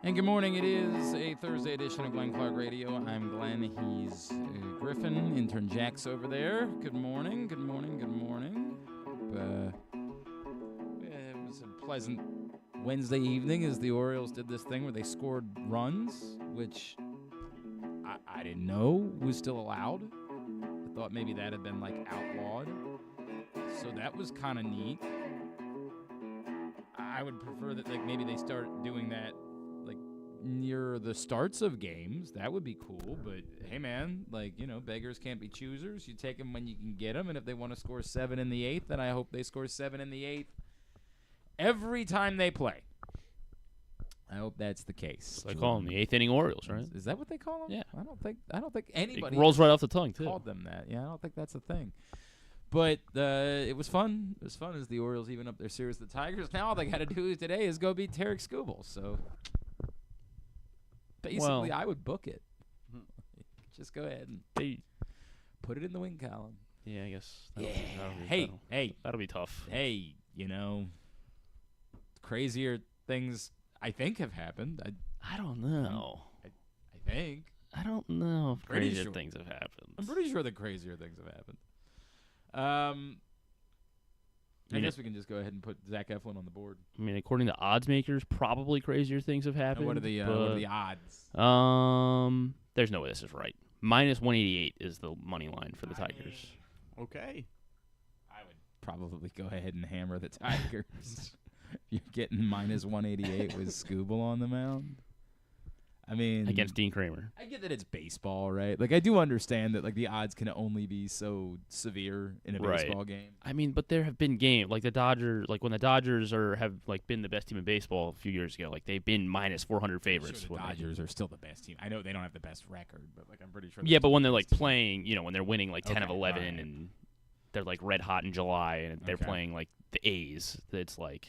And good morning. It is a Thursday edition of Glenn Clark Radio. I'm Glenn. He's Griffin. Intern Jack's over there. Good morning. Good morning. Good morning. It was a pleasant Wednesday evening as the Orioles did this thing where they scored runs, which I didn't know was still allowed. I thought maybe that had been, outlawed. So that was kind of neat. I would prefer that, maybe they start doing that, near the starts of games. That would be cool. But, hey, man, beggars can't be choosers. You take them when you can get them. And if they want to score 7 in the 8th, then I hope they score 7 in the 8th every time they play. I hope that's the case. They call them the 8th inning Orioles, right? Is that what they call them? Yeah. I don't think anybody it rolls right off the tongue, too. Called them that. Yeah, I don't think that's a thing. But it was fun. It was fun as the Orioles even up their series with the Tigers. Now all they got to do today is go beat Tarek Skubal. So basically, I would book it. Just go ahead and put it in the win column. Yeah, I guess. That'll be tough. Hey, crazier things I think have happened. I don't know. I think. I don't know if crazier sure. things have happened. I'm pretty sure that crazier things have happened. I guess we can just go ahead and put Zach Eflin on the board. I mean, according to odds makers, probably crazier things have happened. And what are the odds? There's no way this is right. Minus 188 is the money line for the Tigers. Okay. I would probably go ahead and hammer the Tigers. You're getting minus 188 with Skubal on the mound. I mean, against Dean Kramer. I get that it's baseball, right? I do understand that the odds can only be so severe in a baseball game. I mean, but there have been games the Dodgers, when the Dodgers have been the best team in baseball a few years ago. They've been minus 400 favorites. I'm sure the Dodgers are still the best team. I know they don't have the best record, but I'm pretty sure. Yeah, but when they're playing, when they're winning 10 of 11 and they're red hot in July and they're playing the A's, it's or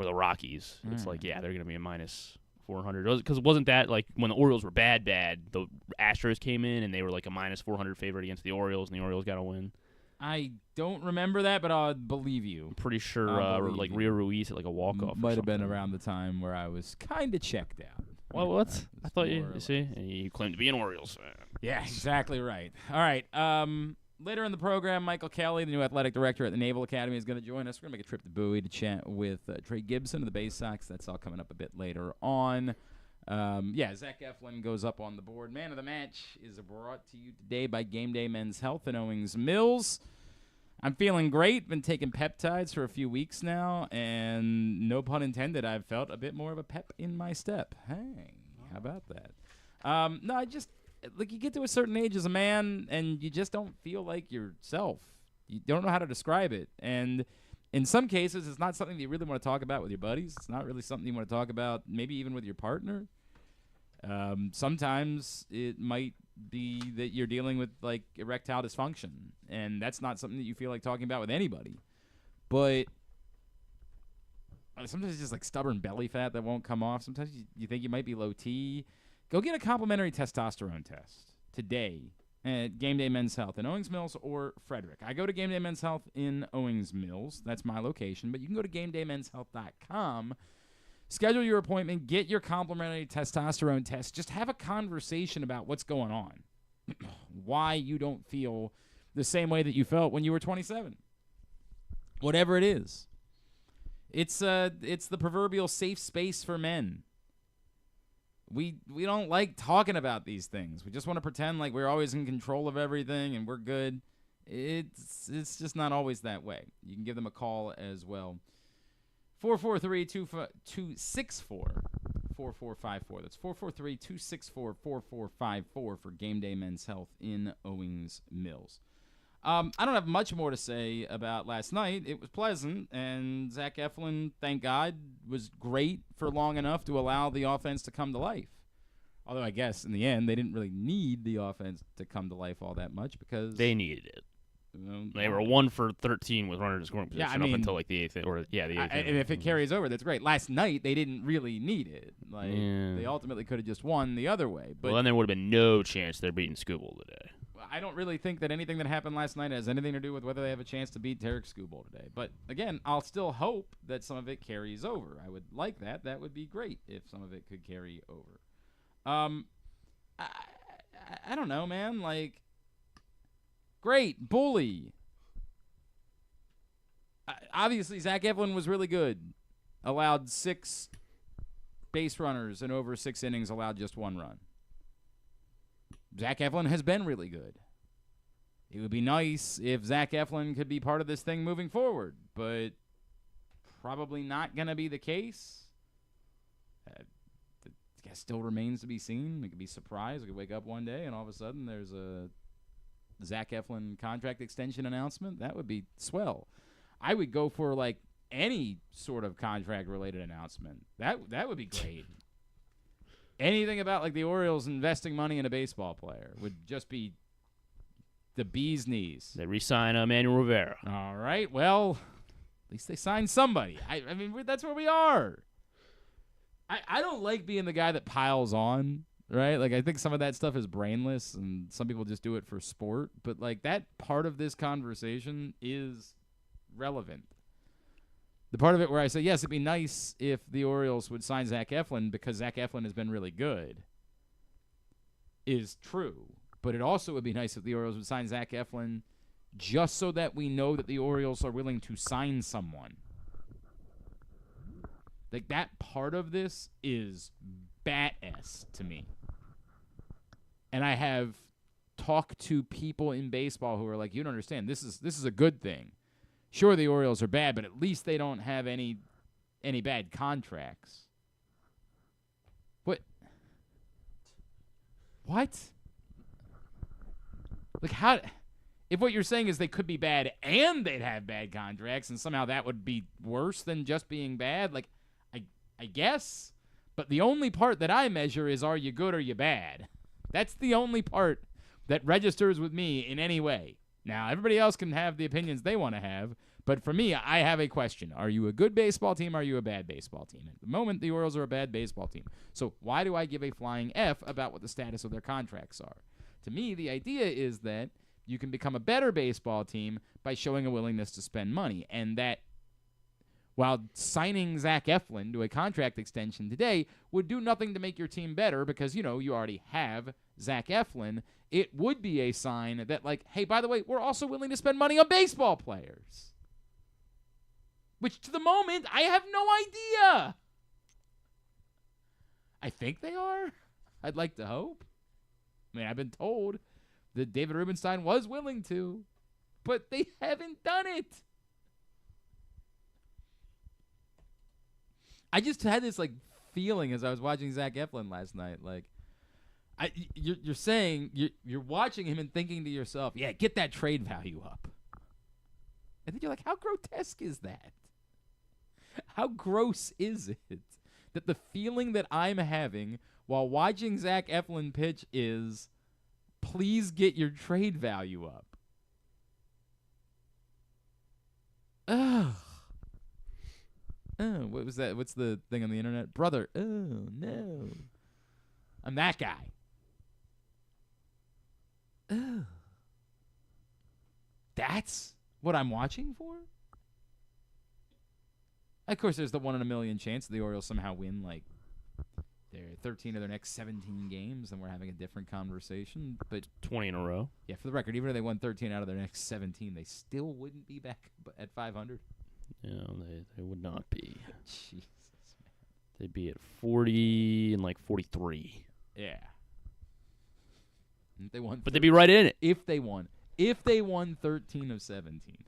the Rockies, it's they're going to be a minus 400. Because wasn't that when the Orioles were bad, the Astros came in and they were a minus 400 favorite against the Orioles, and the Orioles got a win? I don't remember that, but I'll believe you. I'm pretty sure Rio Ruiz at a walk-off. Might have been around the time where I was kind of checked out. Well, what? I thought you see, you claimed to be an Orioles fan. Yeah, exactly right. All right. Later in the program, Michael Kelly, the new athletic director at the Naval Academy, is going to join us. We're going to make a trip to Bowie to chat with Trey Gibson of the Baysox. That's all coming up a bit later on. Zach Eflin goes up on the board. Man of the match is brought to you today by Game Day Men's Health in Owings Mills. I'm feeling great. Been taking peptides for a few weeks now, and no pun intended, I've felt a bit more of a pep in my step. Hey, how about that? You get to a certain age as a man, and you just don't feel like yourself. You don't know how to describe it. And in some cases, it's not something that you really want to talk about with your buddies. It's not really something you want to talk about maybe even with your partner. Sometimes it might be that you're dealing with, erectile dysfunction, and that's not something that you feel like talking about with anybody. But sometimes it's just, stubborn belly fat that won't come off. Sometimes you think you might be low T. Go get a complimentary testosterone test today at Game Day Men's Health in Owings Mills or Frederick. I go to Game Day Men's Health in Owings Mills. That's my location. But you can go to GameDayMen'sHealth.com, schedule your appointment, get your complimentary testosterone test. Just have a conversation about what's going on, why you don't feel the same way that you felt when you were 27. Whatever it is. It's the proverbial safe space for men. We don't like talking about these things. We just want to pretend like we're always in control of everything and we're good. It's just not always that way. You can give them a call as well. 443-264-4454. That's 443-264-4454 for Game Day Men's Health in Owings Mills. I don't have much more to say about last night. It was pleasant, and Zach Eflin, thank God, was great for long enough to allow the offense to come to life. Although I guess in the end they didn't really need the offense to come to life all that much because they needed it. They were 1 for 13 with runner in scoring position up until the 8th the 8th. And if it carries over, that's great. Last night they didn't really need it. They ultimately could have just won the other way. But then there would have been no chance they're beating Skubal today. I don't really think that anything that happened last night has anything to do with whether they have a chance to beat Tarek Skubal today. But, again, I'll still hope that some of it carries over. I would like that. That would be great if some of it could carry over. I don't know, man. Like, great. Bully. Obviously, Zach Eflin was really good. Allowed 6 base runners, and over 6 innings allowed just 1 run. Zach Eflin has been really good. It would be nice if Zach Eflin could be part of this thing moving forward, but probably not going to be the case. I guess still remains to be seen. We could be surprised. We could wake up one day and all of a sudden there's a Zach Eflin contract extension announcement. That would be swell. I would go for like any sort of contract-related announcement. That would be great. Anything about like the Orioles investing money in a baseball player would just be the bee's knees. They re-sign Manuel Rivera. All right. Well, at least they signed somebody. I mean, that's where we are. I don't like being the guy that piles on, right? Like, I think some of that stuff is brainless, and some people just do it for sport. But, like, that part of this conversation is relevant. The part of it where I say, yes, it'd be nice if the Orioles would sign Zach Eflin because Zach Eflin has been really good is true. But it also would be nice if the Orioles would sign Zach Eflin just so that we know that the Orioles are willing to sign someone. Like, that part of this is badass to me. And I have talked to people in baseball who are like, you don't understand, this is a good thing. Sure, the Orioles are bad, but at least they don't have any bad contracts. What? Like, how? If what you're saying is they could be bad and they'd have bad contracts, and somehow that would be worse than just being bad, like, I guess. But the only part that I measure is, are you good or you bad? That's the only part that registers with me in any way. Now, everybody else can have the opinions they want to have, but for me, I have a question. Are you a good baseball team or are you a bad baseball team? At the moment, the Orioles are a bad baseball team. So why do I give a flying F about what the status of their contracts are? To me, the idea is that you can become a better baseball team by showing a willingness to spend money, and that while signing Zach Eflin to a contract extension today would do nothing to make your team better because, you know, you already have Zach Eflin, it would be a sign that, like, hey, by the way, we're also willing to spend money on baseball players. Which, to the moment, I have no idea. I think they are. I'd like to hope. I mean, I've been told that David Rubenstein was willing to, but they haven't done it. I just had this, like, feeling as I was watching Zach Eflin last night, like, you're saying you're watching him and thinking to yourself, yeah, get that trade value up. And then you're like, how grotesque is that? How gross is it that the feeling that I'm having while watching Zach Eflin pitch is, please get your trade value up? Ugh. Oh, what was that? What's the thing on the internet? Brother. Oh, no. I'm that guy. Oh. That's what I'm watching for? Of course, there's the 1 in a million chance the Orioles somehow win, like, their 13 of their next 17 games, and we're having a different conversation. But 20 in a row. Yeah, for the record, even if they won 13 out of their next 17, they still wouldn't be back at 500. No, they would not be. Jesus, man. They'd be at 40 and like 43. Yeah. If they won, but they'd be right in it. If they won 13 of 17,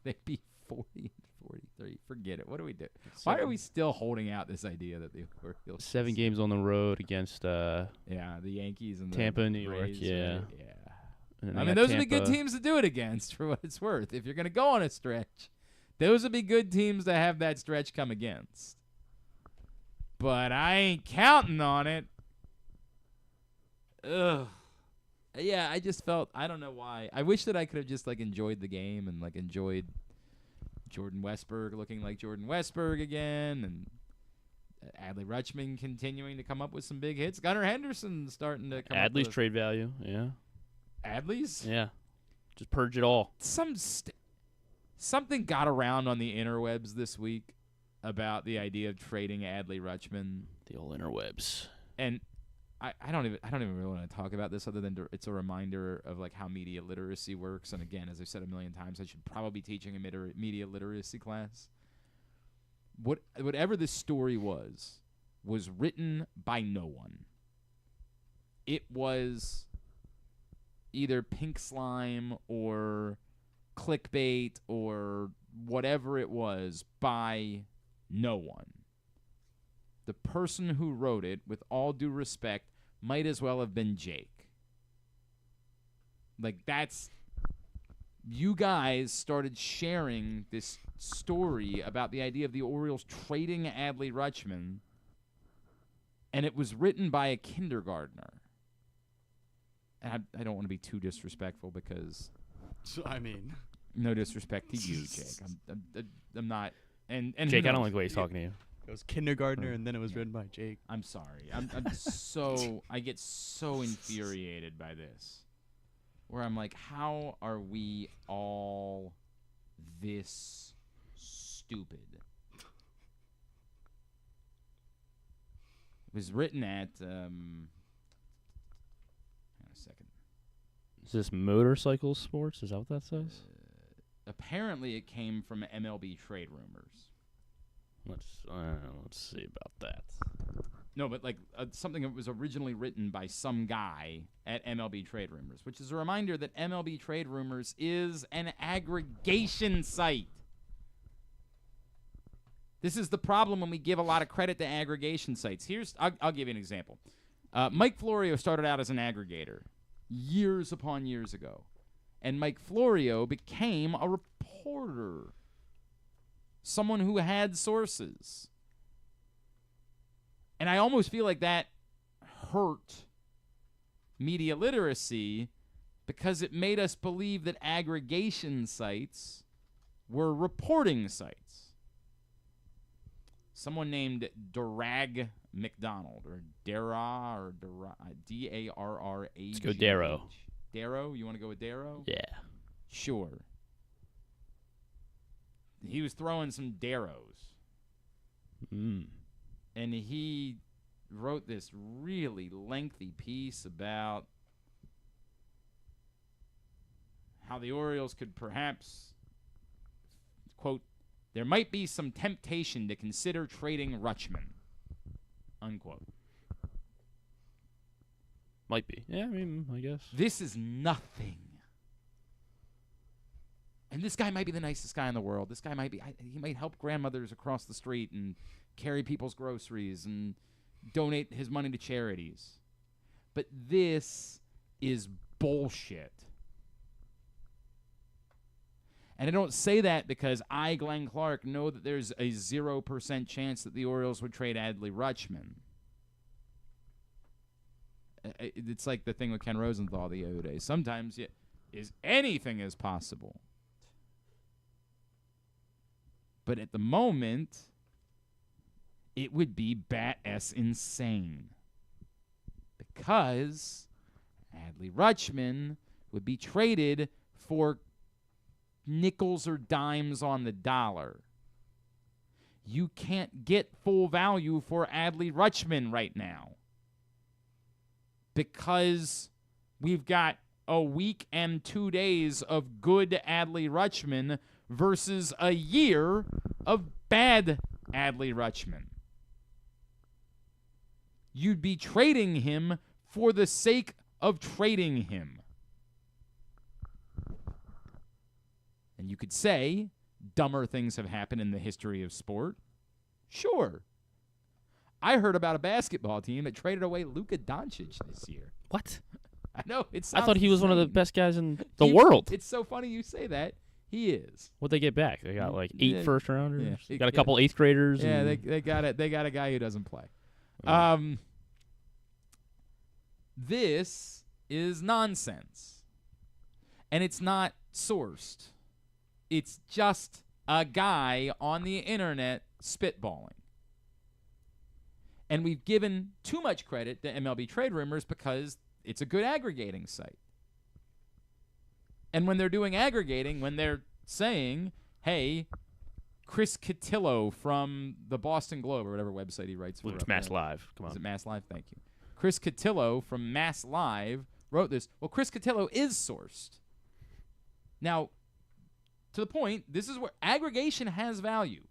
they'd be 40 and 43. Forget it. What do we do? Why are we still holding out this idea that the Orioles 7 games on the road against the Yankees and Tampa and New Rays, York, yeah. Right? Yeah. I mean, those would be good teams to do it against, for what it's worth. If you're going to go on a stretch, those would be good teams to have that stretch come against. But I ain't counting on it. Ugh. Yeah, I just felt, I don't know why. I wish that I could have just, like, enjoyed the game and, like, enjoyed Jordan Westberg looking like Jordan Westberg again, and Adley Rutschman continuing to come up with some big hits. Gunnar Henderson starting to come Adley's up trade value, yeah. Adley's? Yeah. Just purge it all. Something got around on the interwebs this week about the idea of trading Adley Rutschman. The old interwebs. And I don't even really want to talk about this other than it's a reminder of like how media literacy works. And again, as I've said a million times, I should probably be teaching a media literacy class. Whatever this story was written by no one. It was either pink slime or clickbait or whatever it was by no one. The person who wrote it, with all due respect, might as well have been Jake. Like, you guys started sharing this story about the idea of the Orioles trading Adley Rutschman, and it was written by a kindergartner. And I don't want to be too disrespectful because, I mean, no disrespect to you, Jake. I'm not. And Jake, I don't like the way he's talking to you. It was kindergartner, and then it was written by Jake. I'm sorry. I get so infuriated by this, where I'm like, how are we all this stupid? It was written at. Hang on a second. Is this motorcycle sports? Is that what that says? Apparently, it came from MLB Trade Rumors. Let's see about that. No, but like something that was originally written by some guy at MLB Trade Rumors, which is a reminder that MLB Trade Rumors is an aggregation site. This is the problem when we give a lot of credit to aggregation sites. I'll give you an example. Mike Florio started out as an aggregator years upon years ago, and Mike Florio became a reporter. Someone who had sources. And I almost feel like that hurt media literacy because it made us believe that aggregation sites were reporting sites. Someone named Darragh McDonald, or D-A-R-R-A-G-H. Let's go Darrow. Darrow? You want to go with Darrow? Yeah. Sure. He was throwing some Darrows. And he wrote this really lengthy piece about how the Orioles could perhaps, quote, there might be some temptation to consider trading Rutschman, unquote. Might be. Yeah, I mean, I guess. This is nothing. And this guy might be the nicest guy in the world. This guy he might help grandmothers across the street and carry people's groceries and donate his money to charities. But this is bullshit. And I don't say that because I, Glenn Clark, know that there's a 0% chance that the Orioles would trade Adley Rutschman. It's like the thing with Ken Rosenthal the other day. Sometimes anything is possible. But at the moment, it would be bat-ass insane. Because Adley Rutschman would be traded for nickels or dimes on the dollar. You can't get full value for Adley Rutschman right now. Because we've got a week and 2 days of good Adley Rutschman versus a year of bad Adley Rutschman. You'd be trading him for the sake of trading him. And you could say dumber things have happened in the history of sport. Sure. I heard about a basketball team that traded away Luka Doncic this year. What? I know. I thought he was one of the best guys in the world. It's so funny you say that. He is. What'd they get back? They got like 8 first rounders. Yeah. Got a couple 8th graders. Yeah, they got it. They got a guy who doesn't play. This is nonsense. And it's not sourced. It's just a guy on the internet spitballing. And we've given too much credit to MLB Trade Rumors because it's a good aggregating site. And when they're doing aggregating, when they're saying, hey, Chris Cotillo from the Boston Globe or whatever website he writes for. It's Mass Live. Come on. Is it Mass Live? Thank you. Chris Cotillo from Mass Live wrote this. Well, Chris Cotillo is sourced. Now, to the point, this is where aggregation has value.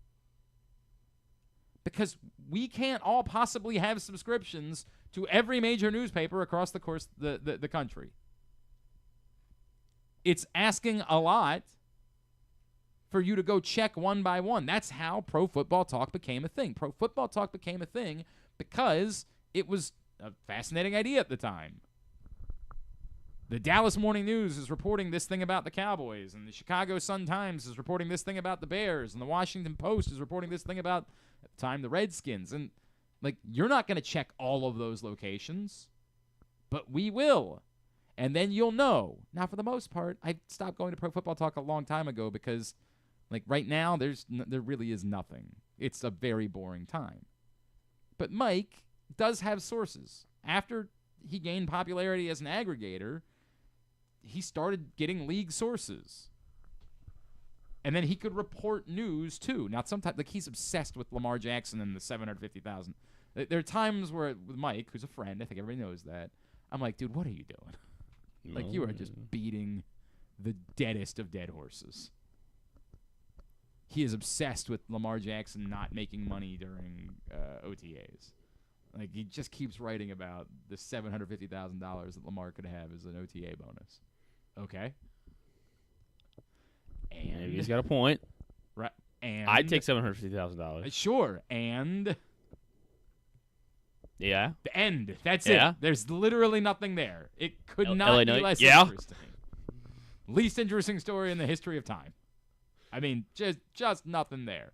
Because we can't all possibly have subscriptions to every major newspaper across the course the country. It's asking a lot for you to go check one by one. That's how Pro Football Talk became a thing. Pro Football Talk became a thing because it was a fascinating idea at the time. The Dallas Morning News is reporting this thing about the Cowboys, and the Chicago Sun-Times is reporting this thing about the Bears, and the Washington Post is reporting this thing about, at the time, the Redskins. And, like, you're not going to check all of those locations, but we will. And then you'll know. Now, for the most part, I stopped going to Pro Football Talk a long time ago because, like, right now, there really is nothing. It's a very boring time. But Mike does have sources. After he gained popularity as an aggregator, he started getting league sources. And then he could report news, too. Now, sometimes, like, he's obsessed with Lamar Jackson and the $750,000. There are times where, with Mike, who's a friend, I think everybody knows that, I'm like, dude, what are you doing? Like, you are just beating the deadest of dead horses. He is obsessed with Lamar Jackson not making money during OTAs. Like, he just keeps writing about the $750,000 that Lamar could have as an OTA bonus. Okay. And maybe he's got a point. Right. And I'd take $750,000. Sure. And yeah. The end. That's Yeah. it. There's literally nothing there. It could not LA be less yeah. interesting. Least interesting story in the history of time. I mean, just nothing there.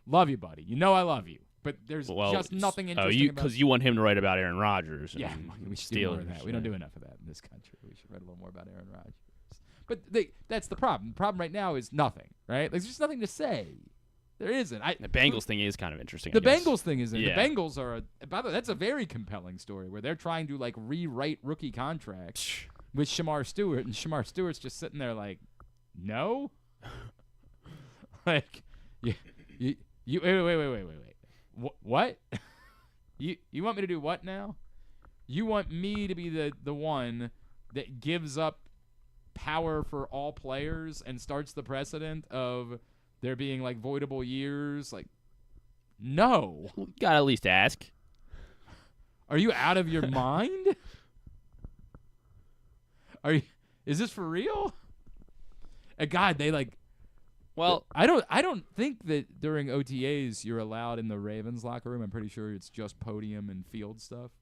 Love you, buddy. You know I love you. But there's just nothing interesting about because you want him to write about Aaron Rodgers. Yeah, we should do more of that. We don't do enough of that in this country. We should write a little more about Aaron Rodgers. But that's the problem. The problem right now is nothing, right? Like, there's just nothing to say. There isn't. The Bengals thing is kind of interesting. The Bengals thing is yeah. The Bengals are by the way, that's a very compelling story where they're trying to, like, rewrite rookie contracts with Shamar Stewart, and Shamar Stewart's just sitting there like, no? Like, you wait. What? You want me to do what now? You want me to be the one that gives up power for all players and starts the precedent of there being, like, voidable years? Like, no. You gotta at least ask. Are you out of your mind? Is this for real? God, they, like. Well, I don't think that during OTAs you're allowed in the Ravens locker room. I'm pretty sure it's just podium and field stuff.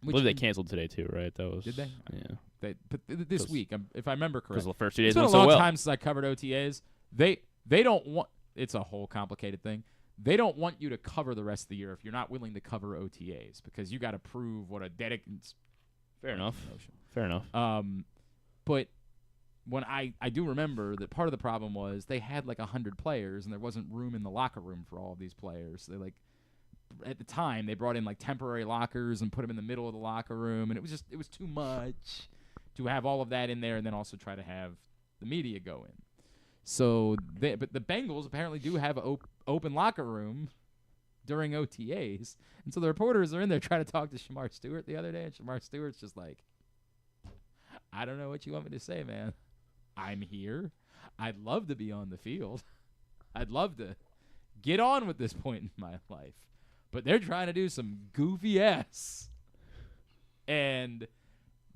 I believe they canceled today too, right? Did they? Yeah. But this week, if I remember correctly, because the first 2 days it's been went a long so well. time since I covered OTAs. They don't want. It's a whole complicated thing. They don't want you to cover the rest of the year if you're not willing to cover OTAs because you got to prove what a dedicated. Fair enough. But when I do remember that part of the problem was they had like 100 players and there wasn't room in the locker room for all of these players. They, like, at the time they brought in, like, temporary lockers and put them in the middle of the locker room, and it was too much to have all of that in there and then also try to have the media go in. So but the Bengals apparently do have an open locker room during OTAs, and so the reporters are in there trying to talk to Shamar Stewart the other day, and Shamar Stewart's just like, I don't know what you want me to say, man. I'm here. I'd love to be on the field. I'd love to get on with this point in my life. But they're trying to do some goofy ass. And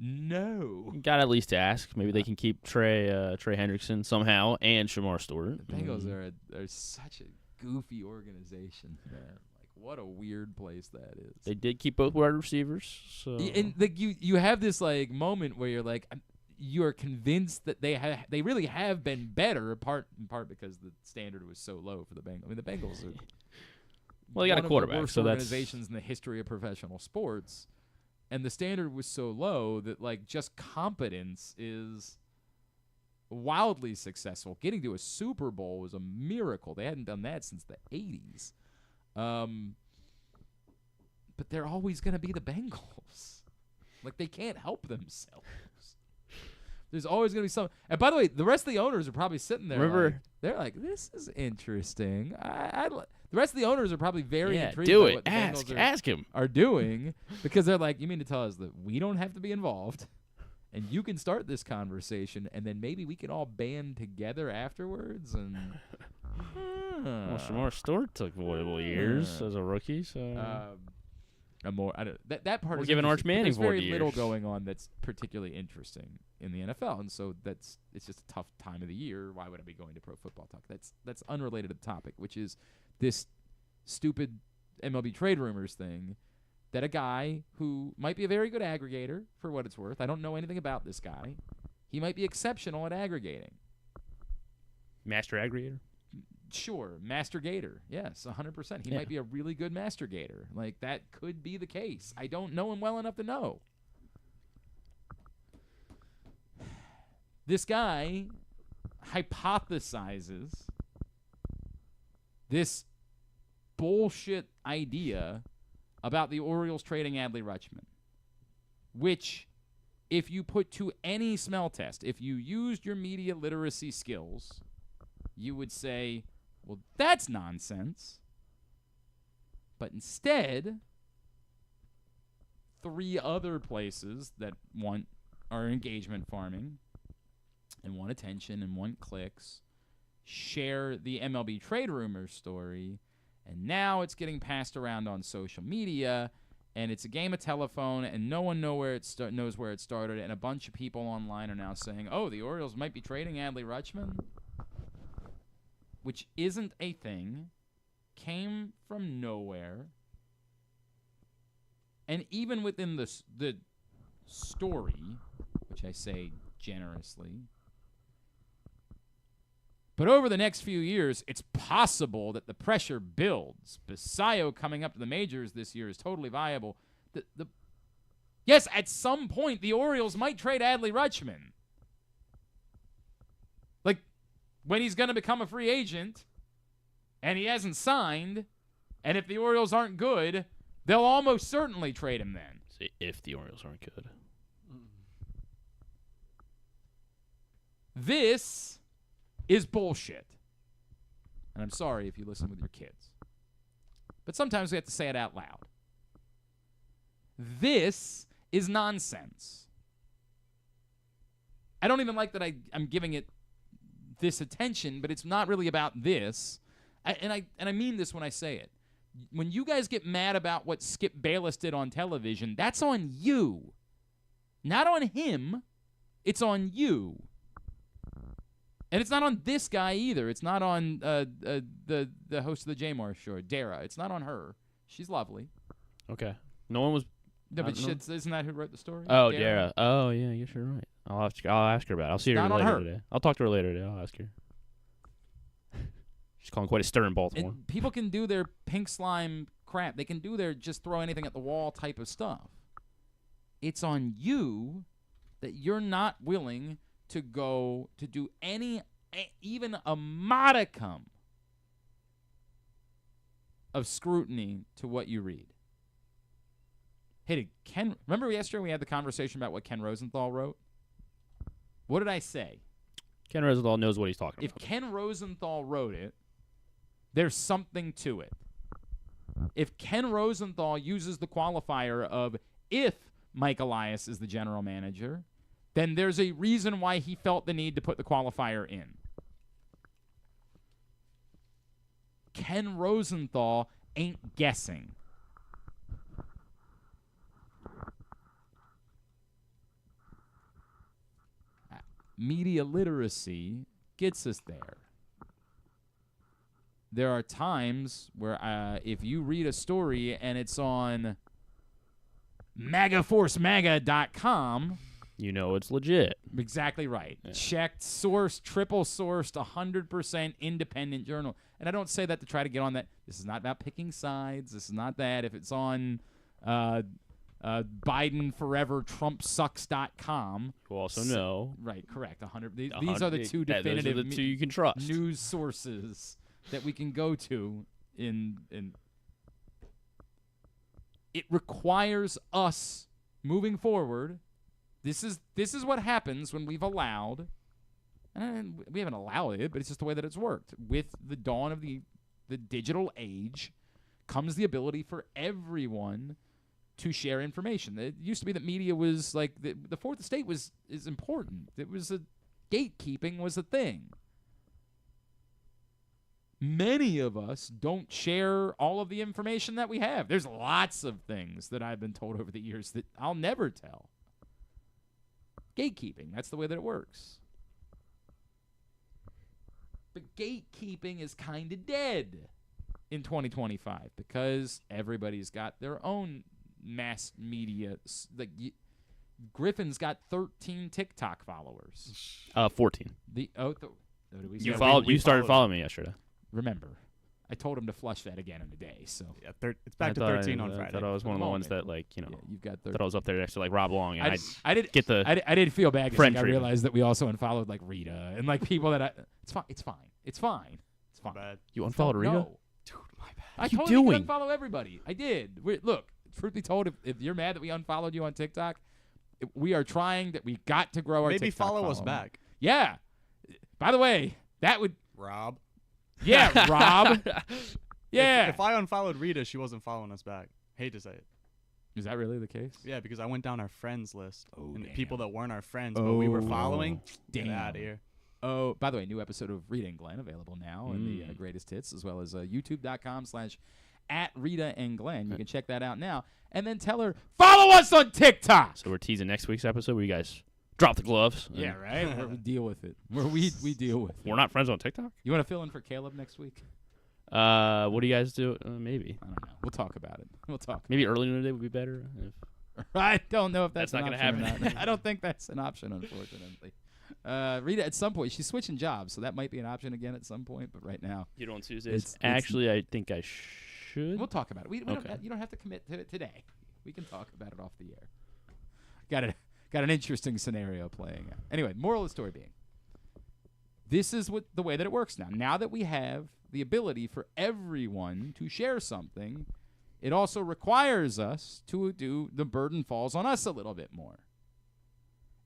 no. You gotta at least ask. Maybe they can keep Trey Hendrickson somehow and Shamar Stewart. The Bengals are such a goofy organization, man. Like, what a weird place that is. They did keep both wide receivers. So. And like you have this, like, moment where you're like, you are convinced that they really have been better, in part because the standard was so low for the Bengals. I mean, the Bengals are well, they got a quarterback, one of the worst so organizations in the history of professional sports, and the standard was so low that, like, just competence is wildly successful. Getting to a Super Bowl was a miracle. They hadn't done that since the 80s. But they're always going to be the Bengals. Like, they can't help themselves. There's always going to be some. And by the way, the rest of the owners are probably sitting there. Remember- like, they're like, this is interesting. The rest of the owners are probably very intrigued do by it. what the Ask Bengals him. are doing because they're like, you mean to tell us that we don't have to be involved and you can start this conversation and then maybe we can all band together afterwards? And Well, Shamar Stewart took voidable years as a rookie, so that part We're is giving Arch interesting, but Manning there's very 40 little years. going on that's particularly interesting in the NFL, and so it's just a tough time of the year. Why would I be going to Pro Football Talk? That's unrelated to the topic, which is this stupid MLB trade rumors thing that a guy who might be a very good aggregator, for what it's worth, I don't know anything about this guy, he might be exceptional at aggregating. master aggregator. Sure, Master Gator. Yes, 100%. He Yeah. might be a really good Master Gator. Like, that could be the case. I don't know him well enough to know. This guy hypothesizes this bullshit idea about the Orioles trading Adley Rutschman, which, if you put to any smell test, if you used your media literacy skills, you would say, well, that's nonsense. But instead, 3 other places that are engagement farming and want attention and want clicks share the MLB trade rumors story, and now it's getting passed around on social media, and it's a game of telephone, and no one knows where it started, and a bunch of people online are now saying, oh, the Orioles might be trading Adley Rutschman, which isn't a thing, came from nowhere, and even within the story, which I say generously, but over the next few years, it's possible that the pressure builds. Basayo coming up to the majors this year is totally viable. Yes, at some point, the Orioles might trade Adley Rutschman. Like, when he's going to become a free agent, and he hasn't signed, and if the Orioles aren't good, they'll almost certainly trade him then. See, if the Orioles aren't good. This is bullshit. And I'm sorry if you listen with your kids. But sometimes we have to say it out loud. This is nonsense. I don't even like that I'm giving it this attention, but it's not really about this. And I mean this when I say it. When you guys get mad about what Skip Bayless did on television, that's on you. Not on him. It's on you. And it's not on this guy either. It's not on the host of the J-Mar show, Dara. It's not on her. She's lovely. Okay. No one was. No, but isn't that who wrote the story? Oh, Dara. Oh, yeah, you're sure right. I'll ask her about it. I'll see her not on later her. today. I'll talk to her later today. I'll ask her. She's calling quite a stir in Baltimore. And people can do their pink slime crap. They can do their just throw anything at the wall type of stuff. It's on you that you're not willing to go to do even a modicum of scrutiny to what you read. Hey, remember yesterday we had the conversation about what Ken Rosenthal wrote? What did I say? Ken Rosenthal knows what he's talking If about. Ken Rosenthal wrote it, there's something to it. If Ken Rosenthal uses the qualifier of if Mike Elias is the general manager, then there's a reason why he felt the need to put the qualifier in. Ken Rosenthal ain't guessing. Media literacy gets us there. There are times where if you read a story and it's on MAGAForceMAGA.com, You know it's legit. exactly right. Yeah. Checked, sourced, triple sourced, 100% independent journal. And I don't say that to try to get on that. This is not about picking sides. This is not that. If it's on Biden Forever, TrumpSucks.com. You also know. Right, correct. 100. These are the two definitive Those are the two you can trust. news sources that we can go to in it requires us moving forward This is what happens when we've allowed, and we haven't allowed it, but it's just the way that it's worked. With the dawn of the digital age comes the ability for everyone to share information. It used to be that media was like the fourth estate is important. It was gatekeeping was a thing. Many of us don't share all of the information that we have. There's lots of things that I've been told over the years that I'll never tell. Gatekeeping, that's the way that it works. But gatekeeping is kind of dead in 2025 because everybody's got their own mass media. Like Griffin's got 13 TikTok followers. 14. You started following me yesterday. Remember, I told him to flush that again in a day. So yeah, it's back to 13 on Friday. I thought I was one of the ones that you've got 13. Thought I was up there next to like Rob Long, and I didn't feel bad because I realized that we also unfollowed like Rita and like people that it's fine. Bad. You unfollowed Rita? No. Dude, my bad. I told you to unfollow everybody. I did. Look, truth be told, if you're mad that we unfollowed you on TikTok, we are trying that we got to grow our Maybe TikTok follow us following. back. Yeah. By the way, that would Rob. Yeah, Rob. Yeah. If I unfollowed Rita, she wasn't following us back. Hate to say it. Is that really the case? Yeah, because I went down our friends list. And damn. people that weren't our friends, but we were following. Damn. Get out of here. Oh, by the way, new episode of Rita and Glenn available now in the greatest hits, as well as youtube.com/@Rita and Glenn. You can check that out now. And then tell her, follow us on TikTok. So we're teasing next week's episode where you guys drop the gloves. Yeah, right? Where we deal with it. Where we deal with it. We're not friends on TikTok? You want to fill in for Caleb next week? What do you guys do? Maybe. I don't know. We'll talk about it. Maybe earlier in the day would be better. I don't know if that's not an going to happen. option or not. I don't think that's an option, unfortunately. Rita, at some point, she's switching jobs, so that might be an option again at some point. But right now, you do on Tuesdays. Actually, I think I should. We'll talk about it. We okay. You don't have to commit to it today. We can talk about it off the air. Got an interesting scenario playing out. Anyway, moral of the story being, this is the way that it works now. Now that we have the ability for everyone to share something, it also requires us to do the burden falls on us a little bit more.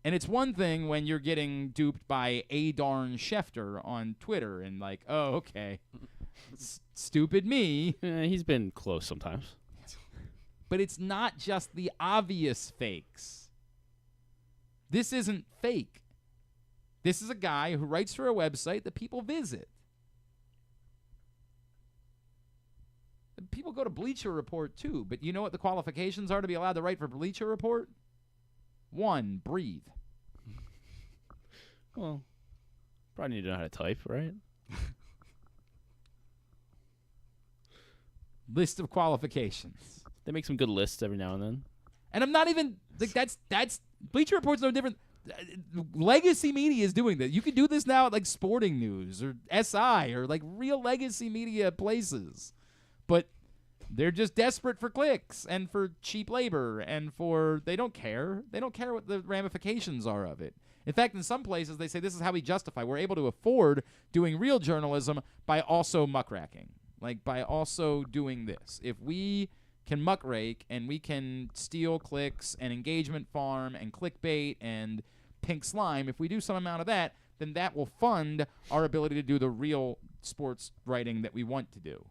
And it's one thing when you're getting duped by a darn Schefter on Twitter and like, oh, okay, stupid me. He's been close sometimes. But it's not just the obvious fakes. This isn't fake. This is a guy who writes for a website that people visit. People go to Bleacher Report too, but you know what the qualifications are to be allowed to write for Bleacher Report? 1, breathe. Well, probably need to know how to type, right? List of qualifications. They make some good lists every now and then. And I'm not even like that's Bleacher Report's no different. Legacy media is doing that. You can do this now at like Sporting News or SI or like real legacy media places. But they're just desperate for clicks and for cheap labor and they don't care. They don't care what the ramifications are of it. In fact, in some places, they say this is how we justify. We're able to afford doing real journalism by also muckraking, like by also doing this. If we can muckrake and we can steal clicks and engagement farm and clickbait and pink slime, if we do some amount of that, then that will fund our ability to do the real sports writing that we want to do.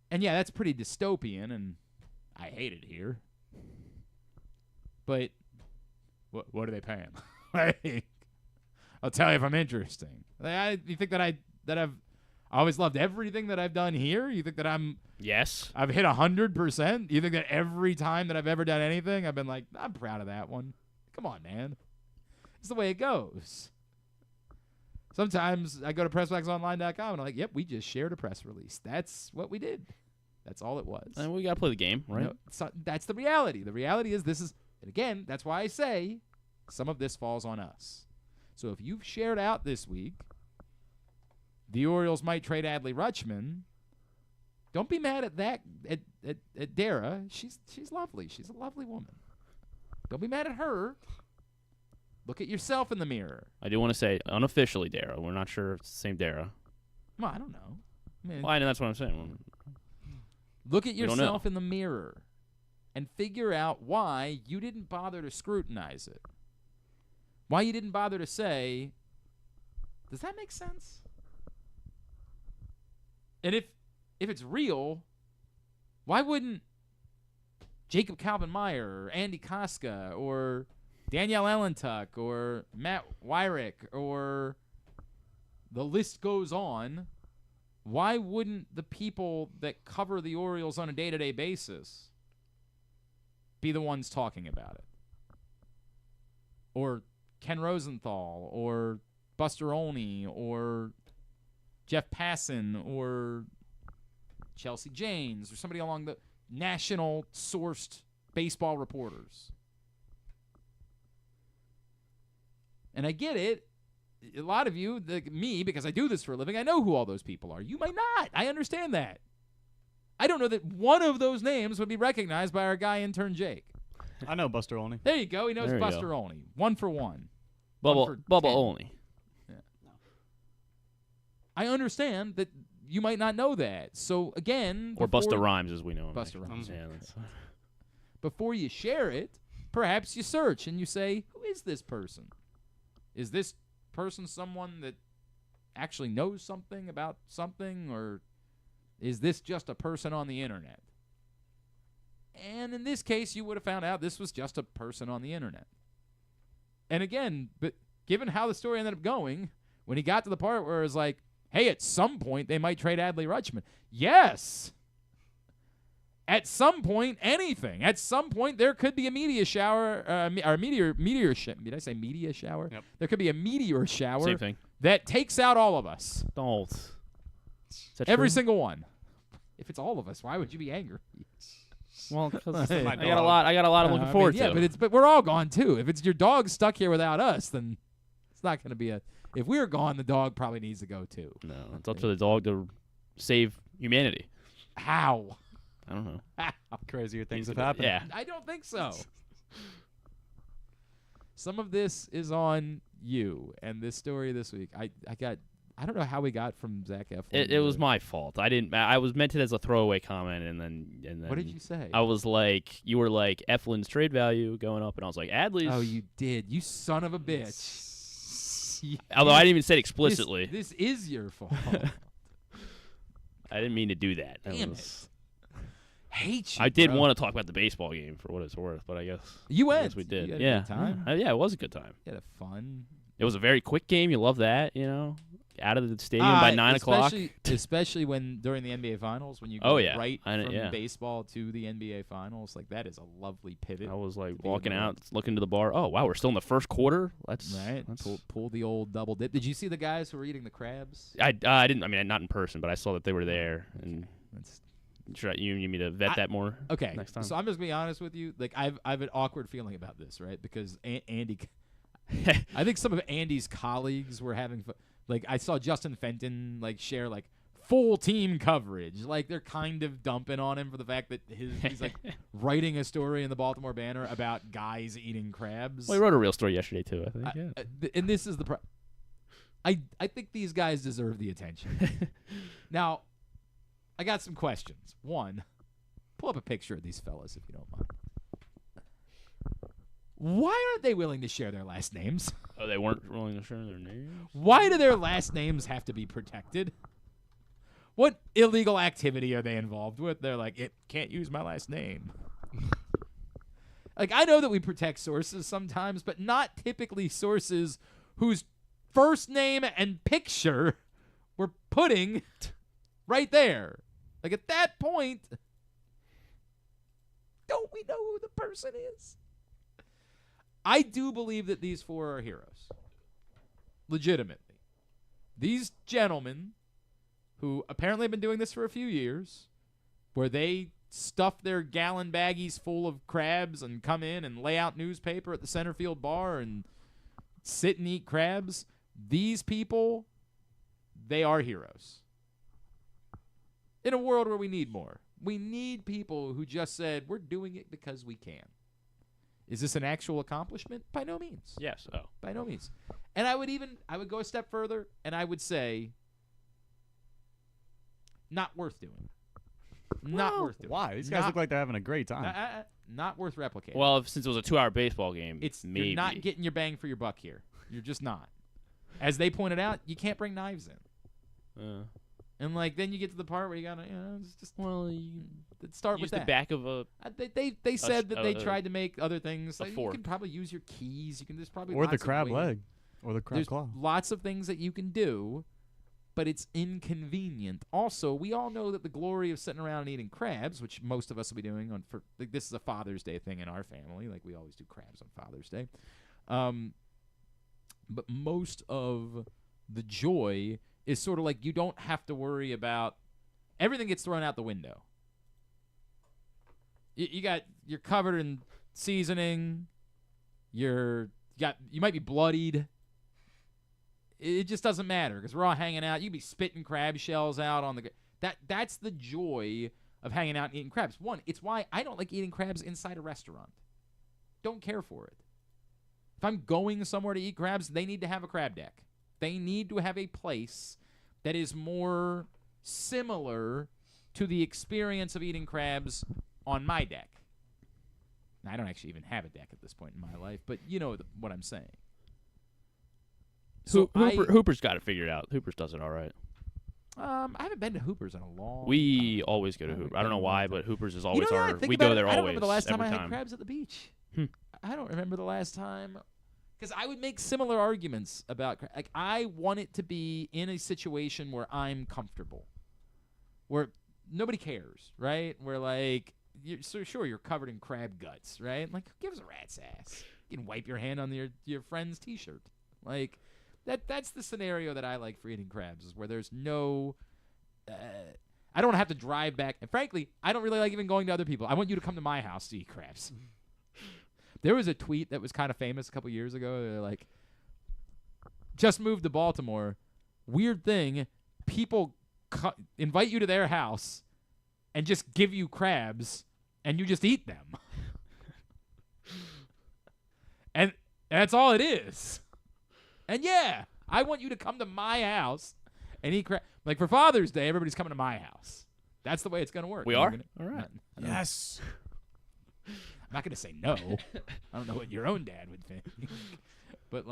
And yeah, that's pretty dystopian, and I hate it here. But what are they paying? I'll tell you if I'm interesting. You think that I've always loved everything that I've done here? You think that I've hit 100%? You think that every time that I've ever done anything, I've been like, I'm proud of that one. Come on, man. It's the way it goes. Sometimes I go to PressBoxOnline.com and I'm like, yep, we just shared a press release. That's what we did. That's all it was. And we got to play the game, right? You know, so that's the reality. The reality is and again, that's why I say some of this falls on us. So if you've shared out this week, the Orioles might trade Adley Rutschman, don't be mad at that, at Dara. She's lovely. She's a lovely woman. Don't be mad at her. Look at yourself in the mirror. I do want to say, unofficially, Dara. We're not sure if it's the same Dara. Well, I don't know. I mean, well, I know that's what I'm saying. Look at yourself in the mirror and figure out why you didn't bother to scrutinize it. Why you didn't bother to say, does that make sense? And if it's real, why wouldn't Jacob Calvin-Meyer or Andy Koska or Danielle Allentuck or Matt Wyrick or the list goes on, why wouldn't the people that cover the Orioles on a day-to-day basis be the ones talking about it? Or Ken Rosenthal or Buster Olney or Jeff Passan or Chelsea Janes or somebody along the national sourced baseball reporters. And I get it. A lot of you, me, because I do this for a living, I know who all those people are. You might not. I understand that. I don't know that one of those names would be recognized by our guy intern Jake. I know Buster Olney. There you go. He knows There you Buster go. Olney. 1 for 1. Bubba 10. Olney. I understand that you might not know that. So, again... Or Busta Rhymes, as we know him. Busta Rhymes. Yeah, that's Before you share it, perhaps you search and you say, who is this person? Is this person someone that actually knows something about something, or is this just a person on the internet? And in this case, you would have found out this was just a person on the internet. And again, but given how the story ended up going, when he got to the part where it was like, hey, at some point they might trade Adley Rutschman. Yes. At some point, anything. At some point, there could be a meteor shower, or meteor shower. Did I say media shower? Yep. There could be a meteor shower same thing. that takes out all of us. Don't. Is that Every true? single one. If it's all of us, why would you be angry? Well, because Hey. I got a lot I'm looking forward yeah, to. but we're all gone too. If it's your dog stuck here without us, then it's not going to be a. If we're gone, the dog probably needs to go too. No, it's up to the dog to save humanity. How? I don't know. Crazier things have But, happened. Yeah. I don't think so. Some of this is on you, and this story this week. I don't know how we got from Zach Eflin. It was my fault. I was meant it as a throwaway comment, and then. What did you say? I was like, you were like Eflin's trade value going up, and I was like, Adley's. Oh, you did. You son of a bitch. Although I didn't even say it explicitly. This is your fault. I didn't mean to do that. Damn it. Hate you. I did bro. want to talk about the baseball game for what it's worth, but I guess You I went. guess we did. You had a Yeah. good time. Yeah, it was a good time. You had a fun. It was a very quick game. You love that, out of the stadium by 9 o'clock. Especially when during the NBA Finals, when you go Oh, yeah. right I know, from yeah. baseball to the NBA Finals, like that is a lovely pivot. I was like to be walking able to- out, looking to the bar. Oh wow, we're still in the first quarter. That's Right, pull the old double dip. Did you see the guys who were eating the crabs? I didn't. I mean, not in person, but I saw that they were there. And That's you need me to vet that more. okay. Next time. So I'm just gonna be honest with you. Like I've an awkward feeling about this, right? Because Andy, I think some of Andy's colleagues were having fun. Like I saw Justin Fenton share full team coverage. Like they're kind of dumping on him for the fact that he's like writing a story in the Baltimore Banner about guys eating crabs. Well, he wrote a real story yesterday too. I think. Yeah. And this is the I think these guys deserve the attention. Now, I got some questions. One, pull up a picture of these fellas if you don't mind. Why aren't they willing to share their last names? Oh, they weren't willing to share their names. Why do their last names have to be protected? What illegal activity are they involved with? They're like, it can't use my last name. I know that we protect sources sometimes, but not typically sources whose first name and picture we're putting right there. At that point, don't we know who the person is? I do believe that these four are heroes. Legitimately. These gentlemen, who apparently have been doing this for a few years, where they stuff their gallon baggies full of crabs and come in and lay out newspaper at the center field bar and sit and eat crabs, these people, they are heroes. In a world where we need more. We need people who just said, we're doing it because we can. Is this an actual accomplishment? By no means. Yes. Oh. By no means. And I would go a step further, and I would say, not worth doing. Not worth doing. Why? These guys look like they're having a great time. not worth replicating. Well, since it was a 2-hour baseball game, maybe. You're not getting your bang for your buck here. You're just not. As they pointed out, you can't bring knives in. And then you get to the part where you gotta, just start with that. Use the back of a. They said that they tried to make other things. Like you can probably use your keys. There's probably or lots the crab of leg, or the crab claw. Lots of things that you can do, but it's inconvenient. Also, we all know that the glory of sitting around and eating crabs, which most of us will be doing this is a Father's Day thing in our family. Like we always do crabs on Father's Day. But most of the joy is sort of like you don't have to worry about everything gets thrown out the window. You're covered in seasoning. You might be bloodied. It just doesn't matter because we're all hanging out. You can be spitting crab shells out on the that's the joy of hanging out and eating crabs. One, it's why I don't like eating crabs inside a restaurant. Don't care for it. If I'm going somewhere to eat crabs, they need to have a crab deck. They need to have a place that is more similar to the experience of eating crabs on my deck. Now, I don't actually even have a deck at this point in my life, but you know what I'm saying. So Hooper's got it figured out. Hooper's does it all right. I haven't been to Hooper's in a long time. We always go to Hooper. I don't know why, but Hooper's is always we go there always. I don't remember the last time I had crabs at the beach. I don't remember the last time. Because I would make similar arguments about I want it to be in a situation where I'm comfortable, where nobody cares, right? Where you're covered in crab guts, right? Like, who gives a rat's ass? You can wipe your hand on your friend's T-shirt. Like, that's the scenario that I like for eating crabs, is where there's no. I don't have to drive back. And frankly, I don't really like even going to other people. I want you to come to my house to eat crabs. There was a tweet that was kind of famous a couple years ago. They're like, just moved to Baltimore. Weird thing, people invite you to their house and just give you crabs, and you just eat them. And that's all it is. And yeah, I want you to come to my house and eat crab. Like for Father's Day, everybody's coming to my house. That's the way it's going to work. We are? All right. Yes. I'm not going to say no. I don't know what your own dad would think. But,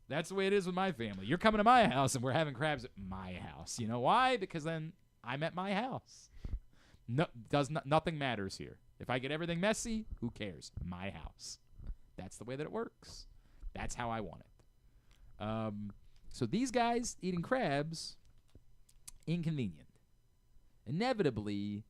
that's the way it is with my family. You're coming to my house, and we're having crabs at my house. You know why? Because then I'm at my house. Nothing matters here. If I get everything messy, who cares? My house. That's the way that it works. That's how I want it. So these guys eating crabs, inconvenient. Inevitably,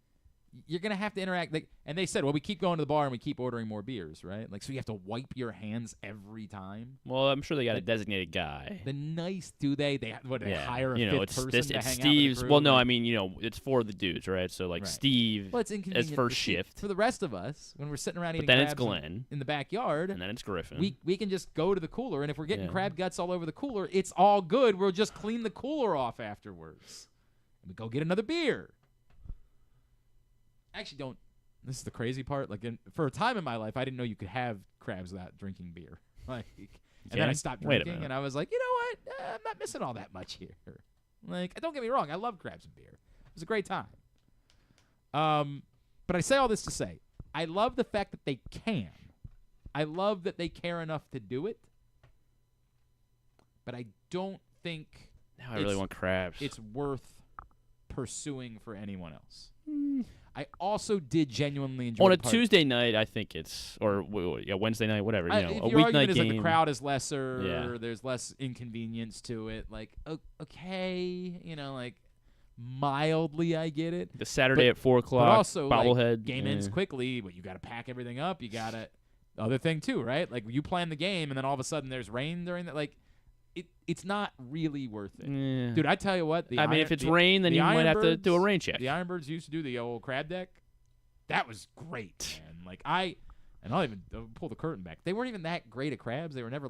you're going to have to interact. And they said, well, we keep going to the bar and we keep ordering more beers, right? So you have to wipe your hands every time. Well, I'm sure they got a designated guy. Do they? They hire a fifth person to hang Steve's, out with the crew? Well, no, I mean, it's for the dudes, right? So, right. Steve it's as first shift. For the rest of us, when we're sitting around eating then crabs it's Glenn. in the backyard. And then it's Griffin. We can just go to the cooler, and if we're getting crab guts all over the cooler, it's all good. We'll just clean the cooler off afterwards. And we go get another beer. Actually, don't. This is the crazy part. For a time in my life, I didn't know you could have crabs without drinking beer. And then I stopped drinking, and I was like, you know what? I'm not missing all that much here. Don't get me wrong. I love crabs and beer. It was a great time. But I say all this to say, I love the fact that they can. I love that they care enough to do it. But I don't think now I really want crabs. It's worth pursuing for anyone else. I also did genuinely enjoy on a Tuesday night. I think it's Wednesday night, whatever. A weeknight game. The crowd is lesser. There's less inconvenience to it. Okay, mildly, I get it. The Saturday at 4:00. But also, bobblehead game ends quickly. But you got to pack everything up. You got to other thing too, right? You plan the game, and then all of a sudden there's rain during that. It's not really worth it. Yeah. Dude, I tell you what. If it's rain, then you might have to do a rain check. The Ironbirds used to do the old crab deck. That was great, man. I'll even pull the curtain back. They weren't even that great at crabs. They were never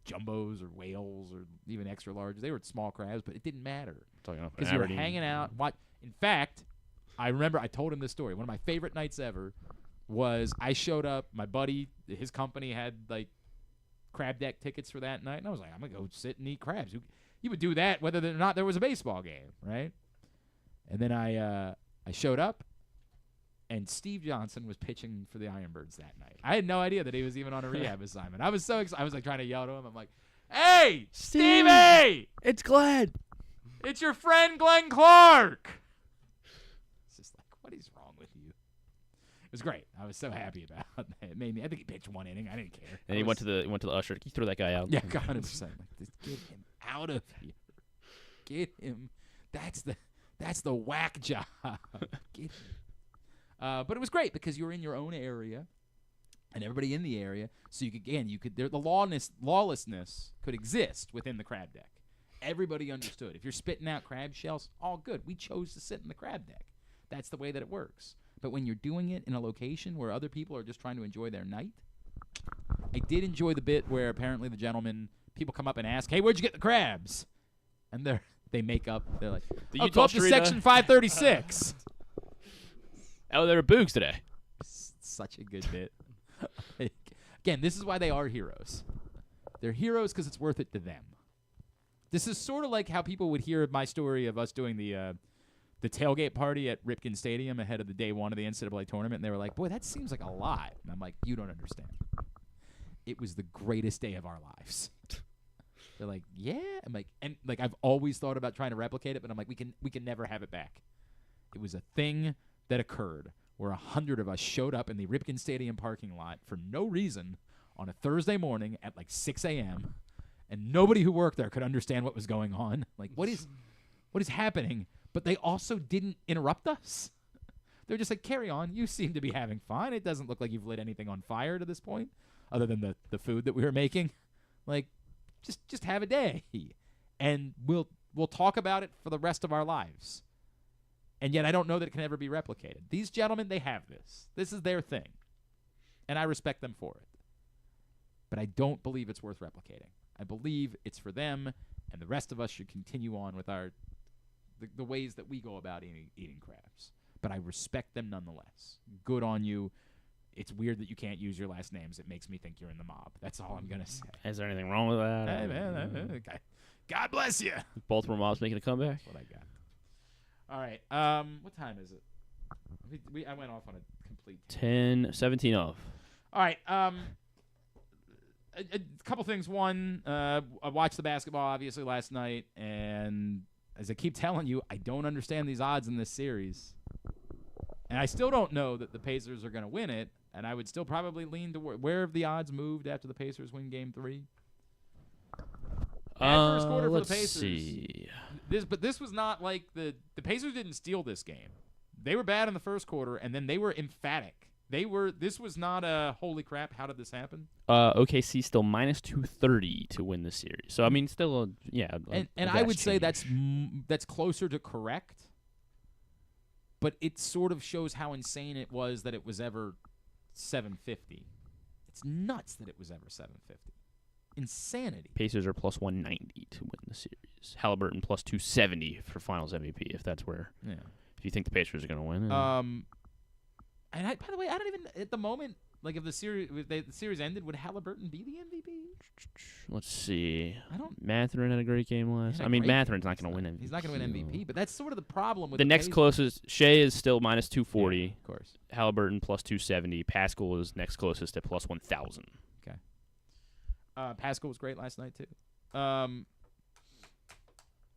jumbos or whales or even extra large. They were small crabs, but it didn't matter. Because you were hanging out. In fact, I remember I told him this story. One of my favorite nights ever was I showed up. My buddy, his company had crab deck tickets for that night, and I was like, I'm gonna go sit and eat crabs. You would do that whether or not there was a baseball game, right? And then I showed up, And Steve Johnson was pitching for the Ironbirds that night. I had no idea that he was even on a rehab assignment. I was so excited. I was like trying to yell to him. I'm like, "Hey, Stevie! It's Glenn. It's your friend Glenn Clark." It's just like, what is wrong with you? It was great. I was so happy about that. It made me. I think he pitched 1 inning. I didn't care. And he went to the usher. Can you throw that guy out? Yeah, 100%. Like, just get him out of here. Get him. That's the whack job. Get him. But it was great because you were in your own area, and everybody in the area. So the lawlessness could exist within the crab deck. Everybody understood. If you're spitting out crab shells, all good. We chose to sit in the crab deck. That's the way that it works. But when you're doing it in a location where other people are just trying to enjoy their night, I did enjoy the bit where apparently people come up and ask, "Hey, where'd you get the crabs?" And they make up. They're like, "Go up to section 536." Oh, there were boogs today. Such a good bit. Again, this is why they are heroes. They're heroes because it's worth it to them. This is sort of like how people would hear my story of us doing the tailgate party at Ripken Stadium ahead of the day one of the NCAA tournament, and they were like, "Boy, that seems like a lot." And I'm like, "You don't understand. It was the greatest day of our lives." They're like, "Yeah." I'm like, and like I've always thought about trying to replicate it, but I'm like, we can never have it back. It was a thing that occurred where 100 of us showed up in the Ripken Stadium parking lot for no reason on a Thursday morning at like 6 a.m. and nobody who worked there could understand what was going on. Like, what is happening? But they also didn't interrupt us. They're just like, "Carry on. You seem to be having fun. It doesn't look like you've lit anything on fire to this point, other than the food that we were making. Like, just have a day, and we'll talk about it for the rest of our lives." And yet I don't know that it can ever be replicated. These gentlemen, they have this. This is their thing. And I respect them for it. But I don't believe it's worth replicating. I believe it's for them, and the rest of us should continue on with the ways that we go about eating crabs. But I respect them nonetheless. Good on you. It's weird that you can't use your last names. It makes me think you're in the mob. That's all I'm going to say. Is there anything wrong with that? Hey, man, God bless you. Baltimore mob's making a comeback? That's what I got. All right. What time is it? I went off on a complete 10:17 off. All right. A couple things. One, I watched the basketball obviously last night, and as I keep telling you, I don't understand these odds in this series, and I still don't know that the Pacers are going to win it. And I would still probably lean toward where have the odds moved after the Pacers win Game 3. First quarter for the Pacers. See. This was not like the Pacers didn't steal this game. They were bad in the first quarter, and then they were emphatic. This was not a holy crap. How did this happen? OKC still minus 230 to win the series. So I mean, still and I would say that's closer to correct. But it sort of shows how insane it was that it was ever 750. It's nuts that it was ever 750. Insanity. Pacers are plus 190 to win the series. Halliburton plus 270 for Finals MVP. If that's where, if you think the Pacers are going to win. And by the way, I don't even at the moment. Like if the series ended, would Halliburton be the MVP? Let's see. I don't. Matherin had a great game last. I mean, Matherin's not going to win MVP. He's not going to win MVP, but that's sort of the problem with the next closest. Shea is still minus 240. Yeah, of course. Halliburton plus 270. Pascal is next closest at plus 1,000. Okay. Pascal was great last night too. Man,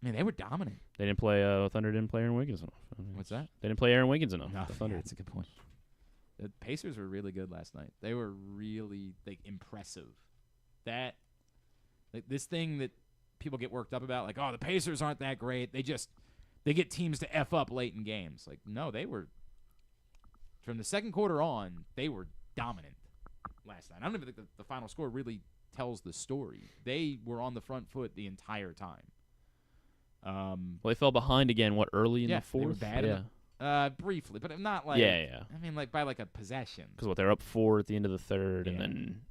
they were dominant. They didn't play. Thunder didn't play Aaron Wiggins enough. What's that? They didn't play Aaron Wiggins enough. No, the Thunder. That's a good point. The Pacers were really good last night. They were really impressive. That this thing that people get worked up about, like, oh, the Pacers aren't that great. They get teams to F up late in games. Like, no, they were from the second quarter on, they were dominant last night. I don't even think the final score really tells the story. They were on the front foot the entire time. Well, they fell behind again. Early in the fourth? They were bad. Briefly, but not like. Yeah. I mean, like by like a possession. Because they're up 4 at the end of the third, and then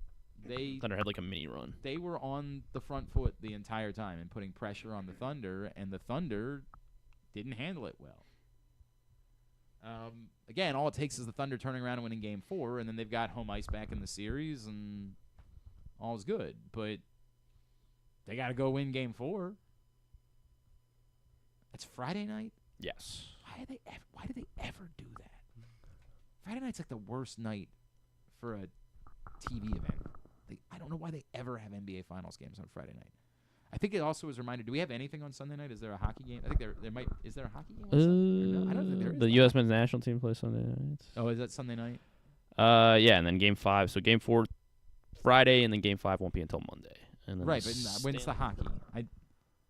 Thunder had like a mini run. They were on the front foot the entire time and putting pressure on the Thunder, and the Thunder didn't handle it well. Again, all it takes is the Thunder turning around and winning Game 4, and then they've got home ice back in the series, and all's good. But they got to go win Game 4. It's Friday night. Yes. Why do they ever do that? Friday night's like the worst night for a TV event. I don't know why they ever have NBA Finals games on Friday night. I think it also was reminded. Do we have anything on Sunday night? Is there a hockey game? I think there might. Is there a hockey game on Sunday? No, I don't think there is. The U.S. men's national team plays Sunday nights. Oh, is that Sunday night? Yeah, and then Game 5. So Game 4 Friday, and then Game 5 won't be until Monday. And then right, but when's the hockey?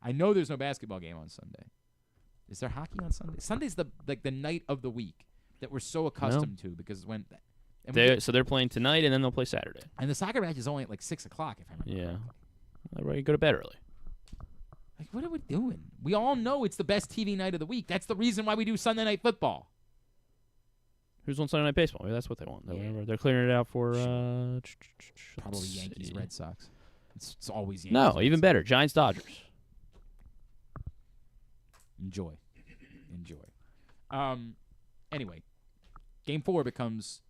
I know there's no basketball game on Sunday. Is there hockey on Sunday? Sunday's the night of the week that we're so accustomed to because when. So they're playing tonight, and then they'll play Saturday. And the soccer match is only at like 6 o'clock, if I remember correctly. Everybody go to bed early. Like, what are we doing? We all know it's the best TV night of the week. That's the reason why we do Sunday Night Football. Who's on Sunday Night Baseball? Maybe that's what they want. They're clearing it out for probably Yankees, Red Sox. It's always Yankees. No, even better. Giants, Dodgers. Enjoy. Anyway, Game 4 becomes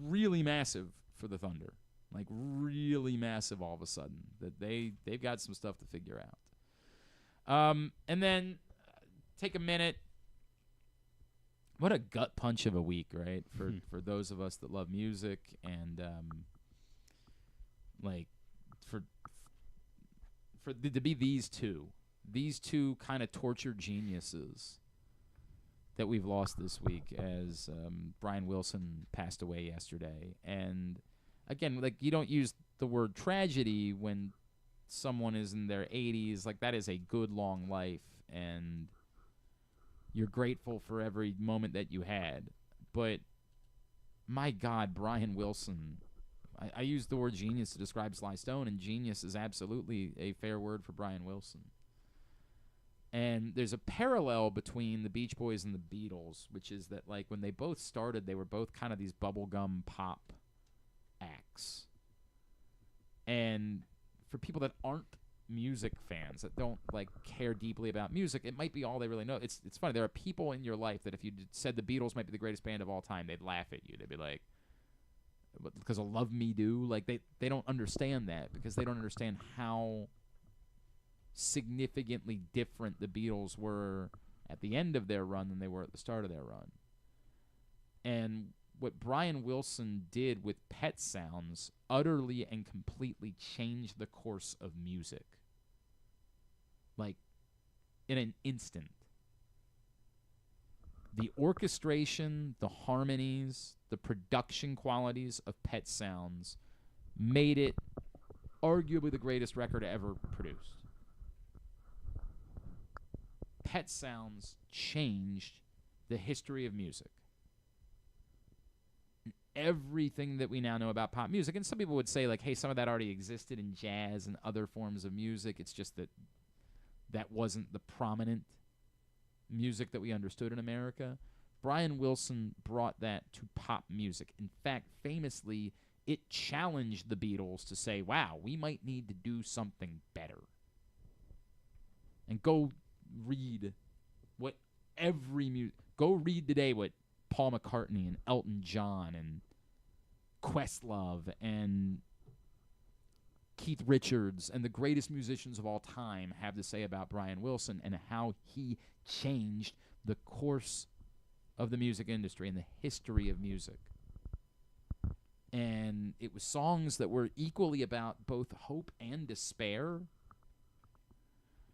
really massive for the Thunder. Like, really massive all of a sudden. That they've got some stuff to figure out. And then take a minute. What a gut punch of a week, right? For those of us that love music and to be these two kind of tortured geniuses that we've lost this week as Brian Wilson passed away yesterday. And again, like, you don't use the word tragedy when someone is in their 80s. Like, that is a good long life, and you're grateful for every moment that you had. But my God, Brian Wilson, I used the word genius to describe Sly Stone, and genius is absolutely a fair word for Brian Wilson. And there's a parallel between the Beach Boys and the Beatles, which is that, like, when they both started, they were both kind of these bubblegum pop acts. And for people that aren't music fans, that don't, like, care deeply about music, it might be all they really know. It's funny. There are people in your life that if you said the Beatles might be the greatest band of all time, they'd laugh at you. They'd be like, because of Love Me Do? Like, they don't understand that because they don't understand how significantly different the Beatles were at the end of their run than they were at the start of their run. And what Brian Wilson did with Pet Sounds utterly and completely changed the course of music. Like, in an instant. The orchestration, the harmonies, the production qualities of Pet Sounds made it arguably the greatest record ever produced. Pet Sounds changed the history of music. Everything that we now know about pop music, and some people would say, like, hey, some of that already existed in jazz and other forms of music. It's just that wasn't the prominent music that we understood in America. Brian Wilson brought that to pop music. In fact, famously, it challenged the Beatles to say, wow, we might need to do something better. And go read today what Paul McCartney and Elton John and Questlove and Keith Richards and the greatest musicians of all time have to say about Brian Wilson and how he changed the course of the music industry and the history of music. And it was songs that were equally about both hope and despair.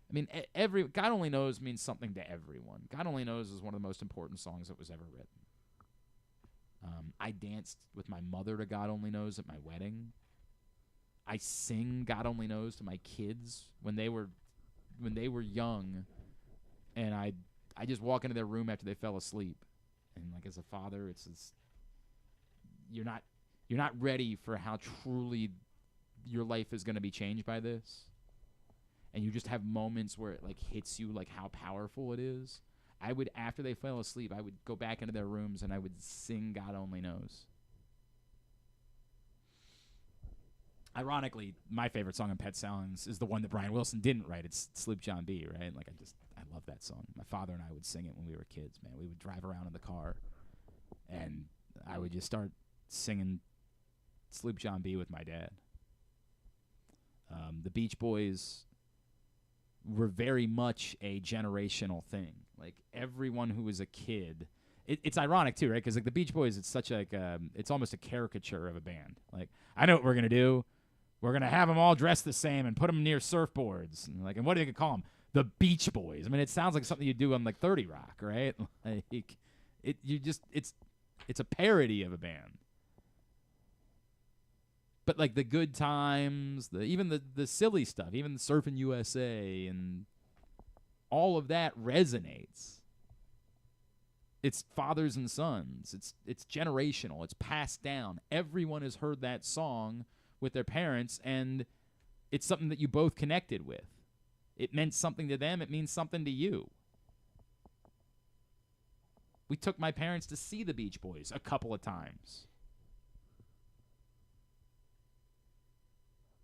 I mean, God Only Knows means something to everyone. God Only Knows is one of the most important songs that was ever written. I danced with my mother to God Only Knows at my wedding. I sing God Only Knows to my kids when they were young, and I just walk into their room after they fell asleep, and like as a father, it's you're not ready for how truly your life is going to be changed by this, and you just have moments where it like hits you like how powerful it is. After they fell asleep, I would go back into their rooms and I would sing God Only Knows. Ironically, my favorite song on Pet Sounds is the one that Brian Wilson didn't write. It's Sloop John B, right? Like I love that song. My father and I would sing it when we were kids, man. We would drive around in the car and I would just start singing Sloop John B with my dad. The Beach Boys were very much a generational thing. Like everyone who was a kid, it's ironic too, right? Because like the Beach Boys, it's such like it's almost a caricature of a band. Like I know what we're gonna do. We're gonna have them all dressed the same and put them near surfboards. And what do you call them? The Beach Boys. I mean, it sounds like something you do on like 30 Rock, right? Like it's a parody of a band. But like the good times, even the silly stuff, even the Surfing USA and all of that resonates. It's fathers and sons. It's generational. It's passed down. Everyone has heard that song with their parents, and it's something that you both connected with. It meant something to them. It means something to you. We took my parents to see the Beach Boys a couple of times.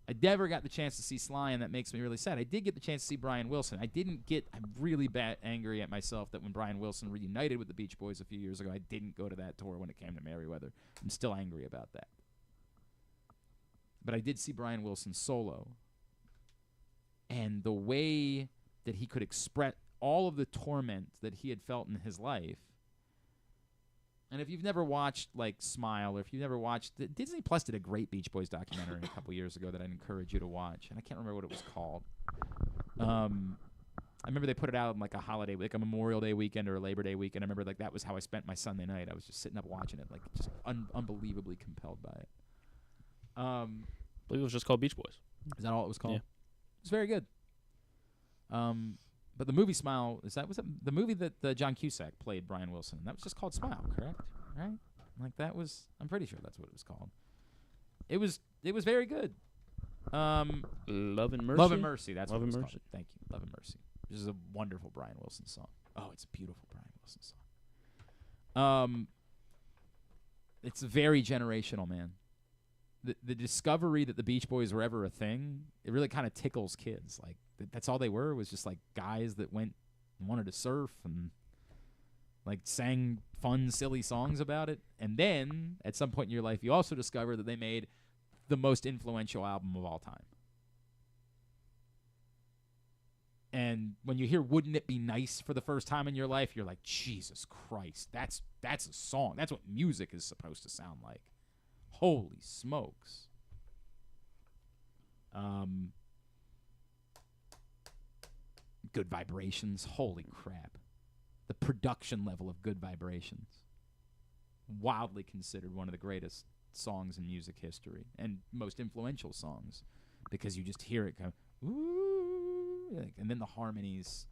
I never got the chance to see Sly, and that makes me really sad. I did get the chance to see Brian Wilson. I'm really angry at myself that when Brian Wilson reunited with the Beach Boys a few years ago, I didn't go to that tour when it came to Merriweather. I'm still angry about that. But I did see Brian Wilson solo. And the way that he could express all of the torment that he had felt in his life. And if you've never watched, like, Smile, or if you've never watched... Disney Plus did a great Beach Boys documentary a couple years ago that I'd encourage you to watch. And I can't remember what it was called. I remember they put it out on, like, a holiday, like a Memorial Day weekend or a Labor Day weekend. I remember, like, that was how I spent my Sunday night. I was just sitting up watching it, like, just unbelievably compelled by it. I believe it was just called Beach Boys. Is that all it was called? Yeah. It was very good. But the movie Smile, was that the movie that John Cusack played Brian Wilson? That was just called Smile, correct? Right? Like that was, I'm pretty sure that's what it was called. It was very good. Love and Mercy. Love and Mercy. That's Love what it was and called. Mercy. Thank you. Love and Mercy. This is a wonderful Brian Wilson song. Oh, it's a beautiful Brian Wilson song. It's very generational, man. The discovery that the Beach Boys were ever a thing, it really kind of tickles kids. Like that's all they were, was just like guys that went and wanted to surf and like sang fun, silly songs about it. And then at some point in your life, you also discover that they made the most influential album of all time. And when you hear "Wouldn't It Be Nice" for the first time in your life, you're like, Jesus Christ, that's a song. That's what music is supposed to sound like. Holy smokes. Good Vibrations. Holy crap. The production level of Good Vibrations. Wildly considered one of the greatest songs in music history and most influential songs, because you just hear it go, ooh, and then the harmonies.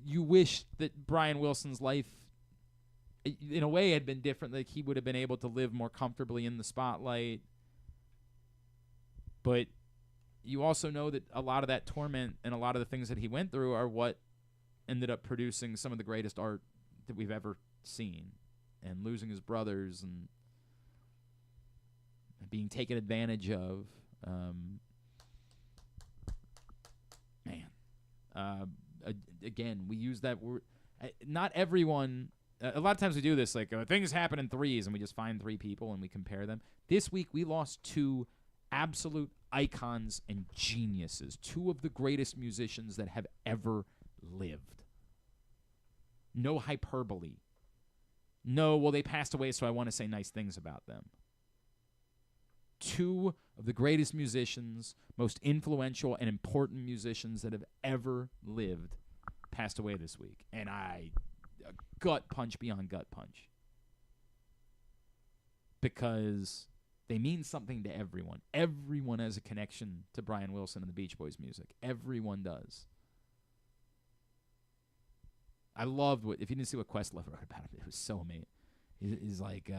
You wish that Brian Wilson's life, in a way, had been different. Like he would have been able to live more comfortably in the spotlight. But you also know that a lot of that torment and a lot of the things that he went through are what ended up producing some of the greatest art that we've ever seen. And losing his brothers and being taken advantage of. Again, we use that word. Not everyone. A lot of times we do this, like things happen in threes, and we just find three people and we compare them. This week we lost two absolute icons and geniuses, two of the greatest musicians that have ever lived. No hyperbole. No, well, they passed away, so I want to say nice things about them. Two of the greatest musicians, most influential and important musicians that have ever lived passed away this week. And gut punch beyond gut punch. Because they mean something to everyone. Everyone has a connection to Brian Wilson and the Beach Boys music. Everyone does. I loved if you didn't see what Questlove wrote about him, it was so amazing. He's like,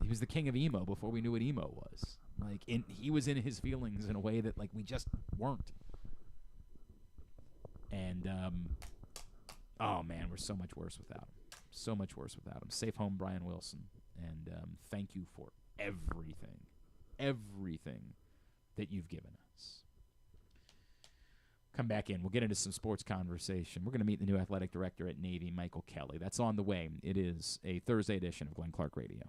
he was the king of emo before we knew what emo was. Like, he was in his feelings in a way that, like, we just weren't. And, oh, man, we're so much worse without him. So much worse without him. Safe home, Brian Wilson. And thank you for everything that you've given us. Come back in. We'll get into some sports conversation. We're going to meet the new athletic director at Navy, Michael Kelly. That's on the way. It is a Thursday edition of Glenn Clark Radio.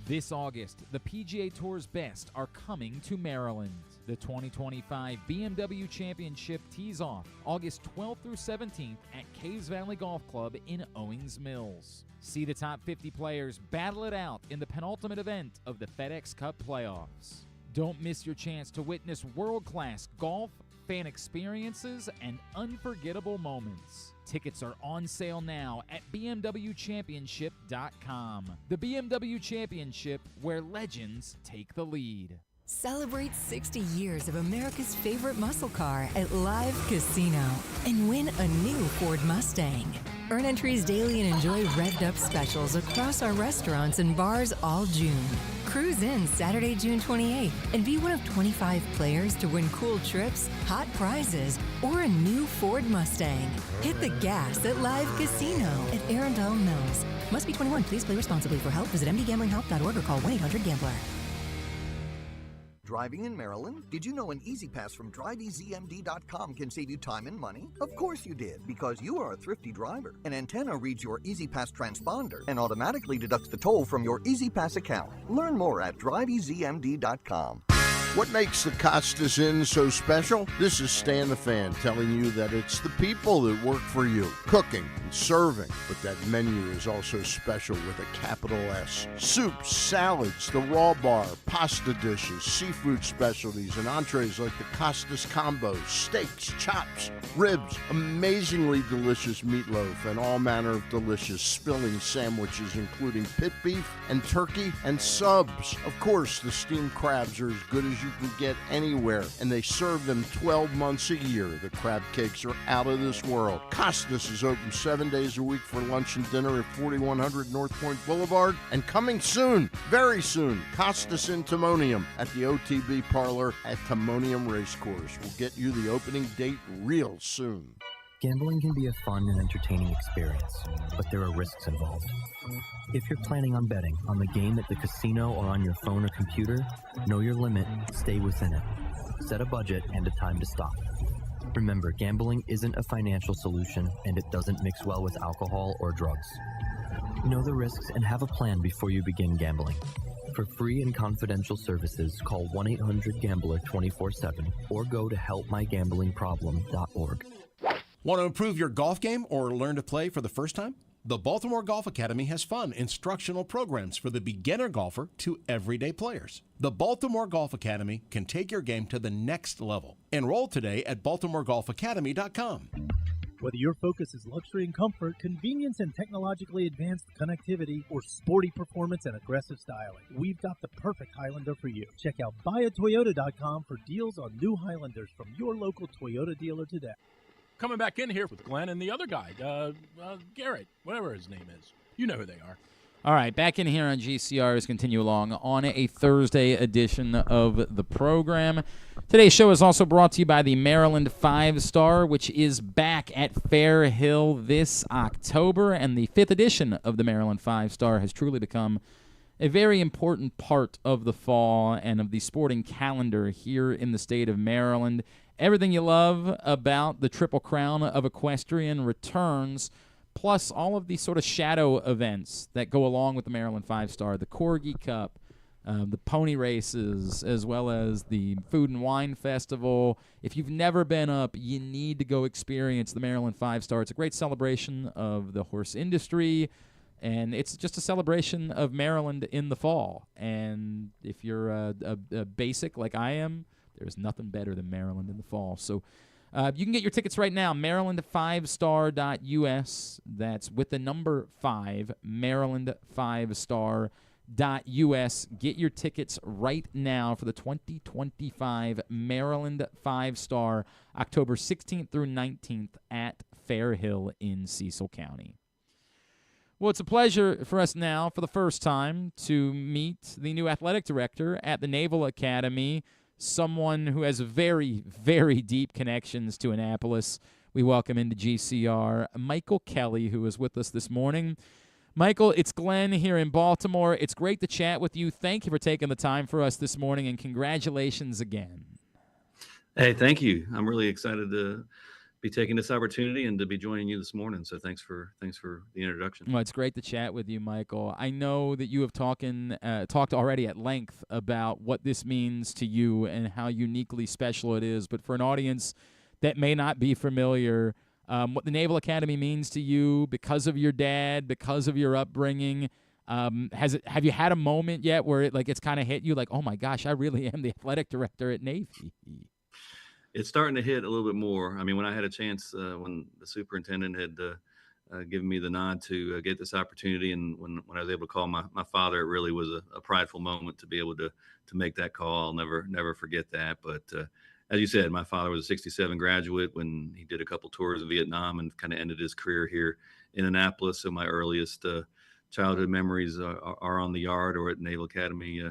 This August, the PGA Tour's best are coming to Maryland. The 2025 BMW Championship tees off August 12th through 17th at Caves Valley Golf Club in Owings Mills. See the top 50 players battle it out in the penultimate event of the FedEx Cup playoffs. Don't miss your chance to witness world-class golf, fan experiences, and unforgettable moments. Tickets are on sale now at bmwchampionship.com. The BMW Championship, where legends take the lead. Celebrate 60 years of America's favorite muscle car at Live Casino and win a new Ford Mustang. Earn entries daily and enjoy revved-up specials across our restaurants and bars all June. Cruise in Saturday, June 28th and be one of 25 players to win cool trips, hot prizes, or a new Ford Mustang. Hit the gas at Live Casino at Arundel Mills. Must be 21. Please play responsibly. For help, visit mdgamblinghelp.org or call 1-800-GAMBLER. Driving in Maryland? Did you know an Easy Pass from DriveEasyMD.com can save you time and money? Of course you did, because you are a thrifty driver. An antenna reads your Easy Pass transponder and automatically deducts the toll from your Easy Pass account. Learn more at DriveEasyMD.com. What makes the Costas Inn so special? This is Stan the Fan telling you that it's the people that work for you, cooking and serving. But that menu is also special with a capital S. Soups, salads, the raw bar, pasta dishes, seafood specialties, and entrees like the Costas Combo, steaks, chops, ribs, amazingly delicious meatloaf, and all manner of delicious filling sandwiches including pit beef and turkey and subs. Of course, the steamed crabs are as good as you can get anywhere, and they serve them 12 months a year. The crab cakes are out of this world. Costas is open 7 days a week for lunch and dinner at 4100 North Point Boulevard, and coming soon, very soon, Costas in Timonium at the OTB Parlor at Timonium Racecourse. We'll get you the opening date real soon. Gambling can be a fun and entertaining experience, but there are risks involved. If you're planning on betting on the game at the casino or on your phone or computer, know your limit, stay within it. Set a budget and a time to stop. Remember, gambling isn't a financial solution, and it doesn't mix well with alcohol or drugs. Know the risks and have a plan before you begin gambling. For free and confidential services, call 1-800-GAMBLER 24/7 or go to helpmygamblingproblem.org. Want to improve your golf game or learn to play for the first time? The Baltimore Golf Academy has fun, instructional programs for the beginner golfer to everyday players. The Baltimore Golf Academy can take your game to the next level. Enroll today at baltimore-golfacademy.com. Whether your focus is luxury and comfort, convenience and technologically advanced connectivity, or sporty performance and aggressive styling, we've got the perfect Highlander for you. Check out buyatoyota.com for deals on new Highlanders from your local Toyota dealer today. Coming back in here with Glenn and the other guy, Garrett, whatever his name is. You know who they are. All right, back in here on GCR as continue along on a Thursday edition of the program. Today's show is also brought to you by the Maryland 5-Star, which is back at Fair Hill this October, and the 5th edition of the Maryland 5-Star has truly become a very important part of the fall and of the sporting calendar here in the state of Maryland. Everything you love about the Triple Crown of Equestrian returns, plus all of these sort of shadow events that go along with the Maryland 5-Star, the Corgi Cup, the pony races, as well as the Food and Wine Festival. If you've never been up, you need to go experience the Maryland 5-Star. It's a great celebration of the horse industry, and it's just a celebration of Maryland in the fall. And if you're a basic like I am, there's nothing better than Maryland in the fall. So you can get your tickets right now, maryland5star.us. That's with the number 5, maryland5star.us. Get your tickets right now for the 2025 Maryland 5-Star, October 16th through 19th at Fair Hill in Cecil County. Well, it's a pleasure for us now, for the first time, to meet the new athletic director at the Naval Academy, someone who has very, very deep connections to Annapolis. We welcome into GCR Michael Kelly, who is with us this morning. Michael, it's Glenn here in Baltimore. It's great to chat with you. Thank you for taking the time for us this morning, and congratulations again. Hey, thank you. I'm really excited be taking this opportunity and to be joining you this morning. So thanks for the introduction. Well, it's great to chat with you, Michael. I know that you have talked already at length about what this means to you and how uniquely special it is. But for an audience that may not be familiar, what the Naval Academy means to you because of your dad, because of your upbringing, have you had a moment yet where it's kind of hit you like, oh my gosh, I really am the athletic director at Navy? It's starting to hit a little bit more. I mean, when I had a chance, when the superintendent had given me the nod to get this opportunity, and when I was able to call my father, it really was a prideful moment to be able to make that call. I'll never forget that. But as you said, my father was a 67 graduate when he did a couple tours of Vietnam and kind of ended his career here in Annapolis. So my earliest childhood memories are on the yard or at Naval Academy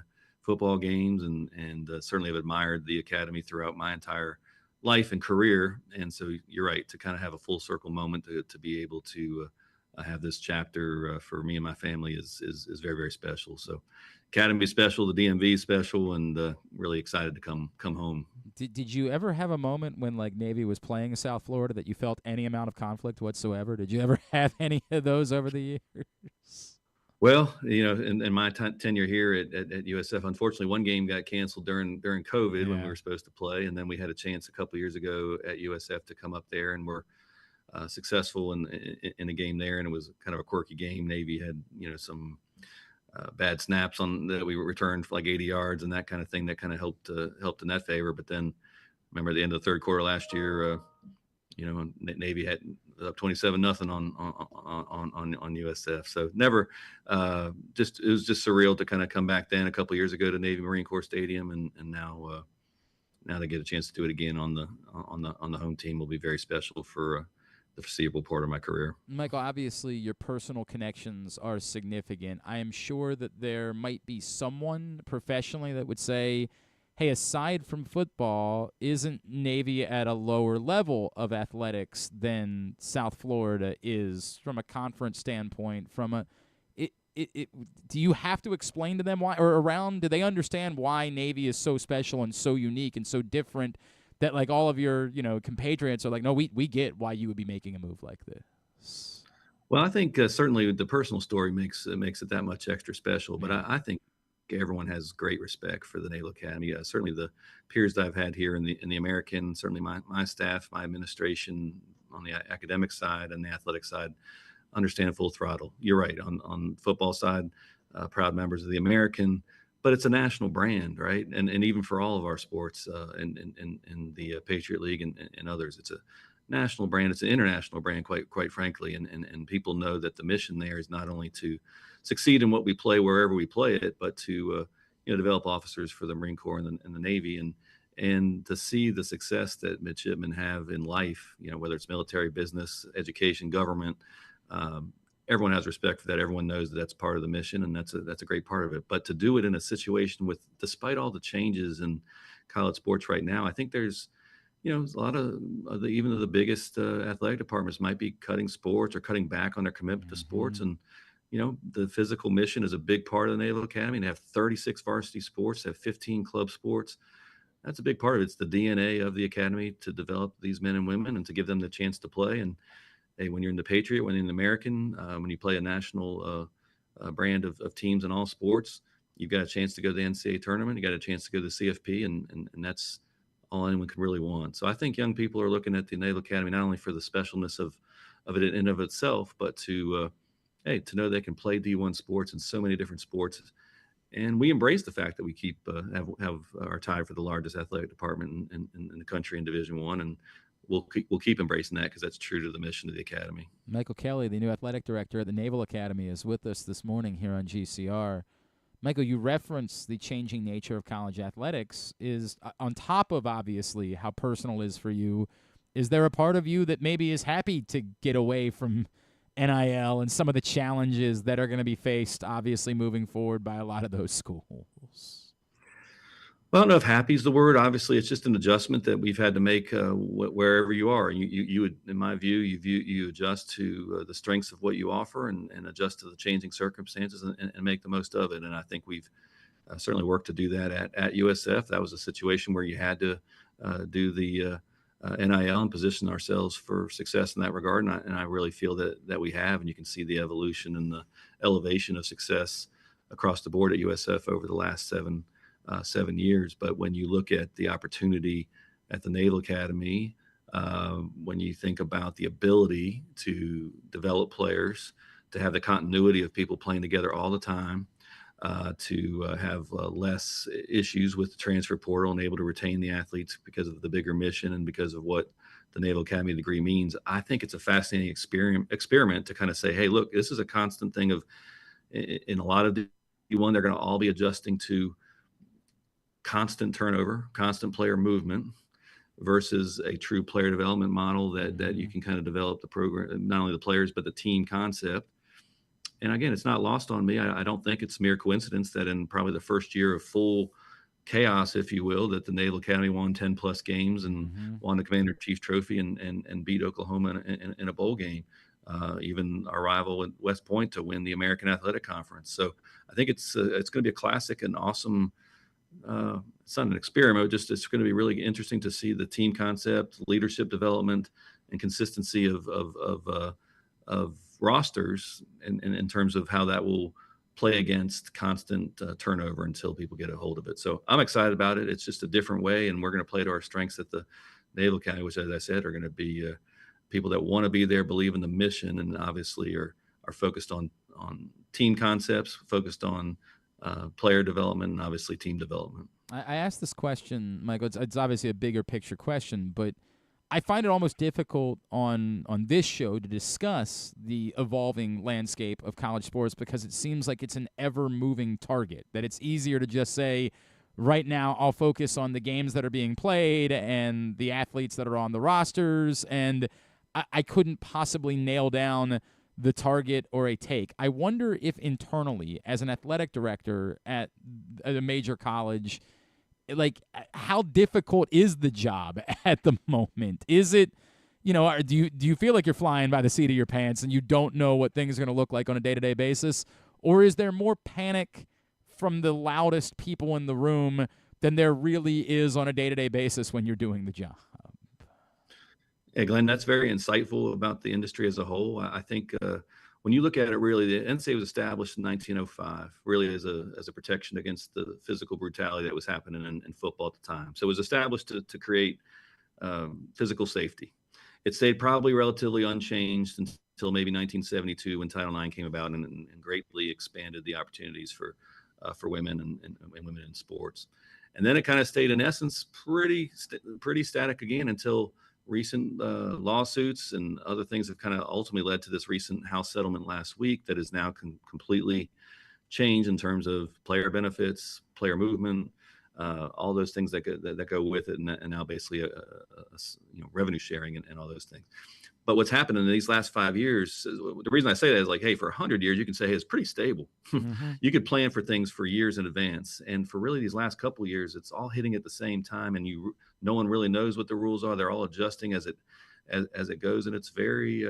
football games, and certainly have admired the Academy throughout my entire life and career. And so you're right, to kind of have a full circle moment to be able to have this chapter for me and my family is very, very special. So Academy is special, the DMV is special, and really excited to come home. Did you ever have a moment when Navy was playing in South Florida that you felt any amount of conflict whatsoever? Did you ever have any of those over the years? Well, in my tenure here at USF, unfortunately, one game got canceled during COVID when we were supposed to play, and then we had a chance a couple of years ago at USF to come up there, and were successful in a game there, and it was kind of a quirky game. Navy had some bad snaps on that we returned for 80 yards and that kind of thing that kind of helped in that favor. But then, remember at the end of the third quarter last year, Navy had up 27-0 on USF. So never, it was just surreal to kind of come back then a couple of years ago to Navy Marine Corps Stadium, and now to get a chance to do it again on the home team will be very special for the foreseeable part of my career. Michael, obviously your personal connections are significant. I am sure that there might be someone professionally that would say, hey, aside from football, isn't Navy at a lower level of athletics than South Florida is from a conference standpoint? Do you have to explain to them why, or do they understand why Navy is so special and so unique and so different that all of your compatriots are like, no, we get why you would be making a move like this? Well, I think certainly the personal story makes it that much extra special, but I think everyone has great respect for the Naval Academy. Certainly the peers that I've had here in the American, certainly my staff, my administration on the academic side and the athletic side understand full throttle. You're right. On football side, proud members of the American, but it's a national brand, right? And even for all of our sports in the Patriot League and others, it's a national brand. It's an international brand, quite frankly. And people know that the mission there is not only to succeed in what we play wherever we play it, but to develop officers for the Marine Corps and the Navy, and to see the success that midshipmen have in life, whether it's military, business, education, government. Everyone has respect for that. Everyone knows that that's part of the mission, and that's a great part of it. But to do it in a situation despite all the changes in college sports right now, I think there's a lot of even the biggest athletic departments might be cutting sports or cutting back on their commitment to sports. And the physical mission is a big part of the Naval Academy. And they have 36 varsity sports, they have 15 club sports. That's a big part of it. It's the DNA of the Academy to develop these men and women and to give them the chance to play. And hey, when you're in the Patriot, when you're in the American, when you play a national brand of teams in all sports, you've got a chance to go to the NCAA tournament. You got a chance to go to the CFP, and that's all anyone can really want. So I think young people are looking at the Naval Academy not only for the specialness of it in and of itself, but to know they can play D1 sports in so many different sports. And we embrace the fact that we keep have our tie for the largest athletic department in the country in Division I, and we'll keep embracing that because that's true to the mission of the Academy. Michael Kelly, the new athletic director at the Naval Academy, is with us this morning here on GCR. Michael, you referenced the changing nature of college athletics. Is on top of obviously how personal is for you, is there a part of you that maybe is happy to get away from NIL and some of the challenges that are going to be faced, obviously, moving forward by a lot of those schools? Well, I don't know if happy is the word. Obviously, it's just an adjustment that we've had to make wherever you are. You would, in my view, you adjust to the strengths of what you offer and adjust to the changing circumstances and make the most of it. And I think we've certainly worked to do that at USF. That was a situation where you had to do the NIL and position ourselves for success in that regard. And I really feel that we have, and you can see the evolution and the elevation of success across the board at USF over the last 7 years. But when you look at the opportunity at the Naval Academy, when you think about the ability to develop players, to have the continuity of people playing together all the time, to have less issues with the transfer portal and able to retain the athletes because of the bigger mission and because of what the Naval Academy degree means. I think it's a fascinating experiment to kind of say, hey, look, this is a constant thing of, in a lot of D1, they're going to all be adjusting to constant turnover, constant player movement versus a true player development model that you can kind of develop the program, not only the players, but the team concept. And again, it's not lost on me. I don't think it's mere coincidence that in probably the first year of full chaos, if you will, that the Naval Academy won 10 plus games and won the Commander-in-Chief Trophy and beat Oklahoma in a bowl game. Even our rival at West Point to win the American Athletic Conference. So I think it's going to be a classic and awesome. It's not an experiment. It's going to be really interesting to see the team concept, leadership development, and consistency of rosters in terms of how that will play against constant turnover until people get a hold of it. So I'm excited about it. It's just a different way, and we're going to play to our strengths at the Naval Academy, which, as I said, are going to be people that want to be there, believe in the mission, and obviously are focused on team concepts, focused on player development, and obviously team development. I asked this question, Michael. It's obviously a bigger picture question, but I find it almost difficult on this show to discuss the evolving landscape of college sports because it seems like it's an ever-moving target, that it's easier to just say, right now I'll focus on the games that are being played and the athletes that are on the rosters, and I couldn't possibly nail down the target or a take. I wonder if internally, as an athletic director at a major college, like, how difficult is the job at the moment? Is it, do you feel like you're flying by the seat of your pants and you don't know what things are going to look like on a day-to-day basis? Or is there more panic from the loudest people in the room than there really is on a day-to-day basis when you're doing the job? Yeah, Glenn, that's very insightful about the industry as a whole. I think when you look at it, really, the NCAA was established in 1905, really as a protection against the physical brutality that was happening in football at the time. So it was established to create physical safety. It stayed probably relatively unchanged until maybe 1972 when Title IX came about and greatly expanded the opportunities for women and women in sports. And then it kind of stayed, in essence, pretty static again until recent lawsuits and other things have kind of ultimately led to this recent House settlement last week that is now completely changed in terms of player benefits, player movement, all those things that go with it, and now basically revenue sharing and all those things. But what's happened in these last 5 years, the reason I say that is like, hey, for 100 years, you can say, hey, it's pretty stable. You could plan for things for years in advance. And for really these last couple of years, it's all hitting at the same time. And no one really knows what the rules are. They're all adjusting as it goes. And it's very,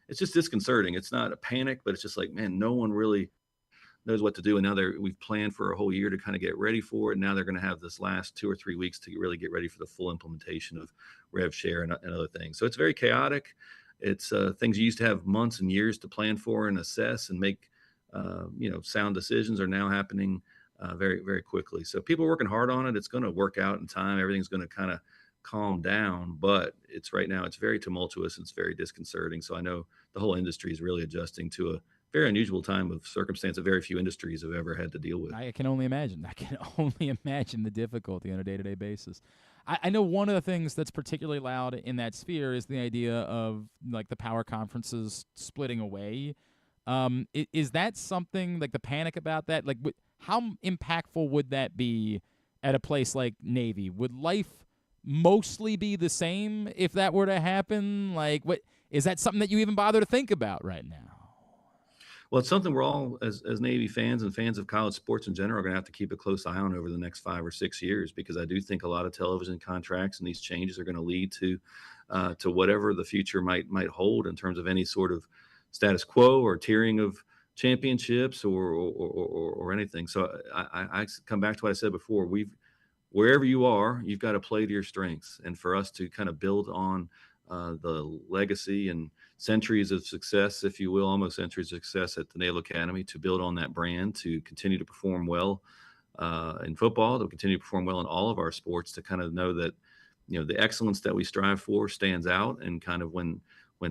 it's just disconcerting. It's not a panic, but it's just like, man, no one really knows what to do. And now we've planned for a whole year to kind of get ready for it. And now they're going to have this last 2 or 3 weeks to really get ready for the full implementation of rev share and other things. So it's very chaotic. It's things you used to have months and years to plan for and assess and make, sound decisions are now happening very, very quickly. So people are working hard on it. It's going to work out in time. Everything's going to kind of calm down, but right now it's very tumultuous. And it's very disconcerting. So I know the whole industry is really adjusting to a very unusual time of circumstance that very few industries have ever had to deal with. I can only imagine. The difficulty on a day-to-day basis. I know one of the things that's particularly loud in that sphere is the idea of like the power conferences splitting away. Is that something, like the panic about that? Like, how impactful would that be at a place like Navy? Would life mostly be the same if that were to happen? Like, is that something that you even bother to think about right now? Well, it's something we're all, as Navy fans and fans of college sports in general, are going to have to keep a close eye on over the next 5 or 6 years, because I do think a lot of television contracts and these changes are going to lead to whatever the future might hold in terms of any sort of status quo or tiering of championships or anything. So I come back to what I said before. wherever you are, you've got to play to your strengths. And for us to kind of build on the legacy and centuries of success, if you will, almost centuries of success at the Naval Academy, to build on that brand, to continue to perform well in football, to continue to perform well in all of our sports, to kind of know that, the excellence that we strive for stands out. And kind of when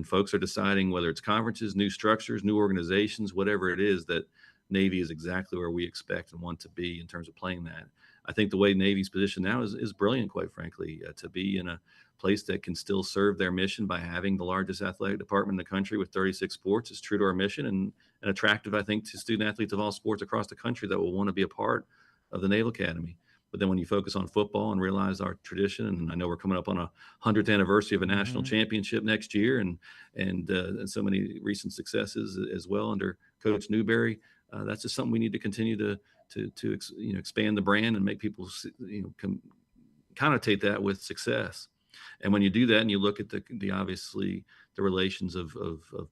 folks are deciding whether it's conferences, new structures, new organizations, whatever it is, that Navy is exactly where we expect and want to be in terms of playing that. I think the way Navy's position now is brilliant, quite frankly, to be in a place that can still serve their mission by having the largest athletic department in the country with 36 sports is true to our mission and attractive, I think, to student athletes of all sports across the country that will want to be a part of the Naval Academy. But then when you focus on football and realize our tradition, and I know we're coming up on a 100th anniversary of a national championship next year, and so many recent successes as well under Coach Newberry, that's just something we need to continue to expand the brand and make people connotate that with success. And when you do that, and you look at the obviously the relations of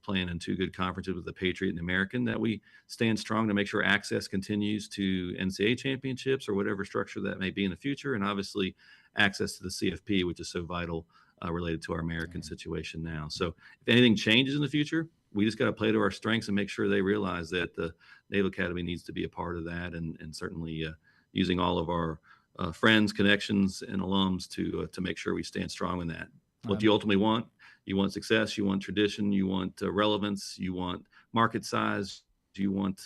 playing in two good conferences with the Patriot and the American, that we stand strong to make sure access continues to NCAA championships or whatever structure that may be in the future, and obviously access to the CFP, which is so vital related to our American situation now. So if anything changes in the future, we just got to play to our strengths and make sure they realize that the Naval Academy needs to be a part of that, and certainly using all of our friends, connections, and alums to make sure we stand strong in that. What do you ultimately want? You want success, you want tradition, you want relevance, you want market size, you want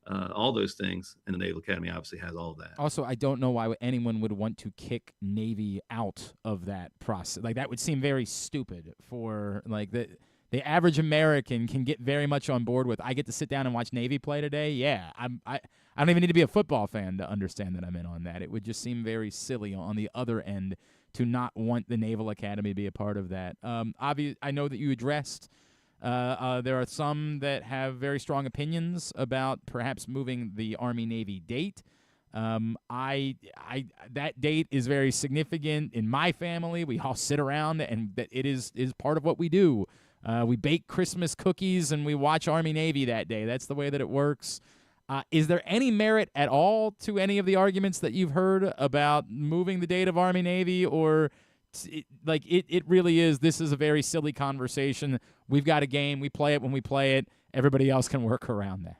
all those things, and the Naval Academy obviously has all of that. Also, I don't know why anyone would want to kick Navy out of that process. Like, that would seem very stupid for, like, the average American can get very much on board with, I get to sit down and watch Navy play today. Yeah, I don't even need to be a football fan to understand that I'm in on that. It would just seem very silly on the other end to not want the Naval Academy to be a part of that. I know that you addressed there are some that have very strong opinions about perhaps moving the Army-Navy date. That date is very significant in my family. We all sit around, and that it is part of what we do. We bake Christmas cookies, and we watch Army-Navy that day. That's the way that it works. Is there any merit at all to any of the arguments that you've heard about moving the date of Army-Navy, or it really is, this is a very silly conversation. We've got a game. We play it when we play it. Everybody else can work around that.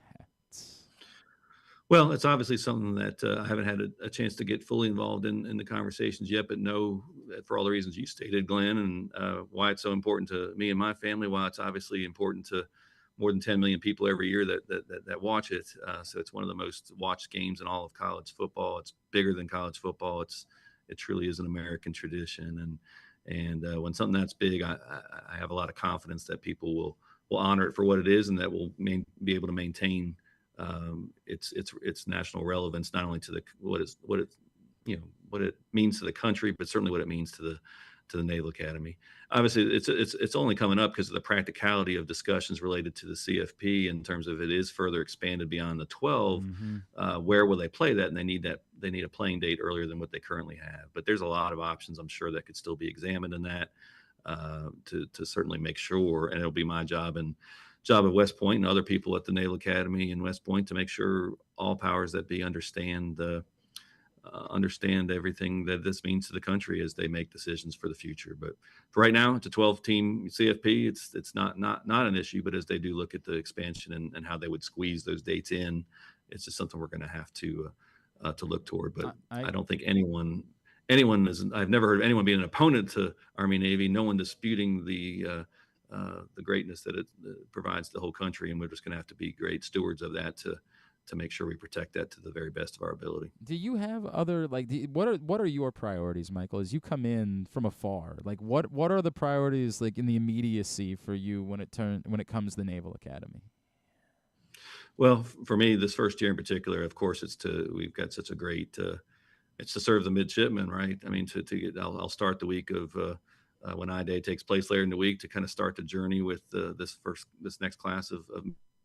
Well, it's obviously something that I haven't had a chance to get fully involved in the conversations yet, but know that for all the reasons you stated, Glenn, and why it's so important to me and my family, why it's obviously important to more than 10 million people every year that watch it. So it's one of the most watched games in all of college football. It's bigger than college football. It truly is an American tradition. And when something that's big, I have a lot of confidence that people will honor it for what it is, and that will be able to maintain its national relevance, not only to what it means to the country, but certainly what it means to the Naval Academy. Obviously, it's only coming up because of the practicality of discussions related to the CFP in terms of it is further expanded beyond the 12. Where will they play that? And they need a playing date earlier than what they currently have. But there's a lot of options, I'm sure, that could still be examined in that to certainly make sure. And it'll be my job at West Point and other people at the Naval Academy in West Point to make sure all powers that be understand everything that this means to the country as they make decisions for the future. But for right now, it's a 12-team CFP. It's not an issue, but as they do look at the expansion and how they would squeeze those dates in, it's just something we're going to have to look toward. But I don't think anyone is. I've never heard of anyone being an opponent to Army-Navy. No one disputing the greatness that it provides the whole country, and we're just going to have to be great stewards of that to make sure we protect that to the very best of our ability. Do you have other what are your priorities, Michael, as you come in from afar? Like what are the priorities like in the immediacy for you when it comes to the Naval Academy? Well, for me, this first year in particular, of course, we've got such a great it's to serve the midshipmen, right? I mean, I'll start the week of when I-Day takes place later in the week to kind of start the journey with this next class of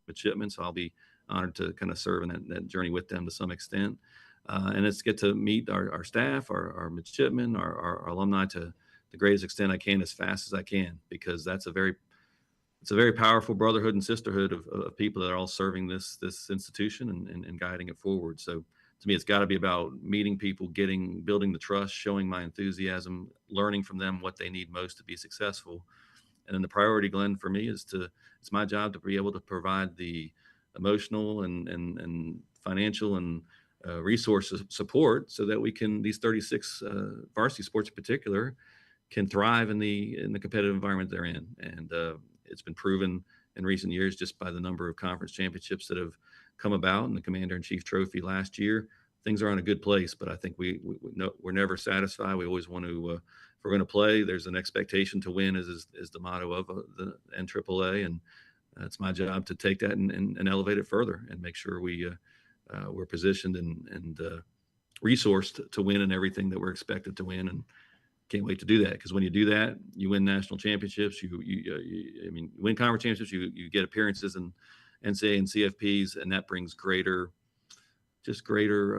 midshipmen. So I'll be honored to kind of serve in that journey with them to some extent. And it's get to meet our staff, our midshipmen, our alumni to the greatest extent I can as fast as I can, because it's a very powerful brotherhood and sisterhood of people that are all serving this institution and guiding it forward. So to me, it's got to be about meeting people, building the trust, showing my enthusiasm, learning from them what they need most to be successful. And then the priority, Glenn, for me it's my job to be able to provide the emotional and financial and resource support so that these 36 varsity sports in particular can thrive in the competitive environment they're in. And it's been proven in recent years just by the number of conference championships that have come about and the Commander-in-Chief Trophy last year. Things are in a good place, but I think we're never satisfied. We always want to, if we're going to play, there's an expectation to win is the motto of the NAAA. And it's my job to take that and elevate it further and make sure we're positioned and resourced to win in everything that we're expected to win. And can't wait to do that, because when you do that, you win national championships. You win conference championships. You get appearances in NCAA and CFPs, and that brings greater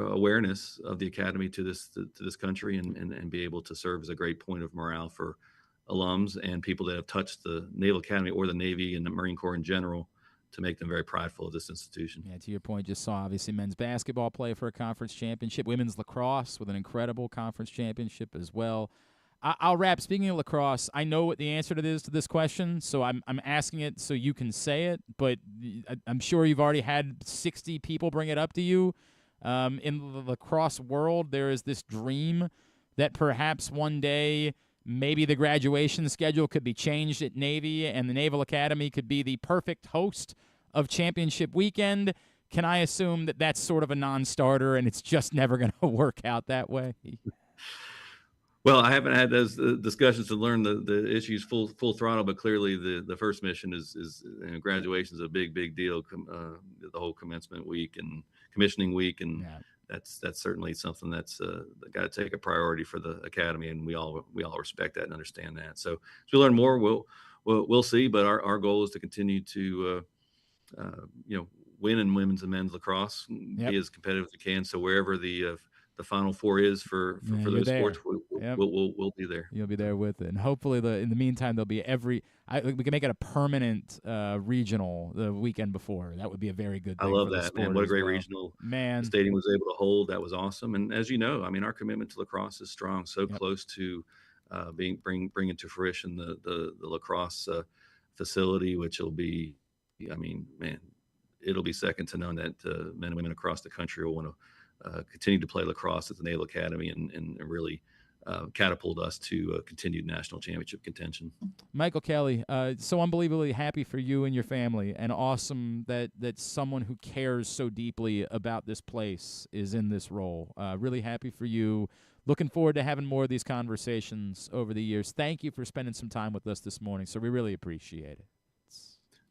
awareness of the academy to this country, and be able to serve as a great point of morale for alums and people that have touched the Naval Academy or the Navy and the Marine Corps in general, to make them very prideful of this institution. Yeah, to your point, just saw obviously men's basketball play for a conference championship, women's lacrosse with an incredible conference championship as well. I'll wrap. Speaking of lacrosse, I know what the answer to this question, so I'm asking it so you can say it, but I'm sure you've already had 60 people bring it up to you. In the lacrosse world, there is this dream that perhaps one day maybe the graduation schedule could be changed at Navy and the Naval Academy could be the perfect host of championship weekend. Can I assume that that's sort of a non-starter and it's just never going to work out that way? Well, I haven't had those discussions to learn the issues full throttle, but clearly the first mission is graduation is a big deal. The whole commencement week and commissioning week, and that's certainly something that's got to take a priority for the academy, and we all respect that and understand that. So as we learn more, we'll see. But our goal is to continue to win in women's and men's lacrosse, be as competitive as we can. So wherever the Final Four is for those sports, we'll be there. You'll be there with it, and hopefully in the meantime there'll be we can make it a permanent regional the weekend before. That would be a very good thing. I love that, man. What a great regional the stadium was able to hold. That was awesome. And as you know, I mean, our commitment to lacrosse is strong. So close to bringing to fruition the lacrosse facility, which will be, I mean, man, it'll be second to none that men and women across the country will want to continue to play lacrosse at the Naval Academy and really catapult us to continued national championship contention. Michael Kelly, so unbelievably happy for you and your family, and awesome that someone who cares so deeply about this place is in this role. Really happy for you. Looking forward to having more of these conversations over the years. Thank you for spending some time with us this morning, so we really appreciate it.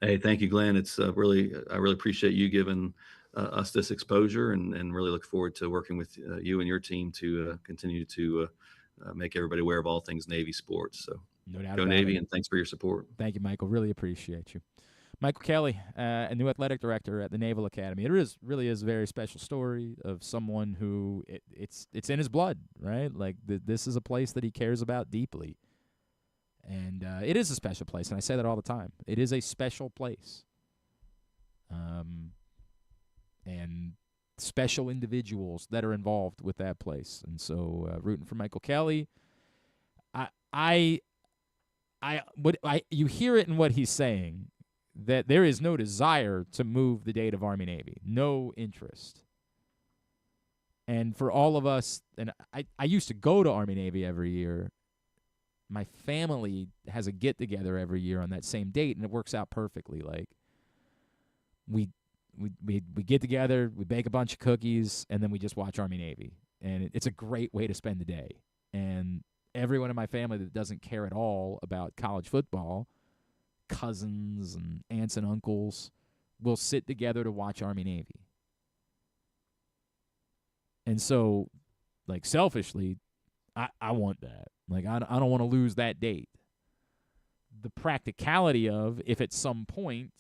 Hey, thank you, Glenn. It's I really appreciate you giving us this exposure, and really look forward to working with you and your team to continue to make everybody aware of all things Navy sports. So no doubt go Navy, and thanks for your support. Thank you, Michael. Really appreciate you. Michael Kelly, a new athletic director at the Naval Academy. It really is a very special story of someone who it's in his blood, right? Like this is a place that he cares about deeply. And it is a special place, and I say that all the time. It is a special place. And special individuals that are involved with that place. And so rooting for Michael Kelly. You hear it in what he's saying, that there is no desire to move the date of Army-Navy. No interest. And for all of us, and I used to go to Army-Navy every year. My family has a get-together every year on that same date, and it works out perfectly. Like, we get together, we bake a bunch of cookies, and then we just watch Army-Navy. And it's a great way to spend the day. And everyone in my family that doesn't care at all about college football, cousins and aunts and uncles, will sit together to watch Army-Navy. And so, like, selfishly, I want that. Like, I don't want to lose that date. The practicality of, if at some point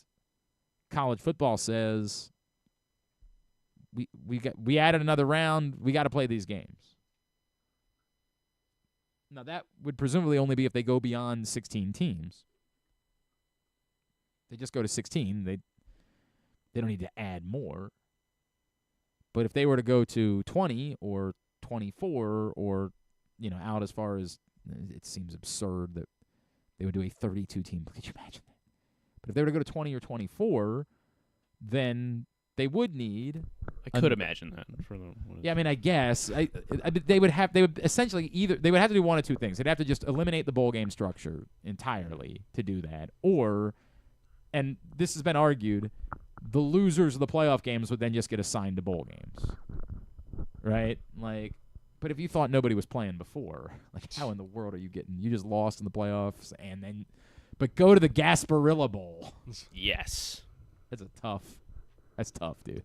college football says we added another round, we got to play these games. Now, that would presumably only be if they go beyond 16 teams. They just go to 16. They don't need to add more. But if they were to go to 20 or 24 or, out as far as it seems absurd that they would do a 32-team. Could you imagine that? But if they were to go to 20 or 24, then they would need. I could imagine that. Yeah, I mean, I guess they would essentially they would have to do one of two things. They'd have to just eliminate the bowl game structure entirely to do that, or, and this has been argued, the losers of the playoff games would then just get assigned to bowl games, right? Like, but if you thought nobody was playing before, like, how in the world are you getting? You just lost in the playoffs, and then, but go to the Gasparilla Bowl. Yes, that's tough, dude.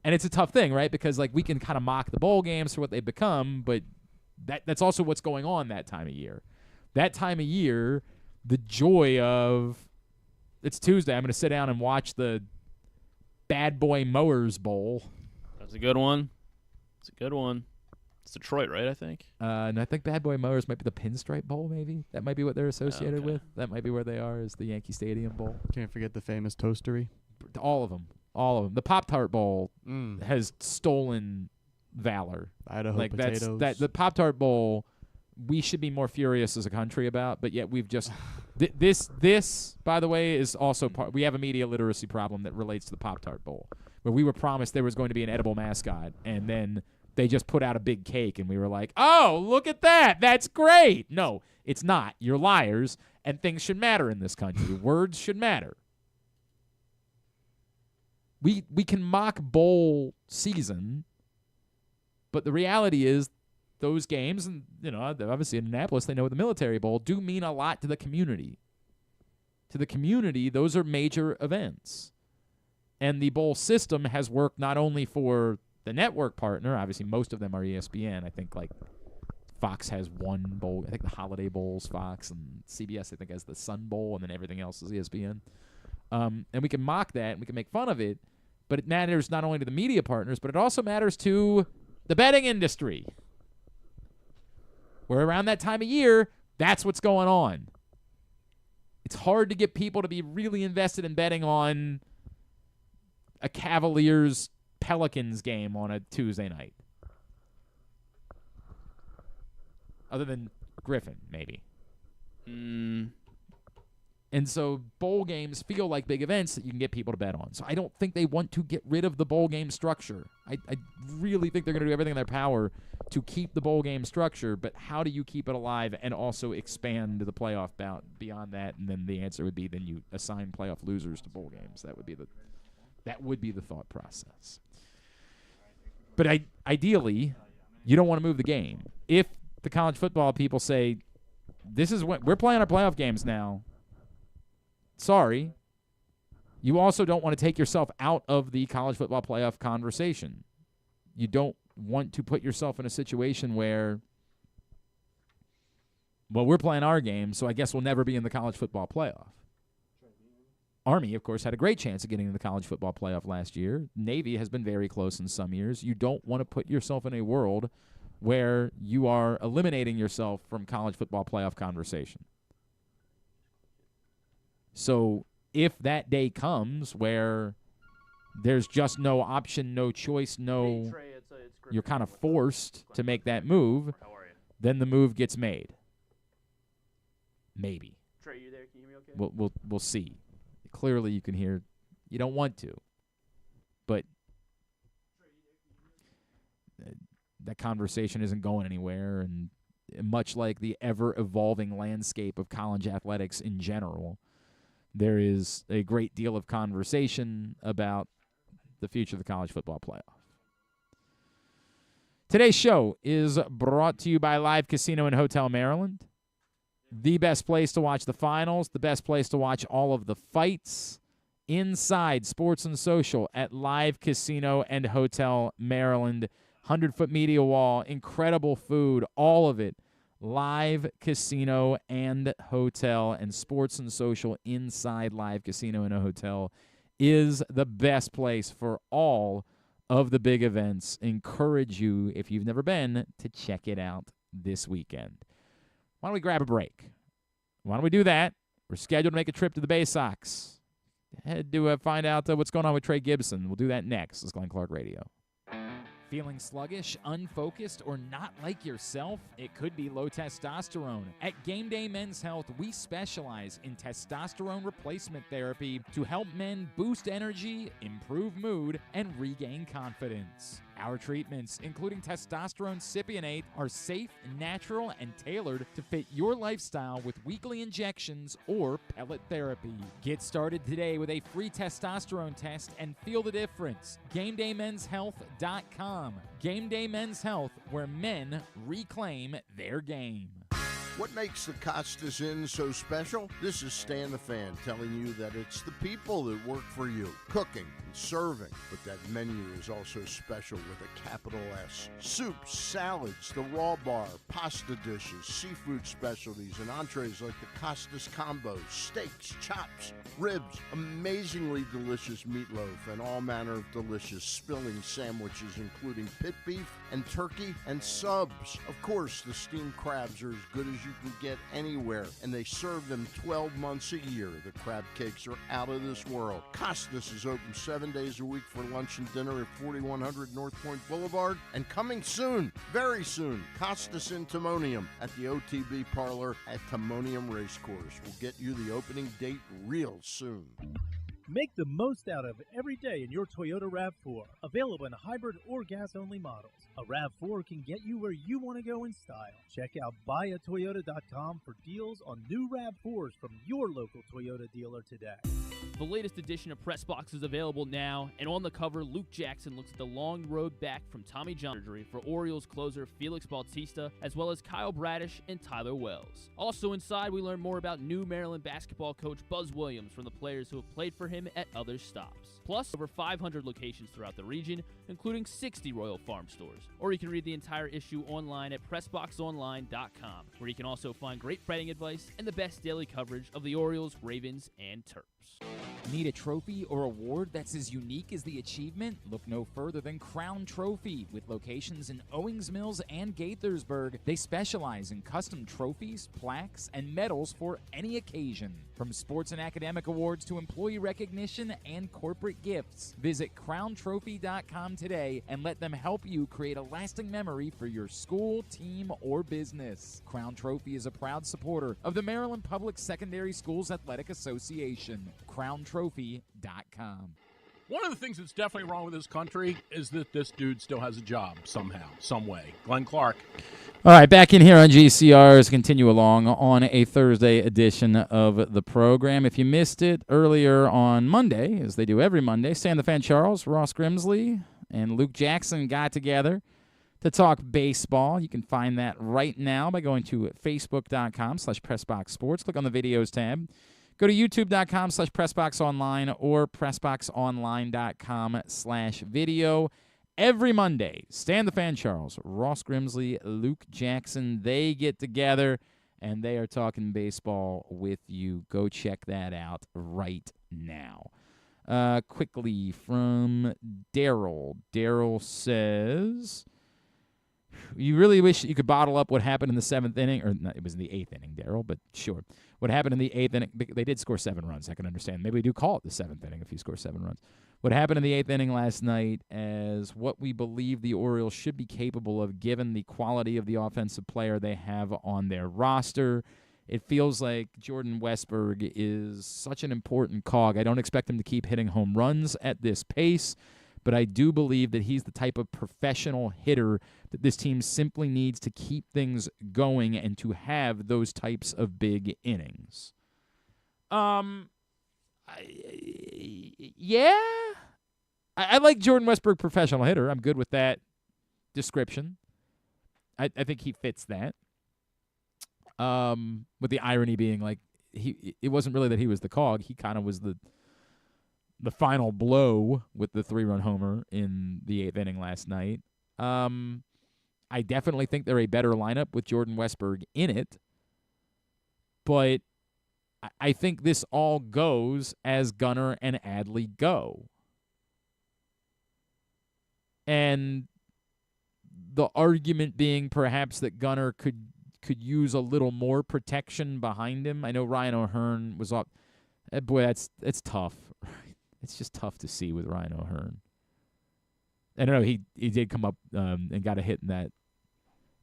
And it's a tough thing, right? Because, like, we can kind of mock the bowl games for what they've become, but that's also what's going on that time of year. That time of year, the joy of, it's Tuesday, I'm going to sit down and watch the Bad Boy Mowers Bowl. That's a good one. It's a good one. It's Detroit, right, I think? And I think Bad Boy Mowers might be the Pinstripe Bowl, maybe. That might be what they're associated with. That might be where they are, is the Yankee Stadium Bowl. Can't forget the famous Toastery. All of them. The Pop-Tart Bowl has stolen valor. Idaho potatoes. The Pop-Tart Bowl, we should be more furious as a country about, but yet we've just this, by the way, is also part. We have a media literacy problem that relates to the Pop-Tart Bowl, where we were promised there was going to be an edible mascot, and then they just put out a big cake, and we were like, oh, look at that. That's great. No, it's not. You're liars, and things should matter in this country. Words should matter. We can mock bowl season, but the reality is those games, and obviously in Annapolis they know what the Military Bowl, do mean a lot to the community. To the community, those are major events. And the bowl system has worked not only for the network partner, obviously most of them are ESPN. I think like Fox has one bowl. I think the Holiday Bowl's Fox, and CBS I think has the Sun Bowl, and then everything else is ESPN. And we can mock that, and we can make fun of it, but it matters not only to the media partners, but it also matters to the betting industry. Where around that time of year, that's what's going on. It's hard to get people to be really invested in betting on a Cavaliers-Pelicans game on a Tuesday night. Other than Griffin, maybe. And so bowl games feel like big events that you can get people to bet on. So I don't think they want to get rid of the bowl game structure. I really think they're going to do everything in their power to keep the bowl game structure, but how do you keep it alive and also expand the playoff bout beyond that? And then the answer would be then you assign playoff losers to bowl games. That would be the thought process. But ideally, you don't want to move the game. If the college football people say, this is when we're playing our playoff games now, sorry, you also don't want to take yourself out of the college football playoff conversation. You don't want to put yourself in a situation where, well, we're playing our game, so I guess we'll never be in the college football playoff. Army, of course, had a great chance of getting in the college football playoff last year. Navy has been very close in some years. You don't want to put yourself in a world where you are eliminating yourself from college football playoff conversation. So if that day comes where there's just no option, no choice, no, you're kind of forced to make that move, then the move gets made. Maybe. Trey, you there? Can you hear me okay? We'll see. Clearly you can hear. You don't want to. But that conversation isn't going anywhere, and much like the ever-evolving landscape of college athletics in general, there is a great deal of conversation about the future of the college football playoff. Today's show is brought to you by Live Casino and Hotel Maryland. The best place to watch the finals, the best place to watch all of the fights inside Sports and Social at Live Casino and Hotel Maryland. 100-foot media wall, incredible food, all of it. Live Casino and Hotel, and Sports and Social inside Live Casino and a Hotel is the best place for all of the big events. Encourage you, if you've never been, to check it out this weekend. Why don't we grab a break? Why don't we do that? We're scheduled to make a trip to the Baysox. Head to find out what's going on with Trey Gibson. We'll do that next. This is Glenn Clark Radio. Feeling sluggish, unfocused, or not like yourself? It could be low testosterone. At Game Day Men's Health, we specialize in testosterone replacement therapy to help men boost energy, improve mood, and regain confidence. Our treatments, including testosterone cypionate, are safe, natural, and tailored to fit your lifestyle with weekly injections or pellet therapy. Get started today with a free testosterone test and feel the difference. GameDayMen'sHealth.com. Game Day Men's Health, where men reclaim their game. What makes the Costas Inn so special? This is Stan the Fan telling you that it's the people that work for you, cooking and serving. But that menu is also special with a capital S. Soups, salads, the raw bar, pasta dishes, seafood specialties, and entrees like the Costas combos, steaks, chops, ribs, amazingly delicious meatloaf, and all manner of delicious spilling sandwiches, including pit beef and turkey and subs. Of course, the steamed crabs are as good as you can get anywhere, and they serve them 12 months a year. The crab cakes are out of this world. Costas is open 7 days a week for lunch and dinner at 4100 North Point Boulevard, and coming soon, very soon, Costas in Timonium at the OTB Parlor at Timonium Racecourse. We'll get you the opening date real soon. Make the most out of every day in your Toyota RAV4. Available in hybrid or gas-only models. A RAV4 can get you where you want to go in style. Check out buyatoyota.com for deals on new RAV4s from your local Toyota dealer today. The latest edition of Press Box is available now, and on the cover, Luke Jackson looks at the long road back from Tommy John surgery for Orioles closer Felix Bautista, as well as Kyle Bradish and Tyler Wells. Also inside, we learn more about new Maryland basketball coach Buzz Williams from the players who have played for him at other stops. Plus, over 500 locations throughout the region, including 60 Royal Farm stores. Or you can read the entire issue online at PressBoxOnline.com, where you can also find great betting advice and the best daily coverage of the Orioles, Ravens, and Terps. Need a trophy or award that's as unique as the achievement? Look no further than Crown Trophy. With locations in Owings Mills and Gaithersburg, they specialize in custom trophies, plaques, and medals for any occasion. From sports and academic awards to employee recognition and corporate gifts, visit crowntrophy.com today and let them help you create a lasting memory for your school, team, or business. Crown Trophy is a proud supporter of the Maryland Public Secondary Schools Athletic Association. crowntrophy.com. One of the things that's definitely wrong with this country is that this dude still has a job somehow, some way. Glenn Clark. All right, back in here on GCRs, continue along on a Thursday edition of the program. If you missed it earlier on Monday, as they do every Monday, Stan the Fan Charles, Ross Grimsley, and Luke Jackson got together to talk baseball. You can find that right now by going to facebook.com/PressBoxSports. Click on the videos tab. Go to youtube.com/PressBoxOnline or PressBoxOnline.com/video. Every Monday, Stan the Fan Charles, Ross Grimsley, Luke Jackson, they get together and they are talking baseball with you. Go check that out right now. Quickly from Daryl. Daryl says, you really wish you could bottle up what happened in the 7th inning, or no, it was in the 8th inning, Daryl, but sure. What happened in the 8th inning, they did score 7 runs, I can understand. Maybe we do call it the 7th inning if you score 7 runs. What happened in the 8th inning last night as what we believe the Orioles should be capable of given the quality of the offensive player they have on their roster. It feels like Jordan Westburg is such an important cog. I don't expect him to keep hitting home runs at this pace, but I do believe that he's the type of professional hitter that this team simply needs to keep things going and to have those types of big innings. Yeah. I like Jordan Westburg, professional hitter. I'm good with that description. I think he fits that. With the irony being like it wasn't really that he was the cog. He kind of was the final blow with the 3-run homer in the 8th inning last night. I definitely think they're a better lineup with Jordan Westburg in it. But I think this all goes as Gunnar and Adley go. And the argument being perhaps that Gunnar could use a little more protection behind him. I know Ryan O'Hearn was up. Boy, it's tough. It's just tough to see with Ryan O'Hearn. I don't know. He did come up and got a hit in that,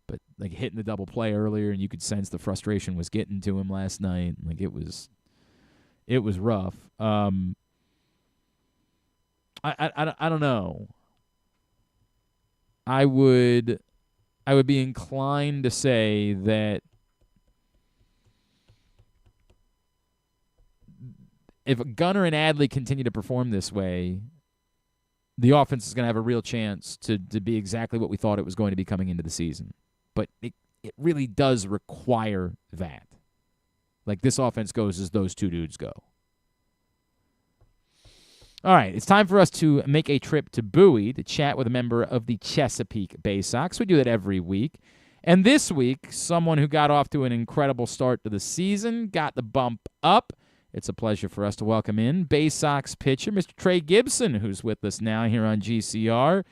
but like hitting the double play earlier, and you could sense the frustration was getting to him last night. Like it was rough. I don't know. I would be inclined to say that if Gunnar and Adley continue to perform this way, the offense is going to have a real chance to be exactly what we thought it was going to be coming into the season. But it really does require that. Like, this offense goes as those two dudes go. All right, it's time for us to make a trip to Bowie to chat with a member of the Chesapeake Baysox. We do that every week. And this week, someone who got off to an incredible start to the season, got the bump up. It's a pleasure for us to welcome in Baysox pitcher, Mr. Trey Gibson, who's with us now here on GCR.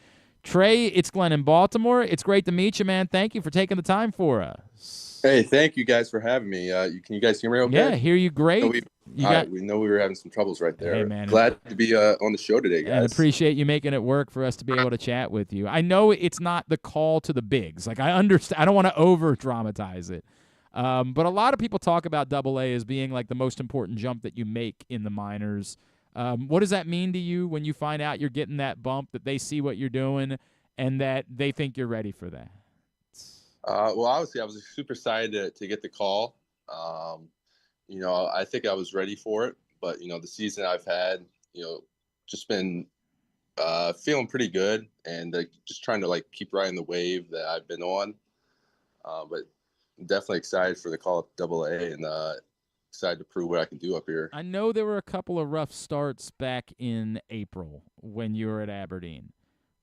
Trey, it's Glenn in Baltimore. It's great to meet you, man. Thank you for taking the time for us. Hey, thank you guys for having me. Can you guys hear me okay? Yeah, hear you great. We know we were having some troubles right there. Hey, man. Glad to be on the show today, guys. I appreciate you making it work for us to be able to chat with you. I know it's not the call to the bigs. Like, I understand. I don't want to over-dramatize it. But a lot of people talk about Double-A as being like the most important jump that you make in the minors. What does that mean to you when you find out you're getting that bump, that they see what you're doing, and that they think you're ready for that? Well, obviously, I was super excited to get the call. I think I was ready for it. But, the season I've had, just been feeling pretty good and just trying to, keep riding the wave that I've been on. But I'm definitely excited for the call up Double-A and excited to prove what I can do up here. I know there were a couple of rough starts back in April when you were at Aberdeen.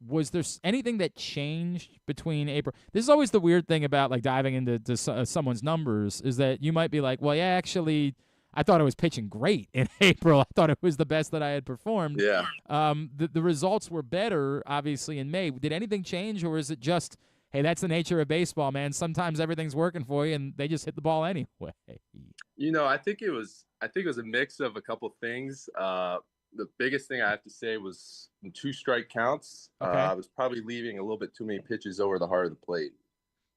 Was there anything that changed between April? This is always the weird thing about diving into someone's numbers is that you might be like, well, yeah, actually, I thought I was pitching great in April. I thought it was the best that I had performed. Yeah. The results were better, obviously, in May. Did anything change, or is it just, hey, that's the nature of baseball, man. Sometimes everything's working for you, and they just hit the ball anyway? I think it was a mix of a couple things. The biggest thing I have to say was in 2 strike counts. Okay. I was probably leaving a little bit too many pitches over the heart of the plate.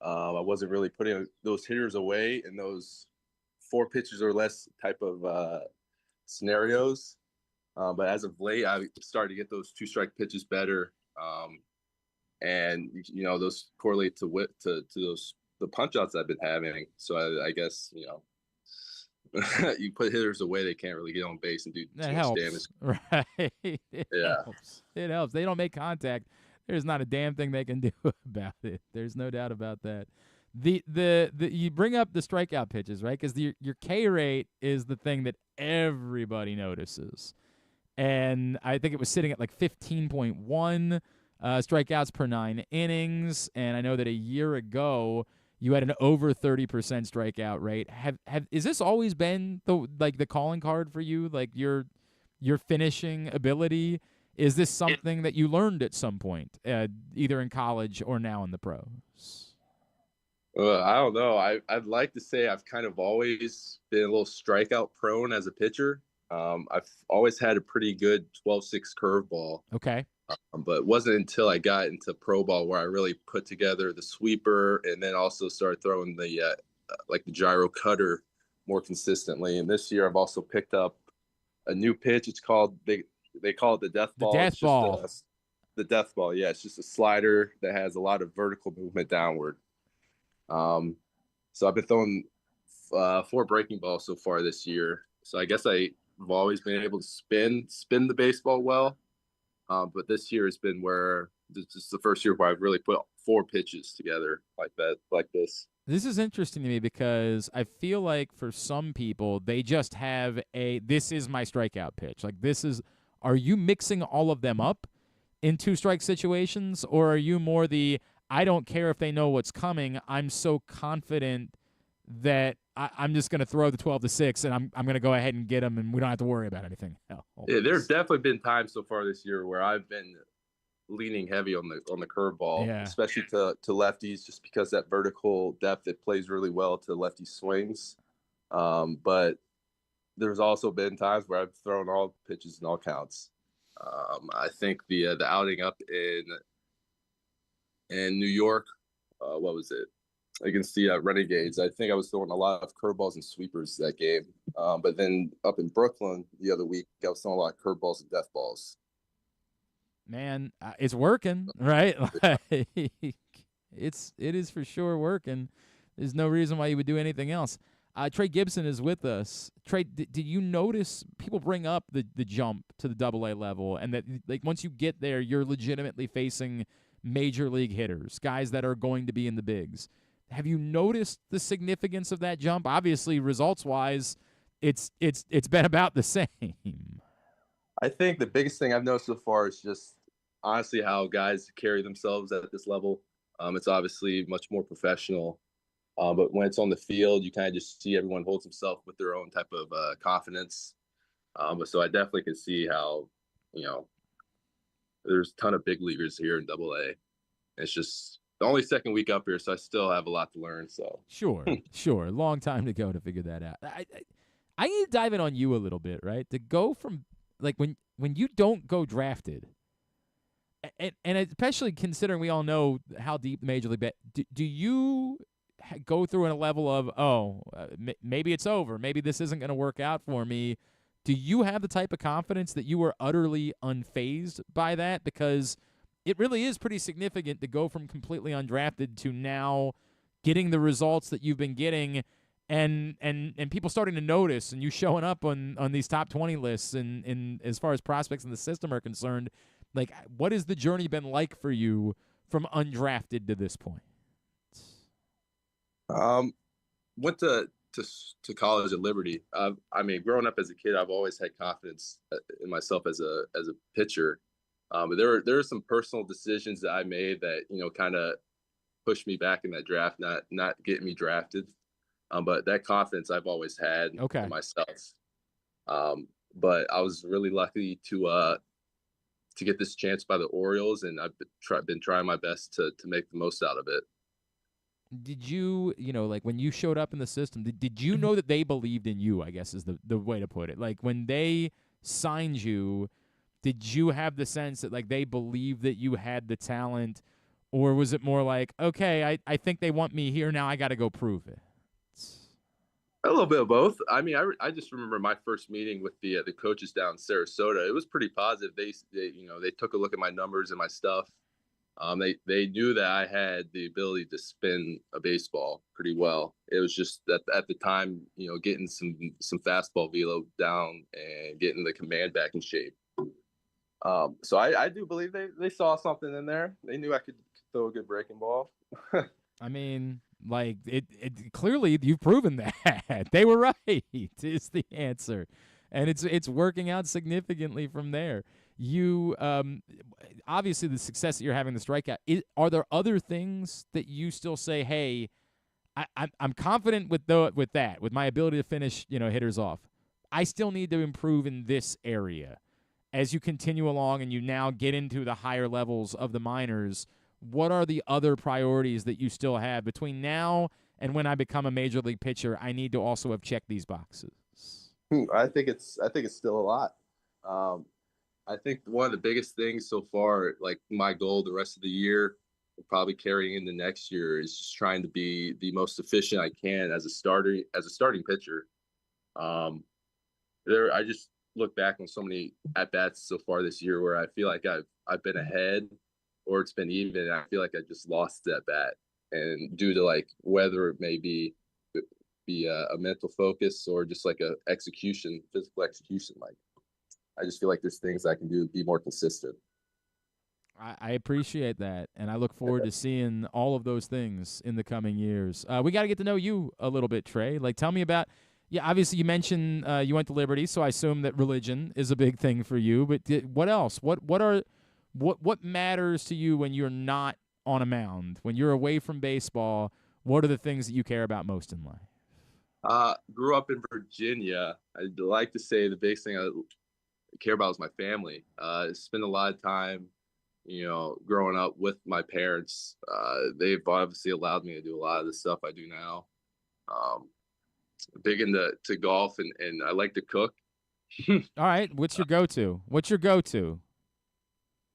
I wasn't really putting those hitters away in those 4 pitches or less type of scenarios. But as of late, I started to get those 2 strike pitches better. And those correlate to the punch outs I've been having. So I guess, you put hitters away, they can't really get on base and do too much damage. Right. It Yeah. helps. It helps. They don't make contact. There's not a damn thing they can do about it. There's no doubt about that. The you bring up the strikeout pitches, right? Because your K rate is the thing that everybody notices. And I think it was sitting at 15.1 strikeouts per 9 innings. And I know that a year ago you had an over 30% strikeout rate. Is this always been the calling card for you? Like your finishing ability? Is this something that you learned at some point, either in college or now in the pros? I don't know. I'd like to say I've kind of always been a little strikeout prone as a pitcher. I've always had a pretty good 12-6 curveball. Okay. But it wasn't until I got into pro ball where I really put together the sweeper and then also started throwing the gyro cutter more consistently. And this year I've also picked up a new pitch. It's called they call it the death ball. The death ball. Yeah, it's just a slider that has a lot of vertical movement downward. So I've been throwing 4 breaking balls so far this year. So I guess I've always been able to spin the baseball well. But this year has been where this is the first year where I've really put 4 pitches together like this. This is interesting to me because I feel like for some people, they just have this is my strikeout pitch. Are you mixing all of them up in 2-strike situations, or are you more I don't care if they know what's coming, I'm so confident that I'm just going to throw the 12-6 and I'm going to go ahead and get them and we don't have to worry about anything else? Yeah, there's definitely been times so far this year where I've been leaning heavy on the curveball, especially to lefties, just because that vertical depth, it plays really well to lefty swings. But there's also been times where I've thrown all pitches in all counts. I think the outing up in And New York, what was it? Against the Renegades. I think I was throwing a lot of curveballs and sweepers that game. But then up in Brooklyn the other week, I was throwing a lot of curveballs and death balls. Man, it's working, right? Like, it is for sure working. There's no reason why you would do anything else. Trey Gibson is with us. Trey, did you notice people bring up the jump to the AA level, and that like once you get there, you're legitimately facing major league hitters, guys that are going to be in the bigs. Have you noticed the significance of that jump? Obviously, results-wise, it's been about the same. I think the biggest thing I've noticed so far is just honestly how guys carry themselves at this level. It's obviously much more professional, but when it's on the field, you kind of just see everyone holds himself with their own type of confidence. But so I definitely can see how, there's a ton of big leaguers here in AA. It's just the only second week up here, so I still have a lot to learn. So sure, long time to go to figure that out. I need to dive in on you a little bit, right? To go from like when you don't go drafted, and especially considering we all know how deep the Major League do you go through in a level of maybe it's over, maybe this isn't going to work out for me? Do you have the type of confidence that you were utterly unfazed by that? Because it really is pretty significant to go from completely undrafted to now getting the results that you've been getting, and people starting to notice, and you showing up on these top 20 lists, and as far as prospects in the system are concerned. Like, what has the journey been like for you from undrafted to this point? Went to college at Liberty. I mean, growing up as a kid, I've always had confidence in myself as a pitcher. But there are some personal decisions that I made that kind of pushed me back in that draft, not getting me drafted. But that confidence I've always had in myself. But I was really lucky to get this chance by the Orioles, and I've been trying my best to make the most out of it. Did you, like when you showed up in the system, did you know that they believed in you, I guess is the way to put it? Like when they signed you, did you have the sense that like they believed that you had the talent, or was it more like, okay, I think they want me here now, I got to go prove it? A little bit of both. I mean, I just remember my first meeting with the coaches down in Sarasota. It was pretty positive. They took a look at my numbers and my stuff. They knew that I had the ability to spin a baseball pretty well. It was just that at the time, getting some fastball velo down and getting the command back in shape. So I do believe they saw something in there. They knew I could throw a good breaking ball. I mean, like it clearly you've proven that. They were right is the answer. And it's working out significantly from there. You obviously the success that you're having, the strikeout. Are there other things that you still say, hey, I'm confident with that, with my ability to finish, hitters off. I still need to improve in this area. As you continue along and you now get into the higher levels of the minors, what are the other priorities that you still have between now and when I become a major league pitcher? I need to also have checked these boxes. I think it's still a lot. I think one of the biggest things so far, like my goal the rest of the year, probably carrying into next year, is just trying to be the most efficient I can as a starting pitcher. I just look back on so many at bats so far this year where I feel like I've been ahead, or it's been even, and I feel like I just lost that bat, and due to like whether it may be a mental focus or just like a physical execution. Like I just feel like there's things I can do to be more consistent. I appreciate that, and I look forward to seeing all of those things in the coming years. We got to get to know you a little bit, Trey. Like, tell me about. Yeah, obviously you mentioned you went to Liberty, so I assume that religion is a big thing for you. But what else? What matters to you when you're not on a mound, when you're away from baseball? What are the things that you care about most in life? Grew up in Virginia. I'd like to say the biggest thing I care about is my family. Spend a lot of time, growing up with my parents. They've obviously allowed me to do a lot of the stuff I do now. Big into golf, and I like to cook. All right. What's your go-to?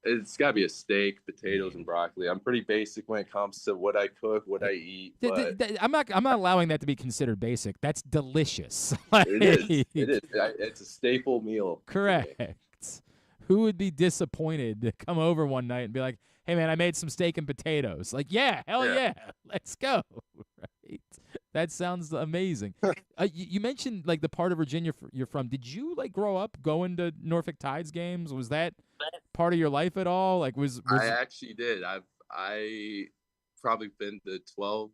It's got to be a steak, potatoes, and broccoli. I'm pretty basic when it comes to what I cook, what I eat. But I'm not allowing that to be considered basic. That's delicious. it is. It is. It's a staple meal. Correct. Who would be disappointed to come over one night and be like, "Hey man, I made some steak and potatoes." Like, yeah, hell yeah, let's go. Right? That sounds amazing. You mentioned like the part of Virginia you're from. Did you like grow up going to Norfolk Tides games? Was that part of your life at all? Like, was I actually did. I probably been to 12,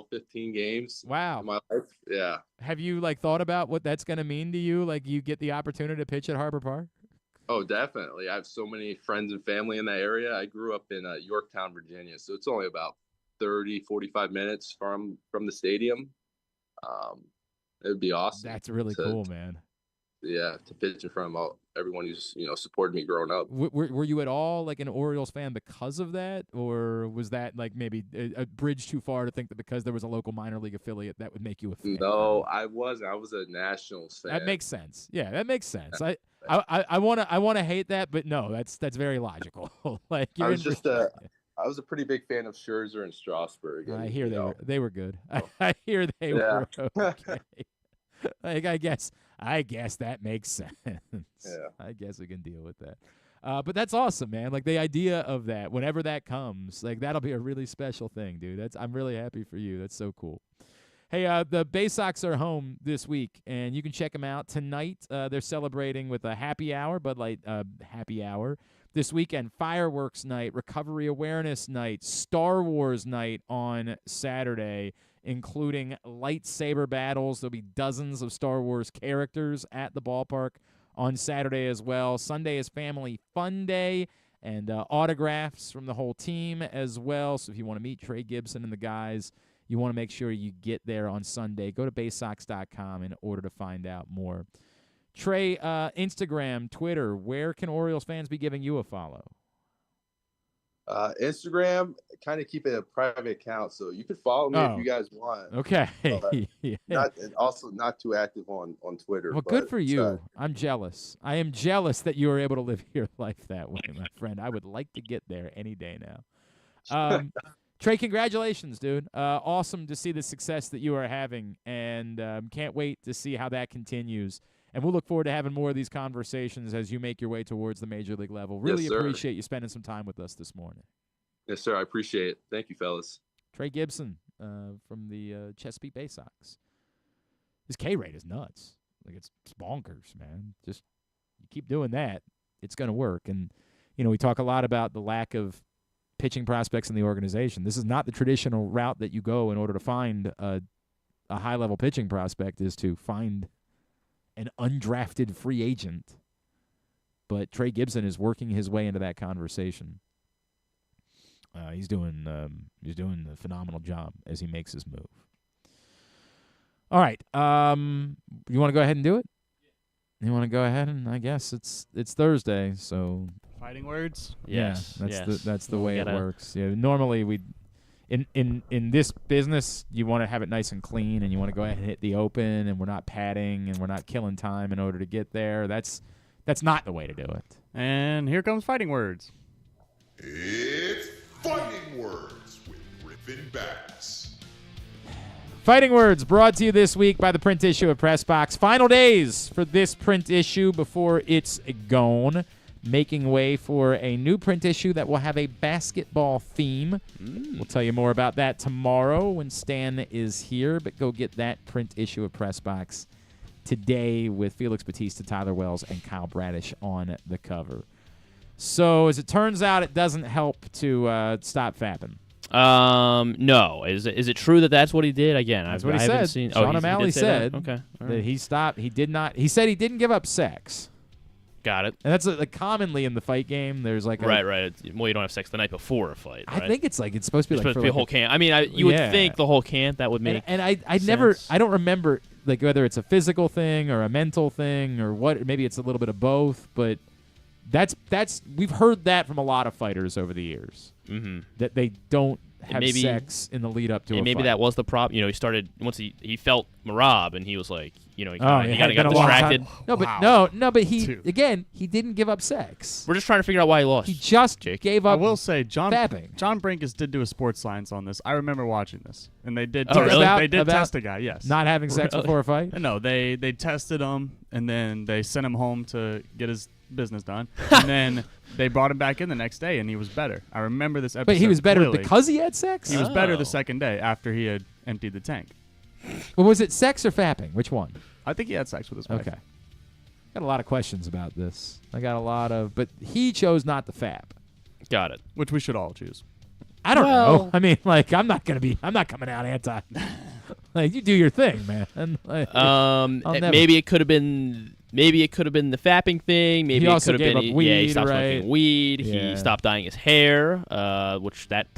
15 games. Wow. In my life. Yeah. Have you like thought about what that's going to mean to you? Like, you get the opportunity to pitch at Harbor Park? Oh, definitely. I have so many friends and family in that area. I grew up in Yorktown, Virginia, so it's only about 30, 45 minutes from the stadium. It would be awesome. That's really cool, man. Yeah, to pitch in front of everyone who's supported me growing up. Were you at all like an Orioles fan because of that, or was that like maybe a bridge too far to think that because there was a local minor league affiliate that would make you a fan? No, I wasn't. I was a Nationals fan. That makes sense. Yeah, that makes sense. I want to hate that, but no, that's very logical. Like, I was a pretty big fan of Scherzer and Strasburg. I hear they were good. I hear they were okay. Like, I guess that makes sense. Yeah. I guess we can deal with that. But that's awesome, man. Like, the idea of that, whenever that comes, like, that'll be a really special thing, dude. I'm really happy for you. That's so cool. Hey, the Baysox are home this week, and you can check them out tonight. They're celebrating with a happy hour, Bud Light happy hour. This weekend, fireworks night, recovery awareness night, Star Wars night on Saturday, including lightsaber battles. There'll be dozens of Star Wars characters at the ballpark on Saturday as well. Sunday is Family Fun Day and autographs from the whole team as well. So if you want to meet Trey Gibson and the guys, you want to make sure you get there on Sunday. Go to Baysox.com in order to find out more. Trey, Instagram, Twitter, where can Orioles fans be giving you a follow? Instagram, kind of keep it a private account, so you can follow me if you guys want. Okay. Yeah. Not too active on Twitter. Well, good for you. I'm jealous. I am jealous that you are able to live your life that way, my friend. I would like to get there any day now. Trey, congratulations, dude. Awesome to see the success that you are having, and can't wait to see how that continues. And we'll look forward to having more of these conversations as you make your way towards the major league level. Really appreciate you spending some time with us this morning. Yes, sir. I appreciate it. Thank you, fellas. Trey Gibson from the Chesapeake Baysox. His K rate is nuts. Like, it's bonkers, man. Just you keep doing that, it's going to work. And, we talk a lot about the lack of pitching prospects in the organization. This is not the traditional route that you go in order to find a high-level pitching prospect, is to find an undrafted free agent. But Trey Gibson is working his way into that conversation. He's doing a phenomenal job as he makes his move. All right. You want to go ahead and do it? You want to go ahead, and I guess it's Thursday, so fighting words. Yes. Yeah, that's the way it works. Yeah. Normally in this business, you want to have it nice and clean, and you want to go ahead and hit the open, and we're not padding, and we're not killing time in order to get there. That's not the way to do it. And here comes fighting words. It's Fighting Words with Griffin Bass. Fighting Words brought to you this week by the print issue of Press Box. Final days for this print issue before it's gone. Making way for a new print issue that will have a basketball theme. We'll tell you more about that tomorrow when Stan is here, but go get that print issue of Press Box today with Felix Bautista, Tyler Wells, and Kyle Bradish on the cover. So, as it turns out, it doesn't help to stop fapping. No. Is it true that that's what he did? Again, that's what he said. Sean O'Malley said that he stopped. He did not. He said he didn't give up sex. Got it. And that's commonly in the fight game. There's like right. Well, you don't have sex the night before a fight. Right? I think it's supposed to be supposed to be a whole camp. I mean, you would think the whole camp that would make. And I don't remember whether it's a physical thing or a mental thing or what. Maybe it's a little bit of both. But that's we've heard that from a lot of fighters over the years. Mm-hmm. That they don't have sex in the lead up to a maybe fight. that was the problem. He started once he felt Marab, and he was like, he it got distracted. No, but but he didn't give up sex. We're just trying to figure out why he lost. He just gave up. I will say, John Brinkus did do a sports science on this. I remember watching this, and they did. They did test a guy. Yes, not having sex before a fight. No, they tested him, and then they sent him home to get his business done, and then they brought him back in the next day, and he was better. I remember this episode. But he was better clearly. because he had sex? He was better the second day after he had emptied the tank. Well, was it sex or fapping? Which one? I think he had sex with his wife. Okay. Got a lot of questions about this. But he chose not to fap. Got it. Which we should all choose. I don't know. I mean, like, I'm not coming out anti. Like, you do your thing, man. And, like, maybe it could have been. Maybe it could have been the fapping thing. Maybe it could have been he stopped smoking weed. Yeah. He stopped dyeing his hair, which that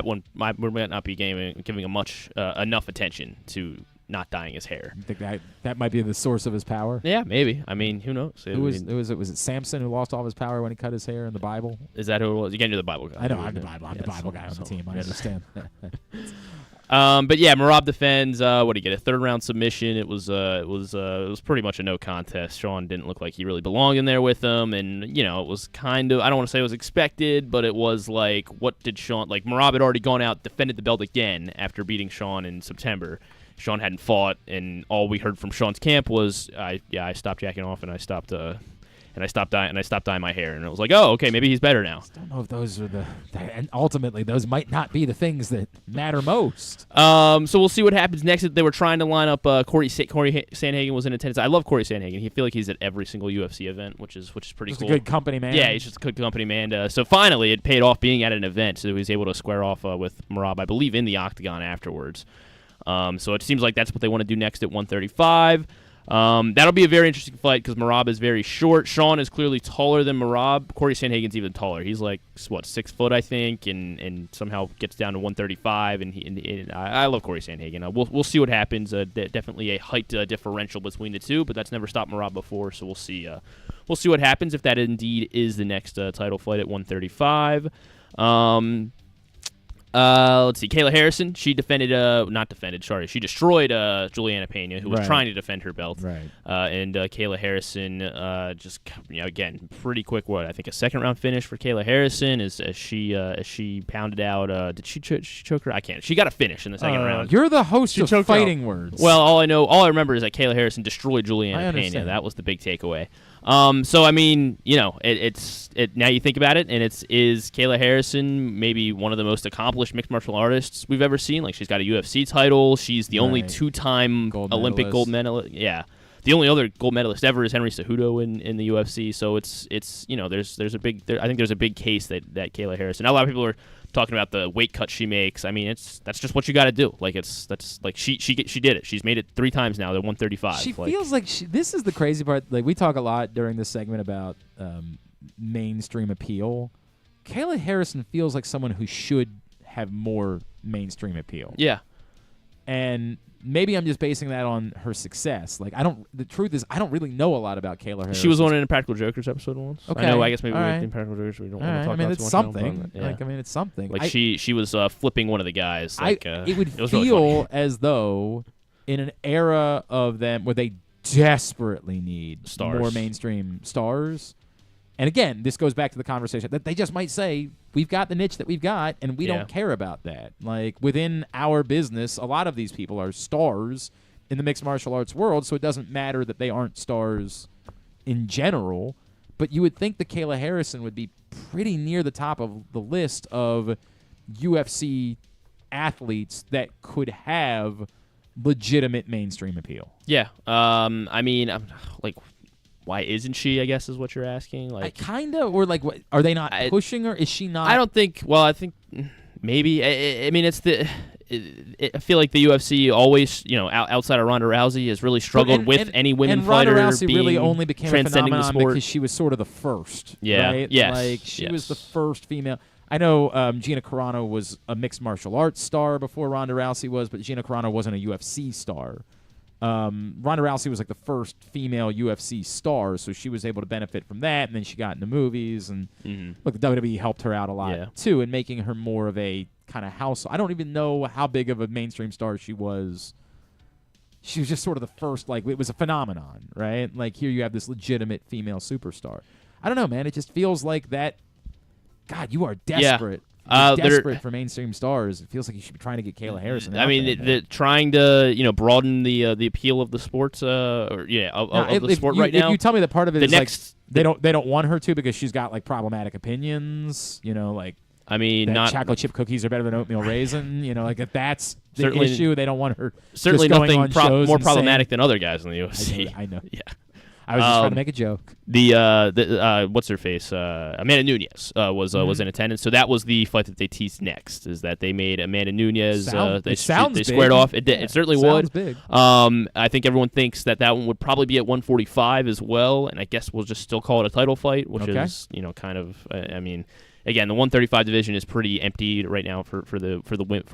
one might not be giving him much enough attention to not dyeing his hair. You think that might be the source of his power? Yeah, maybe. I mean, who knows? Was it Samson who lost all of his power when he cut his hair in the Bible? Is that who it was? Again, you're the Bible guy. I know, I'm the Bible guy on the team. I understand. But yeah, Marab defends. What did he get? A third-round submission. It was pretty much a no contest. Sean didn't look like he really belonged in there with him, and it was kind of, I don't want to say it was expected, but it was like, what did Sean like? Marab had already gone out, defended the belt again after beating Sean in September. Sean hadn't fought, and all we heard from Sean's camp was, I stopped jacking off, and I stopped dyeing my hair, and it was like, oh, okay, maybe he's better now. I don't know if those are and ultimately those might not be the things that matter most. So we'll see what happens next. They were trying to line up Corey Sandhagen was in attendance. I love Corey Sandhagen. I feel like he's at every single UFC event, which is pretty cool. Just a good company man. Yeah, he's just a good company man. So finally, it paid off being at an event, so he was able to square off with Marab, I believe, in the octagon afterwards. So it seems like that's what they want to do next at 135. That'll be a very interesting fight because Marab is very short. Sean is clearly taller than Marab. Corey Sandhagen's even taller. He's like 6 foot, I think, and somehow gets down to 135. And I love Corey Sandhagen. We'll see what happens. Definitely a height differential between the two, but that's never stopped Marab before. So we'll see. We'll see what happens if that indeed is the next title fight at 135. Let's see. Kayla Harrison, she she destroyed Juliana Pena, who was trying to defend her belt. Right. And Kayla Harrison, again, pretty quick. I think a second-round finish for Kayla Harrison as she pounded out. Did she choke her? I can't. She got a finish in the second round. You're the host of Fighting Words. Well, all I remember is that Kayla Harrison destroyed Juliana Pena. That was the big takeaway. So I mean, it's now you think about it, and is Kayla Harrison maybe one of the most accomplished mixed martial artists we've ever seen? Like, she's got a UFC title. She's the only two-time Olympic gold medalist. Yeah, the only other gold medalist ever is Henry Cejudo in the UFC. So it's there's a big I think there's a big case that Kayla Harrison. A lot of people are talking about the weight cut she makes. I mean, that's just what you got to do. Like, she did it. She's made it 3 times now. They're 135. She feels like this is the crazy part. Like, we talk a lot during this segment about mainstream appeal. Kayla Harrison feels like someone who should have more mainstream appeal. Yeah. And maybe I'm just basing that on her success. Like, the truth is, I don't really know a lot about Kayla Harrison. She was on an Impractical Jokers episode once. Okay. I guess maybe with Impractical Jokers we don't want to talk about it's something. It's something. Like, she was flipping one of the guys. Like, it would it feel really as though in an era of them where they desperately need more mainstream stars. And again, this goes back to the conversation that they just might say, we've got the niche that we've got, and we don't care about that. Like, within our business, a lot of these people are stars in the mixed martial arts world, so it doesn't matter that they aren't stars in general. But you would think that Kayla Harrison would be pretty near the top of the list of UFC athletes that could have legitimate mainstream appeal. Yeah. I mean, like, why isn't she, I guess, is what you're asking? Like, kind of, or like, what, are they not pushing her? Is she not? I don't think. Well, I think maybe. I mean, it's the. I feel like the UFC always, outside of Ronda Rousey, has really struggled with any women fighter. And Ronda Rousey being really only became a transcending phenomenon the sport because she was sort of the first. Yeah. Right? Yes. Like, she was the first female. I know Gina Carano was a mixed martial arts star before Ronda Rousey was, but Gina Carano wasn't a UFC star. Ronda Rousey was like the first female UFC star, so she was able to benefit from that, and then she got into movies, and look, the WWE helped her out a lot too in making her more of a kind of house. I don't even know how big of a mainstream star she was. She was just sort of the first, like, it was a phenomenon, right? Like, here you have this legitimate female superstar. I don't know, man. It just feels like that. God, you are desperate. You're desperate for mainstream stars. It feels like you should be trying to get Kayla Harrison. I mean, trying to broaden the appeal of the sports, of the sport right now. If you tell me that part of it is like they don't want her to because she's got like problematic opinions, like. I mean, not chocolate chip cookies are better than oatmeal raisin. Like if that's the certainly, issue, they don't want her. Certainly just nothing more problematic saying, than other guys in the UFC. I know. Yeah. I was just trying to make a joke. The what's her face? Amanda Nunes was in attendance. So that was the fight that they teased next. Is that they made Amanda Nunes? They squared off. It certainly would. Big. I think everyone thinks that one would probably be at 145 as well, and I guess we'll just still call it a title fight, which is kind of. I mean. Again, the 135 division is pretty empty right now for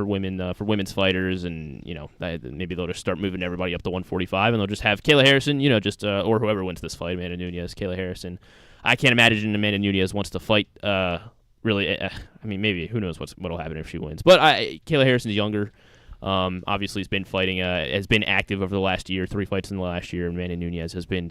women's fighters, and maybe they'll just start moving everybody up to 145, and they'll just have Kayla Harrison, or whoever wins this fight, Amanda Nunes, Kayla Harrison. I can't imagine Amanda Nunes wants to fight. Really, I mean, maybe who knows what'll happen if she wins. But Kayla Harrison is younger. Obviously, has been fighting. Has been active over the last year. 3 fights in the last year. Amanda Nunes has been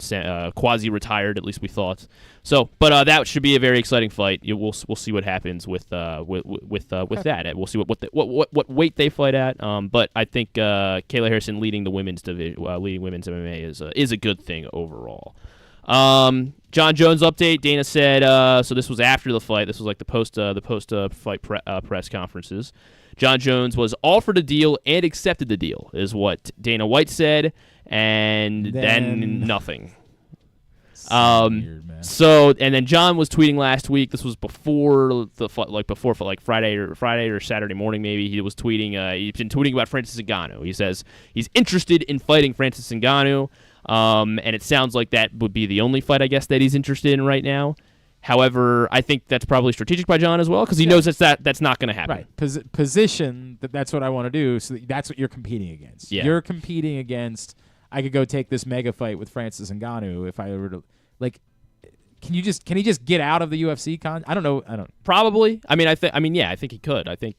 quasi-retired, at least we thought. So, but that should be a very exciting fight. We'll see what happens with that. We'll see what weight they fight at. But I think Kayla Harrison leading the women's division, leading women's MMA is a good thing overall. John Jones update. Dana said. So this was after the fight. This was like the post fight press conferences. John Jones was offered a deal and accepted the deal, is what Dana White said, and then nothing. Weird, man. So, and then John was tweeting last week. This was before Friday or Saturday morning, maybe. He was tweeting. He's been tweeting about Francis Ngannou. He says he's interested in fighting Francis Ngannou, and it sounds like that would be the only fight, I guess, that he's interested in right now. However, I think that's probably strategic by John as well because he knows that's not going to happen. Right. Position that's what I want to do. So that's what you're competing against. Yeah. You're competing against. I could go take this mega fight with Francis Ngannou if I were to Can he just get out of the UFC I don't know. Probably. I think he could. I think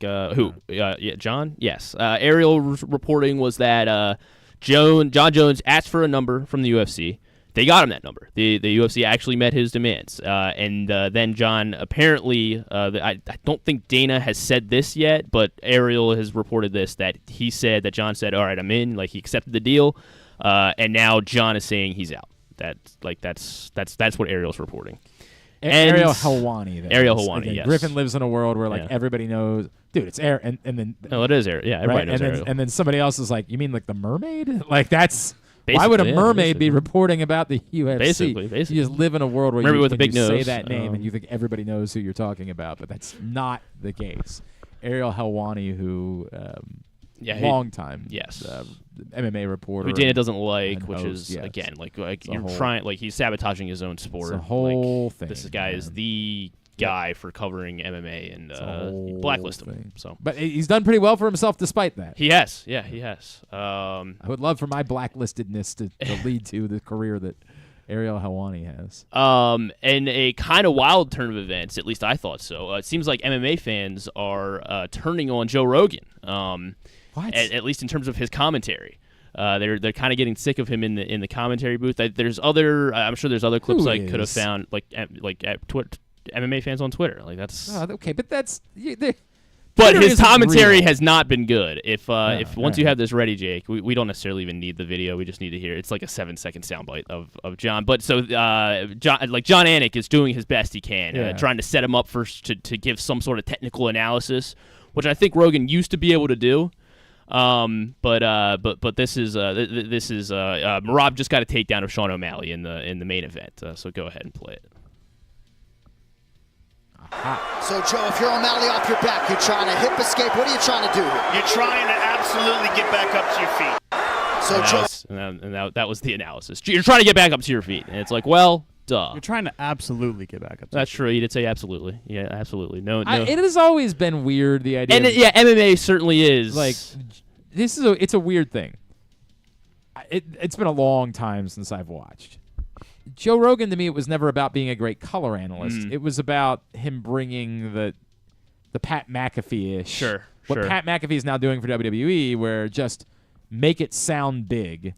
John. Yes. Ariel reporting was that John Jones asked for a number from the UFC. They got him that number. The UFC actually met his demands. And then John apparently, I don't think Dana has said this yet, but Ariel has reported this, that he said that John said, all right, I'm in. Like, he accepted the deal. And now John is saying he's out. That's what Ariel's reporting. Ariel Helwani. Ariel Helwani, yes. Griffin lives in a world where everybody knows, dude, it's Ariel. And then it is Ariel. Yeah, everybody knows Ariel. And then somebody else is like, you mean like the mermaid? Like that's. Why would a mermaid be reporting about the UFC? Basically. You just live in a world where with a big nose. Say that name and you think everybody knows who you're talking about, but that's not the case. Ariel Helwani, who long time MMA reporter, who Dana doesn't like, which is again like you're trying, like he's sabotaging his own sport. It's a whole thing. This guy is the guy for covering MMA and blacklist him. So, but he's done pretty well for himself despite that. He has, he has. I would love for my blacklistedness to lead to the career that Ariel Helwani has. And a kind of wild turn of events, at least I thought so. It seems like MMA fans are turning on Joe Rogan. What? At least in terms of his commentary. They're kind of getting sick of him in the commentary booth. I'm sure there's other clips I could have found like at Twitter. MMA fans on Twitter, like that's okay, but that's. But his commentary has not been good. If once you have this ready, Jake, we don't necessarily even need the video. We just need to hear. It's like a 7-second soundbite of John. But so John Anik is doing his best he can, trying to set him up to give some sort of technical analysis, which I think Rogan used to be able to do. But this is Merab just got a takedown of Sean O'Malley in the main event. So go ahead and play it. So, Joe, if you're O'Malley off your back, you're trying to hip escape. What are you trying to do here? You're trying to absolutely get back up to your feet. So, that was the analysis. You're trying to get back up to your feet. And it's like, well, duh. You're trying to absolutely get back up to That's true. You did say absolutely. Yeah, absolutely. No. It has always been weird, the idea. And MMA certainly is. Like, it's a weird thing. It's been a long time since I've watched. Joe Rogan, to me, it was never about being a great color analyst. It was about him bringing the Pat McAfee-ish what Sure. Pat McAfee's now doing for WWE, where just make it sound big,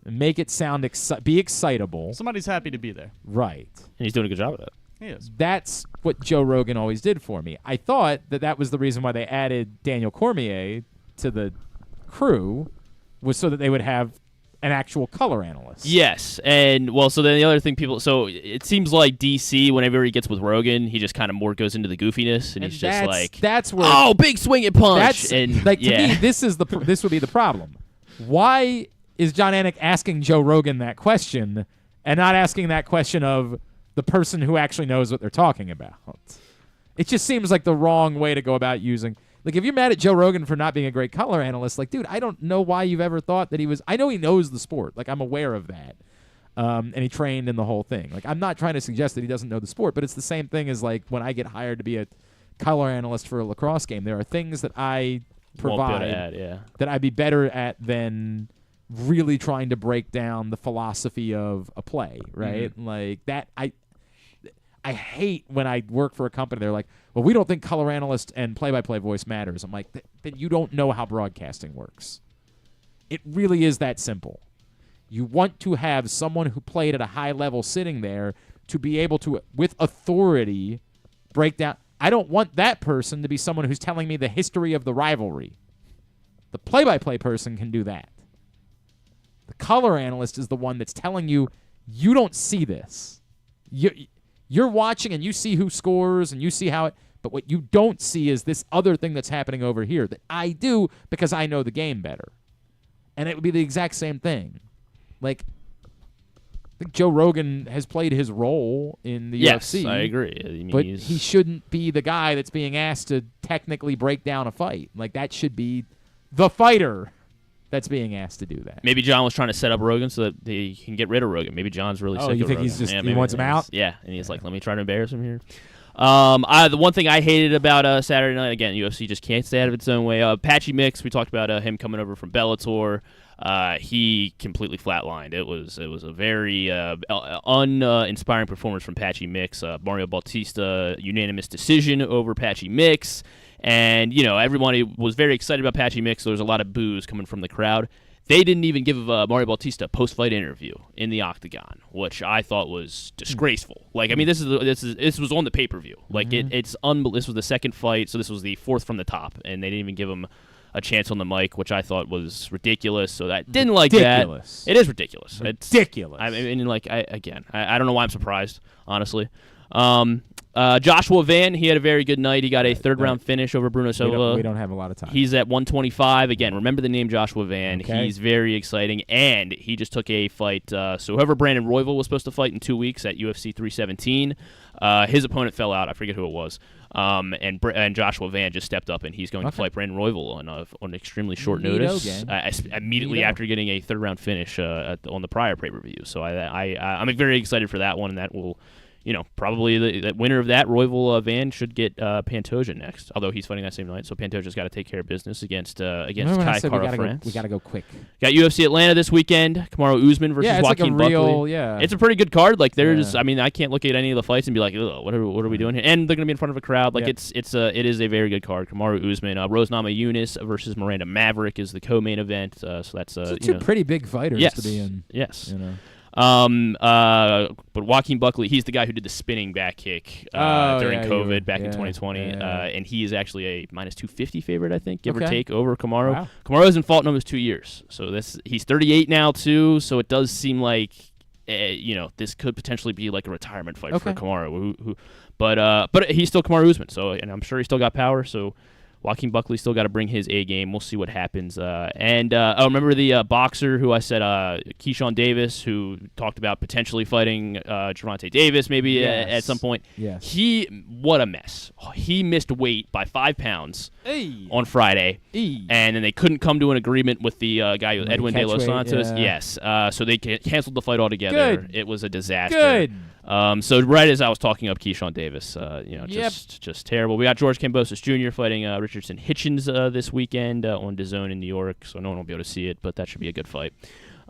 make it sound be excitable. Somebody's happy to be there. Right. And he's doing a good job of that. He is. That's what Joe Rogan always did for me. I thought that was the reason why they added Daniel Cormier to the crew, was so that they would have an actual color analyst. Yes, and so then the other thing so it seems like DC, whenever he gets with Rogan, he just kind of more goes into the goofiness, and he's just like, that's where big swing and punch. That's and like, to me, this would be the problem. Why is John Anik asking Joe Rogan that question and not asking that question of the person who actually knows what they're talking about? It just seems like the wrong way to go about using. Like, if you're mad at Joe Rogan for not being a great color analyst, like, dude, I don't know why you've ever thought that he was. I know he knows the sport. Like, I'm aware of that. And he trained in the whole thing. Like, I'm not trying to suggest that he doesn't know the sport, but it's the same thing as, like, when I get hired to be a color analyst for a lacrosse game. There are things that I provide that I'd be better at than really trying to break down the philosophy of a play, right? Mm-hmm. Like, that I hate when I work for a company, they're like, well, we don't think color analyst and play-by-play voice matters. I'm like, then you don't know how broadcasting works. It really is that simple. You want to have someone who played at a high level sitting there to be able to, with authority, break down. I don't want that person to be someone who's telling me the history of the rivalry. The play-by-play person can do that. The color analyst is the one that's telling you, you don't see this. You're watching and you see who scores and you see how it, but what you don't see is this other thing that's happening over here that I do because I know the game better. And it would be the exact same thing. Like, I think Joe Rogan has played his role in the UFC. Yes, I agree. I mean, but he shouldn't be the guy that's being asked to technically break down a fight. Like, that should be the fighter that's being asked to do that. Maybe John was trying to set up Rogan so that he can get rid of Rogan. Maybe John's really sick of Rogan. You think he's just he wants him out? Yeah, and he's like, let me try to embarrass him here. The one thing I hated about Saturday night, again, UFC just can't stay out of its own way. Patchy Mix, we talked about him coming over from Bellator. He completely flatlined. It was a very uninspiring performance from Patchy Mix. Mario Bautista, unanimous decision over Patchy Mix. And, everyone was very excited about Patchy Mix. So there was a lot of boos coming from the crowd. They didn't even give Mario Bautista a post-fight interview in the octagon, which I thought was disgraceful. Like, I mean, this was on the pay-per-view. Like, this was the second fight, so this was the fourth from the top, and they didn't even give him a chance on the mic, which I thought was ridiculous. So I didn't like that. It is ridiculous. It's ridiculous. I mean, like, I don't know why I'm surprised, honestly. Joshua Van, he had a very good night. He got a third-round finish over Bruno Silva. We don't have a lot of time. He's at 125. Again, remember the name Joshua Van. Okay. He's very exciting, and he just took a fight. So whoever Brandon Royval was supposed to fight in 2 weeks at UFC 317, his opponent fell out. I forget who it was. And Joshua Van just stepped up, and he's going to fight Brandon Royval on extremely short notice, immediately after getting a third-round finish on the prior pay-per-view. So I'm very excited for that one, and that will... probably the winner of that, Royval Van, should get Pantoja next. Although he's fighting that same night, so Pantoja's got to take care of business against Kai Kara France. We got to go quick. Got UFC Atlanta this weekend. Kamaru Usman versus Joaquin Buckley. It's a pretty good card. Like I mean, I can't look at any of the fights and be like, what are we doing here? And they're going to be in front of a crowd. Like it is a very good card. Kamaru Usman, Rose Namajunas versus Miranda Maverick is the co-main event. So that's two pretty big fighters to be in. Yes. But Joaquin Buckley, he's the guy who did the spinning back kick during COVID back in 2020, and he is actually a minus 250 favorite, I think, give or take, over Kamaru. Wow. Kamaru hasn't fought in almost 2 years, so he's 38 now too. So it does seem like this could potentially be like a retirement fight for Kamaru. But he's still Kamaru Usman, and I'm sure he's still got power. So Joaquin Buckley still got to bring his A game. We'll see what happens. Remember the boxer who I said, Keyshawn Davis, who talked about potentially fighting Gervonta Davis maybe at some point. Yes. What a mess. He missed weight by 5 pounds on Friday, and then they couldn't come to an agreement with the guy, Edwin De Los Santos. Yes. So they canceled the fight altogether. Good. It was a disaster. Good. So right as I was talking up Keyshawn Davis, just terrible. We got George Kambosos Jr. fighting Richardson Hitchens this weekend on DAZN in New York, so no one will be able to see it, but that should be a good fight.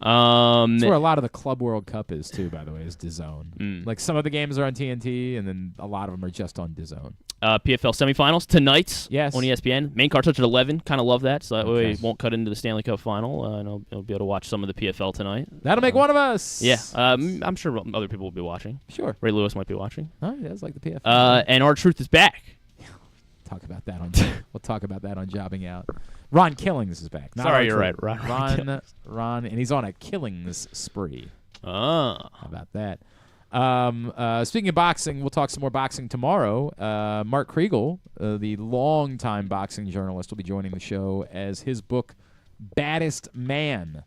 That's where a lot of the Club World Cup is too, by the way, is DAZN. Like some of the games are on TNT, and then a lot of them are just on DAZN. PFL semifinals tonight yes. on ESPN. Main card starts at 11. Kind of love that, so that way it won't cut into the Stanley Cup final, and I'll be able to watch some of the PFL tonight. That'll make one of us. Yeah, I'm sure other people will be watching. Sure. Ray Lewis might be watching. Oh, he does like the PFL. And R-Truth is back. We'll talk about that on Jobbing Out. Ron Killings is back. Sorry, you're right. Ron, and he's on a killings spree. How about that? Speaking of boxing, we'll talk some more boxing tomorrow. Mark Kriegel, the longtime boxing journalist, will be joining the show as his book, Baddest Man,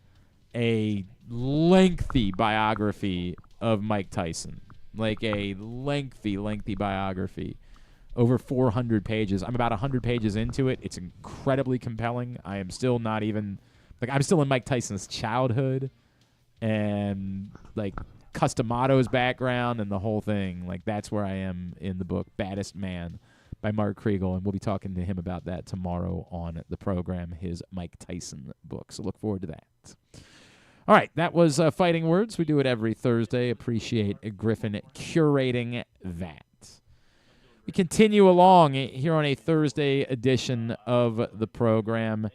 a lengthy biography of Mike Tyson. Like a lengthy biography. Over 400 pages. I'm about 100 pages into it. It's incredibly compelling. I am still not even... I'm still in Mike Tyson's childhood and, Customato's background and the whole thing. That's where I am in the book, Baddest Man by Mark Kriegel, and we'll be talking to him about that tomorrow on the program, his Mike Tyson book. So look forward to that. All right, that was Fighting Words. We do it every Thursday. Appreciate Griffin curating that. We continue along here on a Thursday edition of the program,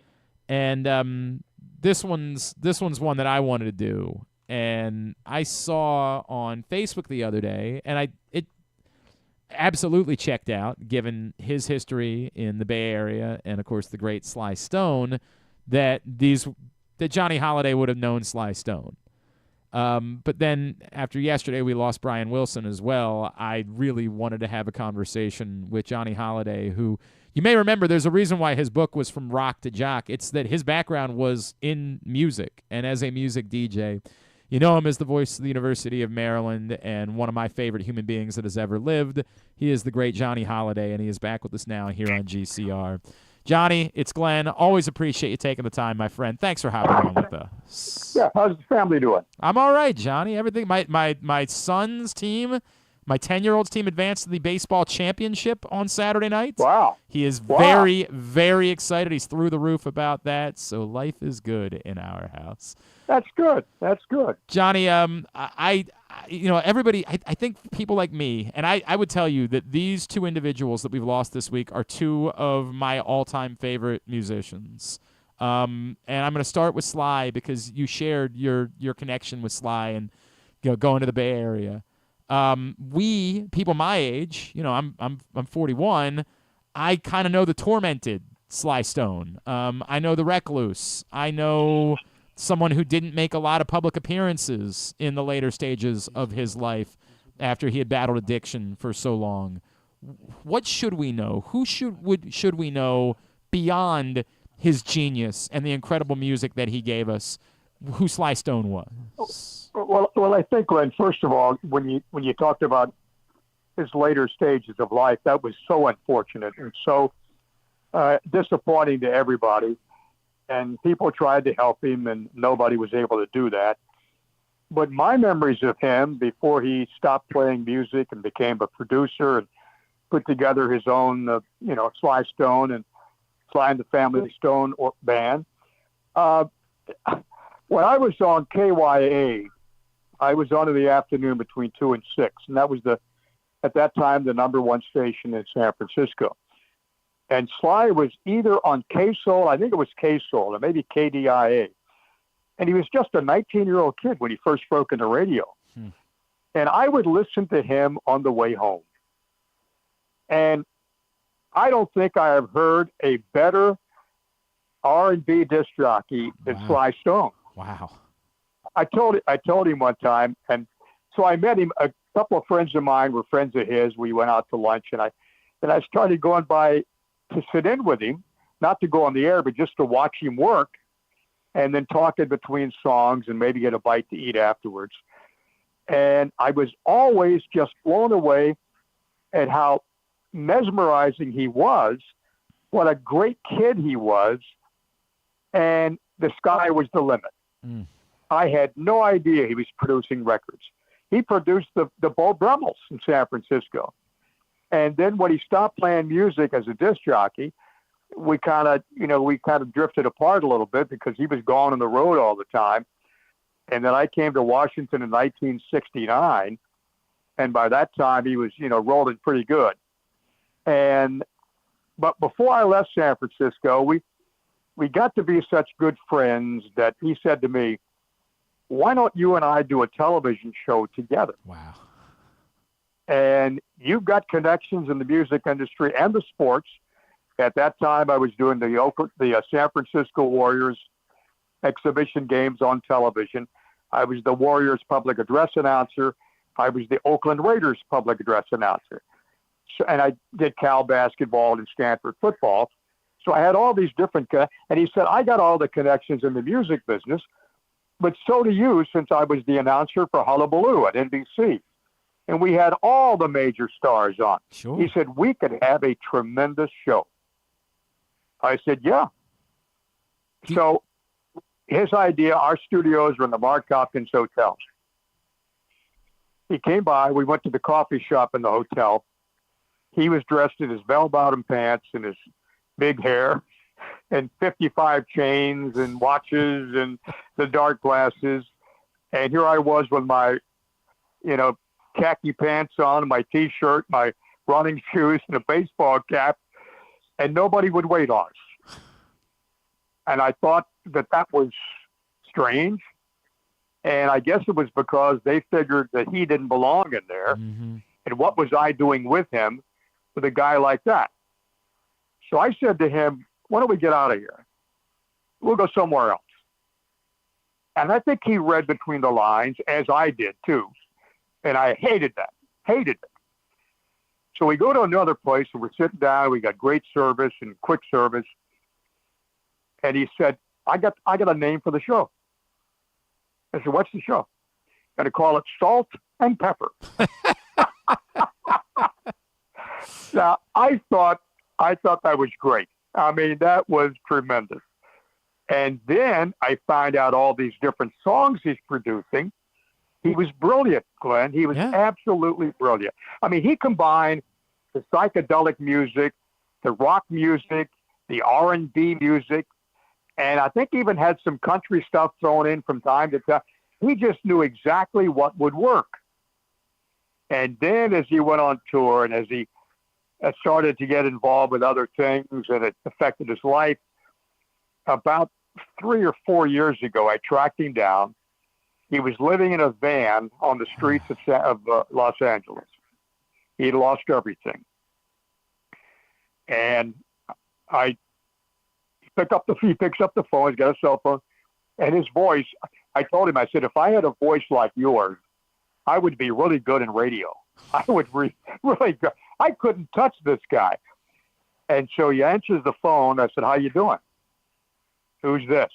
and this one's one that I wanted to do, and I saw on Facebook the other day, and it absolutely checked out, given his history in the Bay Area, and of course the great Sly Stone, that Johnny Holliday would have known Sly Stone. But then after yesterday we lost Brian Wilson as well, I really wanted to have a conversation with Johnny Holliday, who you may remember there's a reason why his book was From Rock to Jock. It's that his background was in music and as a music DJ. You know him as the voice of the University of Maryland and one of my favorite human beings that has ever lived. He is the great Johnny Holliday, and he is back with us now here on GCR. Johnny, it's Glenn. Always appreciate you taking the time, my friend. Thanks for hopping on with us. Yeah, how's the family doing? I'm all right, Johnny. Everything. My son's team, my 10-year-old's team advanced to the baseball championship on Saturday night. Wow. He is very, very excited. He's through the roof about that, so life is good in our house. That's good. Johnny, everybody, I think people like me, and I would tell you that these two individuals that we've lost this week are two of my all-time favorite musicians. And I'm going to start with Sly because you shared your connection with Sly and going to the Bay Area. We, people my age, I'm 41, I kind of know the tormented Sly Stone. I know the recluse. I know someone who didn't make a lot of public appearances in the later stages of his life after he had battled addiction for so long. What should we know? Who should we know beyond his genius and the incredible music that he gave us, who Sly Stone was? Well, I think, Glenn, first of all, when you talked about his later stages of life, that was so unfortunate and so disappointing to everybody. And people tried to help him, and nobody was able to do that. But my memories of him before he stopped playing music and became a producer and put together his own, Sly Stone and Sly and the Family Stone band. When I was on KYA, I was on in the afternoon between 2 and 6, and that was at that time the number one station in San Francisco. And Sly was either on K-Soul, I think it was K-Soul, or maybe KDIA. And he was just a 19-year-old kid when he first broke into radio. And I would listen to him on the way home. And I don't think I have heard a better R&B disc jockey than Sly Stone. Wow. I told him one time, and so I met him. A couple of friends of mine were friends of his. We went out to lunch, and I started going by to sit in with him, not to go on the air, but just to watch him work, and then talk in between songs and maybe get a bite to eat afterwards. And I was always just blown away at how mesmerizing he was, what a great kid he was, and the sky was the limit. I had no idea he was producing records. He produced the Bo Brummels in San Francisco. And then when he stopped playing music as a disc jockey, we kind of drifted apart a little bit because he was gone on the road all the time. And then I came to Washington in 1969, and by that time he was, rolling pretty good. But before I left San Francisco, we got to be such good friends that he said to me, "Why don't you and I do a television show together?" Wow. And you've got connections in the music industry and the sports. At that time, I was doing the San Francisco Warriors exhibition games on television. I was the Warriors public address announcer. I was the Oakland Raiders public address announcer. So, and I did Cal basketball and Stanford football. So I had all these different, and he said, "I got all the connections in the music business, but so do you, since I was the announcer for Hullabaloo at NBC. And we had all the major stars on." Sure. He said, "We could have a tremendous show." I said, "Yeah." So his idea, our studios were in the Mark Hopkins Hotel. He came by. We went to the coffee shop in the hotel. He was dressed in his bell-bottom pants and his big hair and 55 chains and watches and the dark glasses. And here I was with my, khaki pants on, my T-shirt, my running shoes, and a baseball cap, and nobody would wait on us. And I thought that was strange. And I guess it was because they figured that he didn't belong in there. Mm-hmm. And what was I doing with him, with a guy like that? So I said to him, "Why don't we get out of here? We'll go somewhere else." And I think he read between the lines, as I did too. And I hated it. So we go to another place and we're sitting down. We got great service and quick service. And he said, I got a name for the show." I said, "What's the show?" "Got to call it Salt and Pepper." Now, I thought that was great. I mean, that was tremendous. And then I find out all these different songs he's producing. He was brilliant, Glenn. He was absolutely brilliant. I mean, he combined the psychedelic music, the rock music, the R&B music, and I think even had some country stuff thrown in from time to time. He just knew exactly what would work. And then as he went on tour and as he started to get involved with other things and it affected his life, about 3 or 4 years ago, I tracked him down. He was living in a van on the streets of Los Angeles. He had lost everything. And he picks up the phone, he's got a cell phone, and his voice, I told him, I said, "If I had a voice like yours, I would be really good in radio. I would really good. I couldn't touch this guy." And so he answers the phone. I said, "How you doing?" "Who's this?"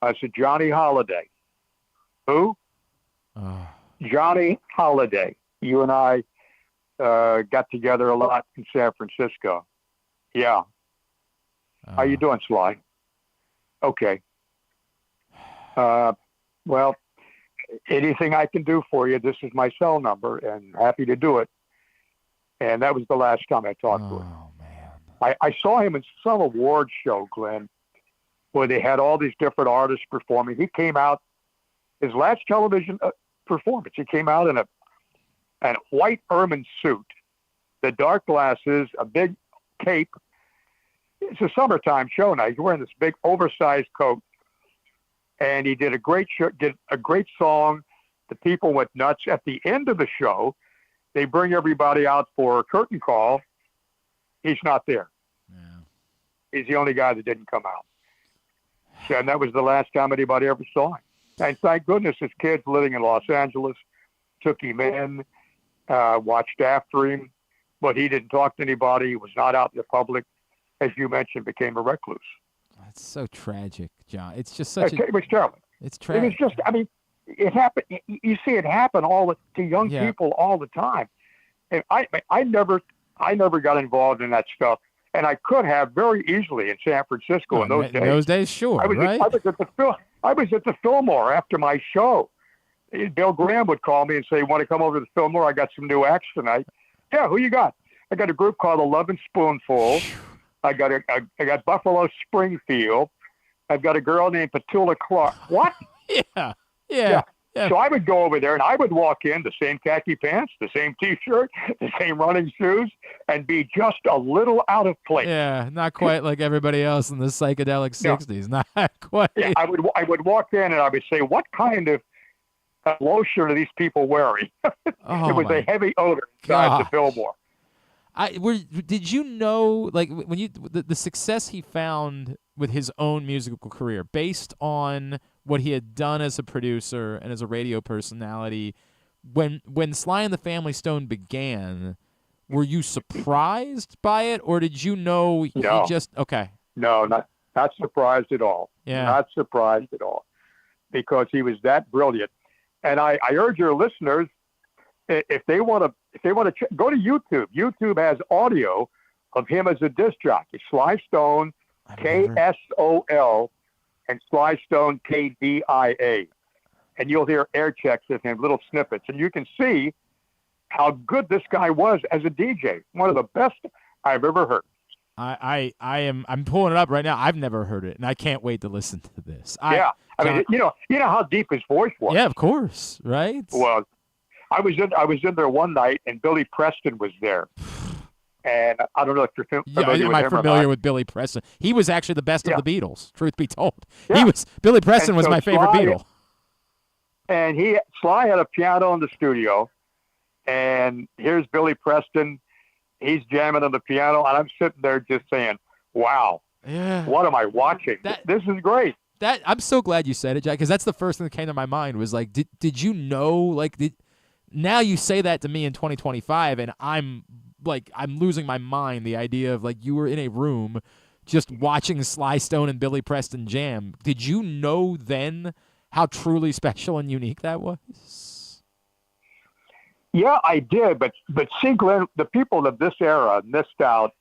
I said, "Johnny Holliday." "Who?" "Johnny Holliday. You and I got together a lot in San Francisco." "Yeah." "How you doing, Sly?" "Okay." "Well, anything I can do for you, this is my cell number, and happy to do it." And that was the last time I talked to him. Man. I saw him in some award show, Glenn, where they had all these different artists performing. He came out, his last television performance, he came out in a white ermine suit, the dark glasses, a big cape. It's a summertime show now. He's wearing this big oversized coat. And he did a great show, did a great song. The people went nuts. At the end of the show, they bring everybody out for a curtain call. He's not there. Yeah. He's the only guy that didn't come out. And that was the last time anybody ever saw him. And thank goodness his kids living in Los Angeles took him in, watched after him, but he didn't talk to anybody. He was not out in the public. As you mentioned, became a recluse. That's so tragic, John. It's just such it was terrible. It's tragic. It was just, I mean, it happened. You see it happen to young people all the time. And I never got involved in that stuff. And I could have very easily in San Francisco in those days. In those days, sure, right? I was at the Fillmore after my show. Bill Graham would call me and say, "Want to come over to the Fillmore? I got some new acts tonight." "Yeah, who you got?" "I got a group called 11 Spoonfuls. I got Buffalo Springfield. I've got a girl named Petula Clark." "What?" Yeah. Yeah. So I would go over there, and I would walk in, the same khaki pants, the same T-shirt, the same running shoes, and be just a little out of place. Yeah, not quite like everybody else in the psychedelic 60s. Not quite. Yeah, I would walk in, and I would say, what kind of lotion are these people wearing? It was a heavy odor inside the billboard. Did you know, like, when the success he found with his own musical career, based on what he had done as a producer and as a radio personality, when Sly and the Family Stone began, were you surprised by it, or did you know he just okay? No, not surprised at all. Yeah, not surprised at all, because he was that brilliant. And I urge your listeners, if they want to go to YouTube. YouTube has audio of him as a disc jockey. Sly Stone, KSOL, and Sly Stone, KDIA. And you'll hear air checks of him, little snippets, and you can see how good this guy was as a DJ. One of the best I've ever heard. I'm pulling it up right now. I've never heard it, and I can't wait to listen to this. I mean, you know how deep his voice was. Yeah, of course, right? Well, I was in there one night, and Billy Preston was there. And I don't know if you're familiar with him. I'm familiar with Billy Preston. He was actually the best of the Beatles, truth be told. Yeah. Billy Preston was my favorite Beatle. And Sly had a piano in the studio, and here's Billy Preston. He's jamming on the piano, and I'm sitting there just saying, wow, what am I watching? This is great. I'm so glad you said it, Jack, because that's the first thing that came to my mind was like, did you know, like, now you say that to me in 2025, and I'm losing my mind, the idea of, like, you were in a room just watching Sly Stone and Billy Preston jam. Did you know then how truly special and unique that was? Yeah, I did, but see, Glenn, the people of this era missed out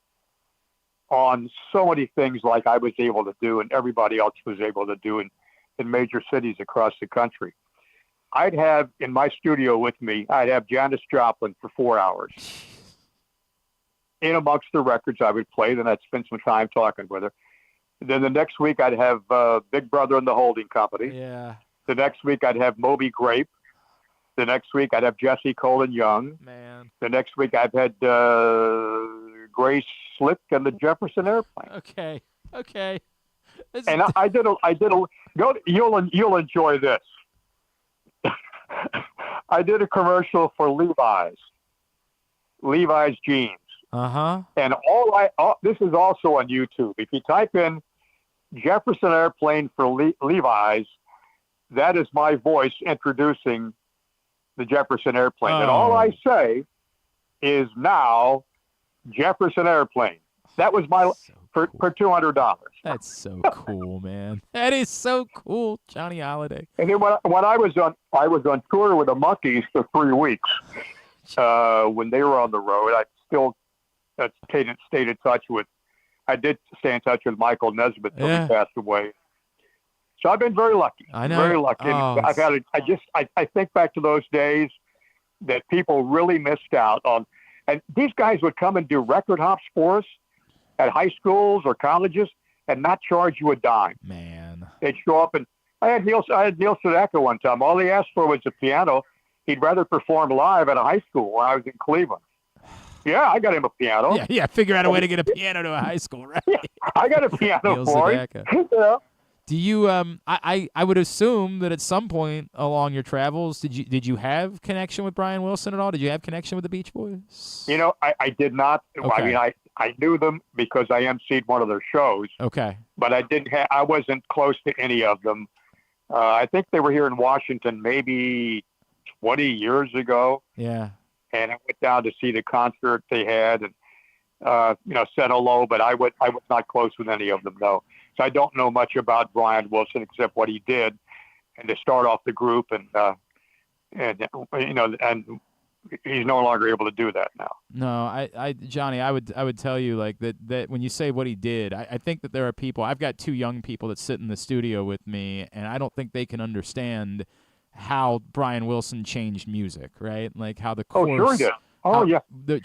on so many things like I was able to do and everybody else was able to do in major cities across the country. I'd have in my studio with me, I'd have Janis Joplin for 4 hours. In amongst the records I would play, then I'd spend some time talking with her. Then the next week I'd have Big Brother and the Holding Company. Yeah. The next week I'd have Moby Grape. The next week I'd have Jesse Colin Young. Man. The next week I've had Grace Slick and the Jefferson Airplane. Okay. And I did a you'll enjoy this. I did a commercial for Levi's jeans. And this is also on YouTube. If you type in Jefferson Airplane for Levi's, that is my voice introducing the Jefferson Airplane. And all I say is now Jefferson Airplane. That was for $200. That's so cool, man. That is so cool, Johnny Holliday. And then when I was on tour with the Monkees for 3 weeks. When they were on the road, I still stayed in touch with. I did stay in touch with Michael Nesbitt until he passed away. So I've been very lucky. I know. Very lucky. I've had. I think back to those days that people really missed out on, and these guys would come and do record hops for us at high schools or colleges and not charge you a dime. Man, they'd show up, and I had Neil Sedaka one time. All he asked for was a piano. He'd rather perform live at a high school when I was in Cleveland. Yeah, I got him a piano. Yeah. Figure out a way to get a piano to a high school, right? Yeah, I got a piano for him. Yeah. Do you? I would assume that at some point along your travels, did you have connection with Brian Wilson at all? Did you have connection with the Beach Boys? You know, I did not. Okay. I mean, I knew them because I emceed one of their shows. Okay. But I wasn't close to any of them. I think they were here in Washington maybe 20 years ago. Yeah. And I went down to see the concert they had and, said hello, but I was not close with any of them, though. So I don't know much about Brian Wilson except what he did and to start off the group. And he's no longer able to do that now. No, Johnny, I would tell you like that when you say what he did, I think that there are people, I've got 2 young people that sit in the studio with me, and I don't think they can understand how Brian Wilson changed music, right? Like how the course. Oh, sure he did. Oh, yeah. The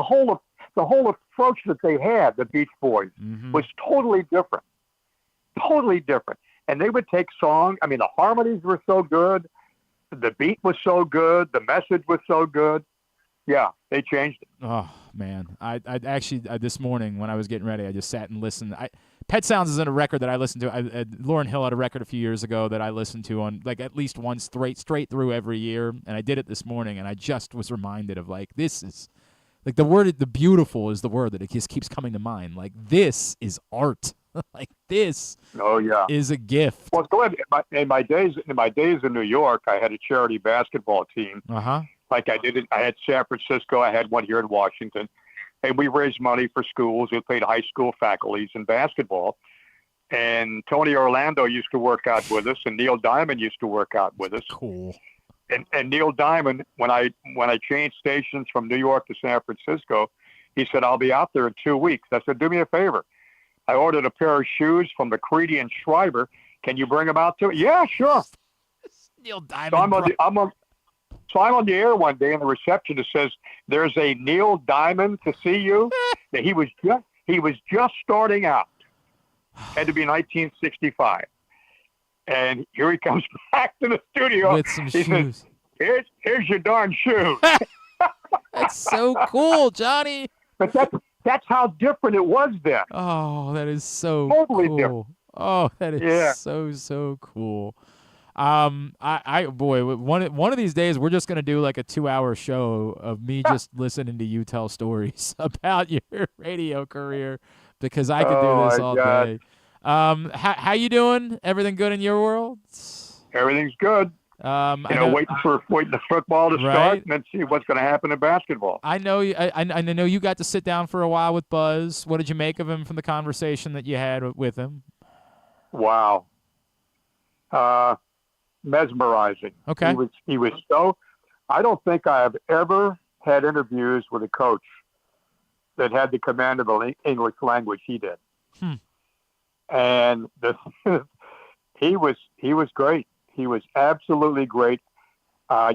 whole approach that they had, the Beach Boys, was totally different. Totally different. and they would take songs. I mean, the harmonies were so good. The beat was so good. The message was so good. Yeah, they changed it. Oh, man. I actually, this morning when I was getting ready, I just sat and listened. Pet Sounds isn't a record that I listened to. Lauryn Hill had a record a few years ago that I listened to on like at least once straight through every year, and I did it this morning, and I just was reminded of like this is like the beautiful is the word that it just keeps coming to mind. Like this is art. Like this. Oh yeah, is a gift. Well, go ahead. In my days in New York, I had a charity basketball team. Like I did. I had San Francisco. I had one here in Washington. And we raised money for schools. We played high school faculties in basketball. And Tony Orlando used to work out with us, and Neil Diamond used to work out with us. Cool. And Neil Diamond, when I changed stations from New York to San Francisco, he said, "I'll be out there in 2 weeks." I said, "Do me a favor. I ordered a pair of shoes from McCready and Schreiber. Can you bring them out to it?" "Yeah, sure." Neil Diamond. So I'm on the air one day, and the receptionist says, "There's a Neil Diamond to see you." He was just starting out. Had to be 1965, and here he comes back to the studio with some he shoes. Says, here's your darn shoes. That's so cool, Johnny. But that's how different it was then. Oh, that is so totally cool. Different. Oh, that is so cool. One of these days we're just gonna do like a 2-hour show of me just listening to you tell stories about your radio career because I could do this all day. How you doing? Everything good in your world? Everything's good. Waiting for the football to start and then see what's going to happen in basketball. I know. I know you got to sit down for a while with Buzz. What did you make of him from the conversation that you had with him? Wow. Mesmerizing. Okay. He was so. I don't think I have ever had interviews with a coach that had the command of the English language he did. And he was great. He was absolutely great.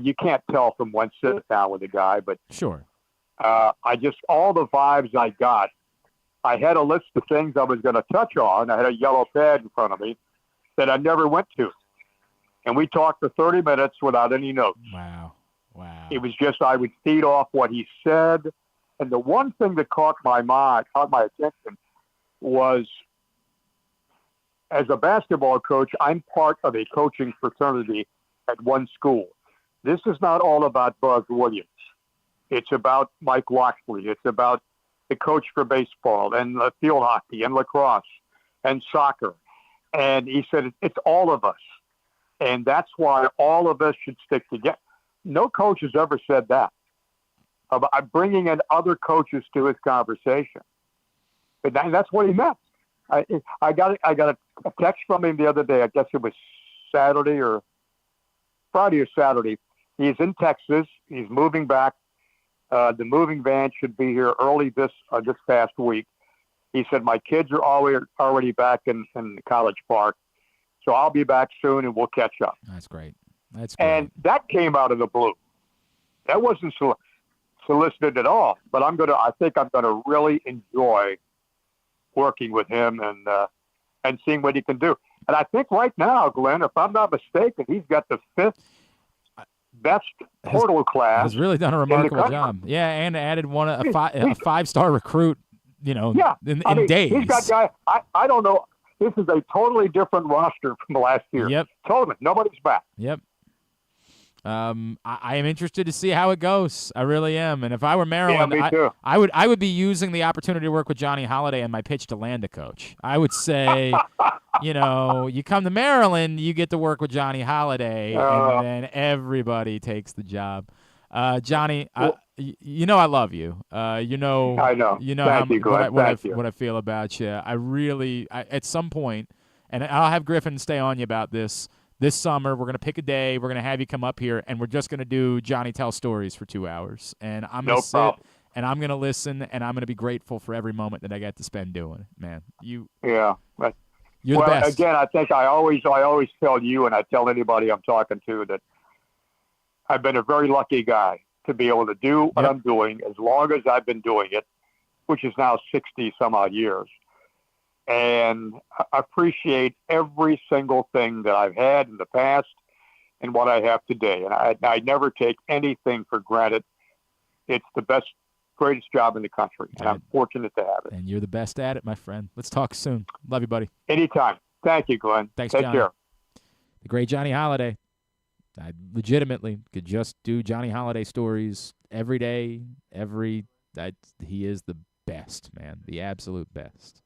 You can't tell from one sit down with a guy, but sure. All the vibes I got. I had a list of things I was going to touch on. I had a yellow pad in front of me that I never went to. And we talked for 30 minutes without any notes. Wow. It was just I would feed off what he said. And the one thing that caught my attention was, as a basketball coach, I'm part of a coaching fraternity at one school. This is not all about Buzz Williams. It's about Mike Loxley. It's about the coach for baseball and field hockey and lacrosse and soccer. And he said, it's all of us. And that's why all of us should stick together. No coach has ever said that about bringing in other coaches to his conversation. But that's what he meant. I got a text from him the other day. I guess it was Friday or Saturday. He's in Texas. He's moving back. The moving van should be here early this past week. He said, my kids are already back in College Park. So I'll be back soon and we'll catch up. That's great. And that came out of the blue. That wasn't solicited at all. But I think I'm gonna really enjoy working with him and seeing what he can do. And I think right now, Glenn, if I'm not mistaken, he's got the 5th best portal class. Has really done a remarkable job. Yeah, and added a 5-star recruit. In days. He's got guys. I don't know. This is a totally different roster from last year. Yep. Totally. Nobody's back. Yep. I am interested to see how it goes. I really am. And if I were Maryland, me too. I would be using the opportunity to work with Johnny Holliday and my pitch to land a coach. I would say, you come to Maryland, you get to work with Johnny Holliday, and then everybody takes the job. Johnny, I love you. I know. What I feel about you. I really, at some point, and I'll have Griffin stay on you about this summer. We're going to pick a day. We're going to have you come up here, and we're just going to do Johnny Tell Stories for 2 hours. And I'm going to sit, and I'm going to listen, and I'm going to be grateful for every moment that I get to spend doing it, man. You're the best. Again, I think I always tell you, and I tell anybody I'm talking to, that I've been a very lucky guy to be able to do what I'm doing as long as I've been doing it, which is now 60 some odd years. and I appreciate every single thing that I've had in the past and what I have today. And I never take anything for granted. It's the best, greatest job in the country, and I'm fortunate to have it. And you're the best at it, my friend. Let's talk soon. Love you, buddy. Anytime. Thank you, Glenn. Thanks, Take Johnny. care. The great Johnny Holliday. I legitimately could just do Johnny Holliday stories every day. He is the best, man. The absolute best.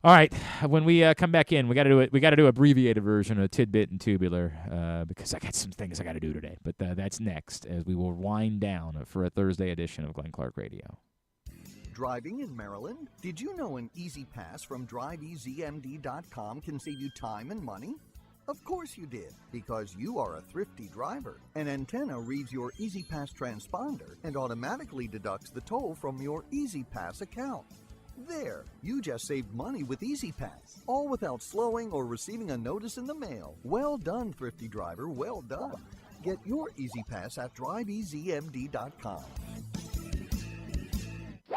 All right, when we come back in, we got to do it. We got to do abbreviated version of Tidbit and Tubular because I got some things I got to do today. But that's next as we will wind down for a Thursday edition of Glenn Clark Radio. Driving in Maryland? Did you know an Easy Pass from DriveEasyMD.com can save you time and money? Of course you did, because you are a thrifty driver. An antenna reads your Easy Pass transponder and automatically deducts the toll from your Easy Pass account. There, you just saved money with Easy Pass, all without slowing or receiving a notice in the mail. Well done, thrifty driver, well done. Get your Easy Pass at DriveEasyMD.com.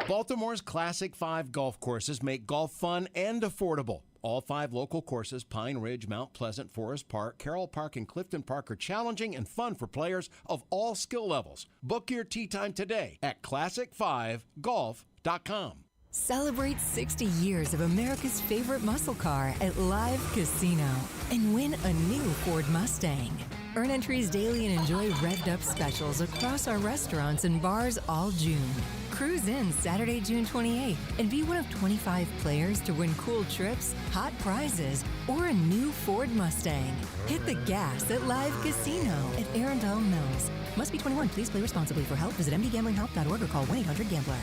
Baltimore's Classic 5 golf courses make golf fun and affordable. All 5 local courses, Pine Ridge, Mount Pleasant, Forest Park, Carroll Park, and Clifton Park, are challenging and fun for players of all skill levels. Book your tee time today at classic5golf.com. Celebrate 60 years of America's favorite muscle car at Live Casino and win a new Ford Mustang. Earn entries daily and enjoy revved-up specials across our restaurants and bars all June. Cruise in Saturday, June 28th and be one of 25 players to win cool trips, hot prizes, or a new Ford Mustang. Hit the gas at Live Casino at Arundel Mills. Must be 21. Please play responsibly. For help, visit mdgamblinghelp.org or call 1-800-GAMBLER.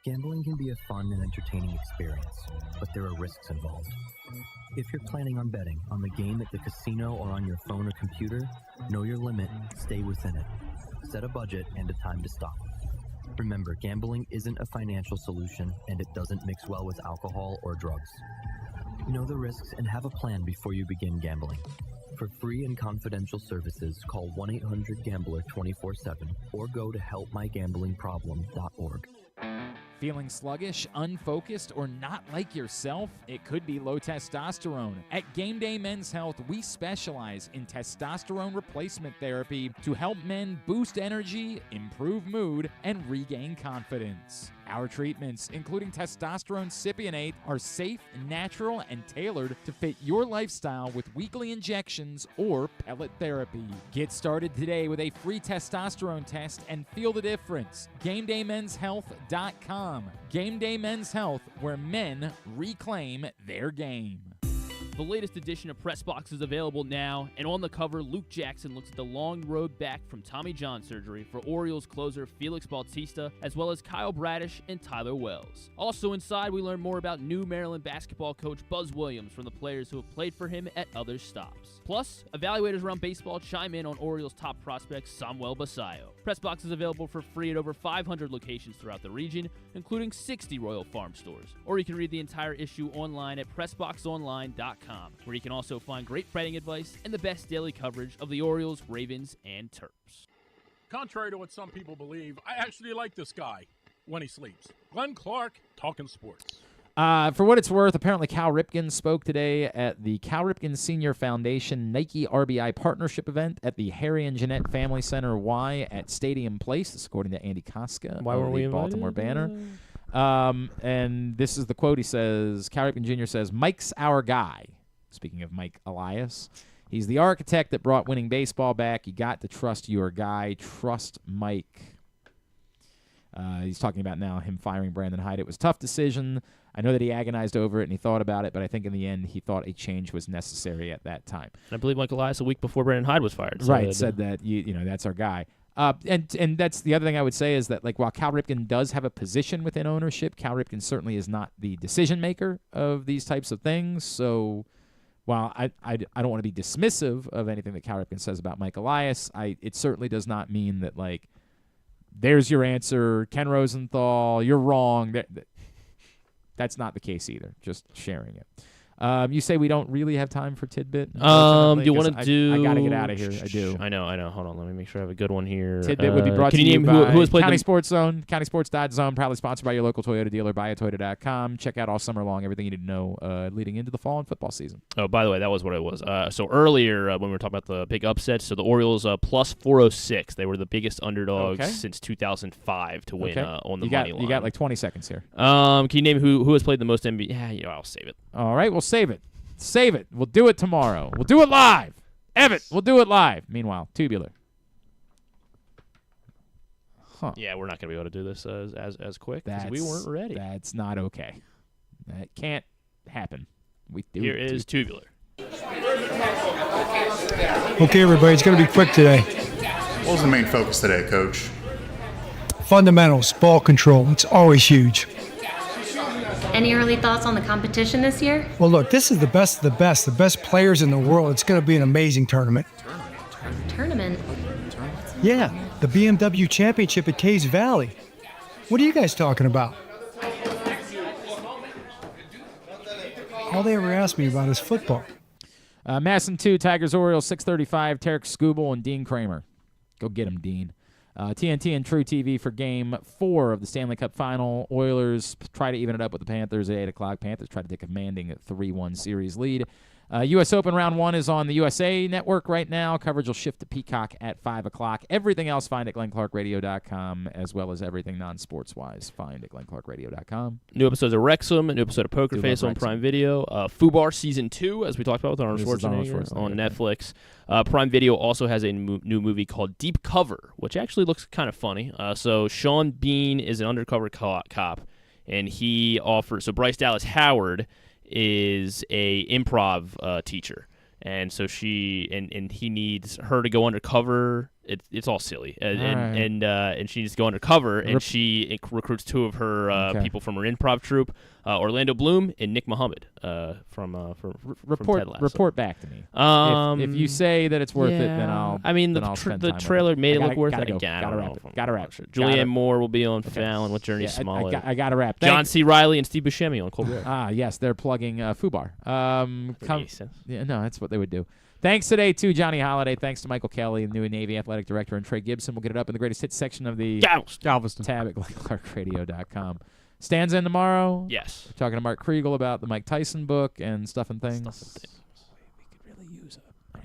Gambling can be a fun and entertaining experience, but there are risks involved. If you're planning on betting on the game at the casino or on your phone or computer, know your limit, stay within it. Set a budget and a time to stop. Remember, gambling isn't a financial solution, and it doesn't mix well with alcohol or drugs. Know the risks and have a plan before you begin gambling. For free and confidential services, call 1-800-GAMBLER 24/7 or go to helpmygamblingproblem.org. Feeling sluggish, unfocused, or not like yourself? It could be low testosterone. At Game Day Men's Health, we specialize in testosterone replacement therapy to help men boost energy, improve mood, and regain confidence. Our treatments, including testosterone cypionate, are safe, natural, and tailored to fit your lifestyle with weekly injections or pellet therapy. Get started today with a free testosterone test and feel the difference. GameDayMen'sHealth.com. Game Day Men's Health, where men reclaim their game. The latest edition of Press Box is available now, and on the cover, Luke Jackson looks at the long road back from Tommy John surgery for Orioles closer Felix Bautista, as well as Kyle Bradish and Tyler Wells. Also inside, we learn more about new Maryland basketball coach Buzz Williams from the players who have played for him at other stops. Plus, evaluators around baseball chime in on Orioles' top prospect Samuel Basayo. Press Box is available for free at over 500 locations throughout the region, including 60 Royal Farm stores. Or you can read the entire issue online at PressBoxOnline.com, where you can also find great betting advice and the best daily coverage of the Orioles, Ravens, and Terps. Contrary to what some people believe, I actually like this guy when he sleeps. Glenn Clark, talking sports. For what it's worth, apparently Cal Ripken spoke today at the Cal Ripken Senior Foundation Nike RBI Partnership event at the Harry and Jeanette Family Center Y at Stadium Place, this according to Andy Koska Why of were the we Baltimore invited? Banner. And this is the quote. He says, Cal Ripken Jr. says, "Mike's our guy." Speaking of Mike Elias, he's the architect that brought winning baseball back. You got to trust your guy. Trust Mike. He's talking about now him firing Brandon Hyde. It was a tough decision. I know that he agonized over it and he thought about it, but I think in the end he thought a change was necessary at that time. And I believe Mike Elias a week before Brandon Hyde was fired. Right, said that you know that's our guy. And that's the other thing I would say is that like while Cal Ripken does have a position within ownership, Cal Ripken certainly is not the decision maker of these types of things. So while I don't want to be dismissive of anything that Cal Ripken says about Mike Elias, it certainly does not mean that like there's your answer, Ken Rosenthal, you're wrong. That's not the case either. Just sharing it. You say we don't really have time for tidbit? Do you want to do? I got to get out of here. I do. I know. Hold on. Let me make sure I have a good one here. Tidbit would be brought to you by who has played County Sports Zone. CountySports.zone, proudly sponsored by your local Toyota dealer, buyatoyota.com. Check out all summer long everything you need to know leading into the fall and football season. Oh, by the way, that was what it was. So earlier when we were talking about the big upsets, so the Orioles plus 406. They were the biggest underdogs since 2005 to win on the money line. You got like 20 seconds here. Can you name who has played the most NBA? Yeah, I'll save it. All right, we'll save it. Save it. We'll do it tomorrow. We'll do it live. Evan, we'll do it live. Meanwhile, Tubular. Huh. Yeah, we're not going to be able to do this as quick because we weren't ready. That's not okay. That can't happen. Here is Tubular. Okay, everybody, it's going to be quick today. What was the main focus today, Coach? Fundamentals, ball control. It's always huge. Any early thoughts on the competition this year? Well, look, this is the best of the best players in the world. It's going to be an amazing tournament. Tournament? Yeah, the BMW Championship at Caves Valley. What are you guys talking about? All they ever ask me about is football. Masson 2, Tigers, Orioles, 6:35, Tarek Skubal and Dean Kramer. Go get him, Dean. TNT and True TV for Game 4 of the Stanley Cup Final. Oilers try to even it up with the Panthers at 8 o'clock. Panthers try to take a commanding 3-1 series lead. U.S. Open Round 1 is on the USA Network right now. Coverage will shift to Peacock at 5 o'clock. Everything else find at GlennClarkRadio.com, as well as everything non-sports-wise find at GlennClarkRadio.com. New episodes of Wrexham, a new episode of Poker Face on Prime Video. Fubar Season 2, as we talked about with Arnold Schwarzenegger on Netflix. Prime Video also has a new movie called Deep Cover, which actually looks kind of funny. So Sean Bean is an undercover cop, and he offers... So Bryce Dallas Howard is a improv teacher, and so she and he needs her to go undercover. It's all silly, and she needs to go undercover, and she recruits two of her people from her improv troupe, Orlando Bloom and Nick Muhammad from Ted Lasso. Report back to me. If you say that it's worth it, then I'll. I mean, the trailer made it look worth it. Gotta wrap. Julianne Moore will be on Fallon with Journey Smollett. I gotta wrap. John C. Reilly and Steve Buscemi on Cold War. Yes, they're plugging Fubar. No, that's what they would do. Thanks today to Johnny Holliday. Thanks to Michael Kelly, the new Navy Athletic Director, and Trey Gibson. We'll get it up in the greatest hits section of the Galveston tab at GlennClarkRadio.com. Stands in tomorrow. Yes. We're talking to Mark Kriegel about the Mike Tyson book and Stuff and Things. We could really use it.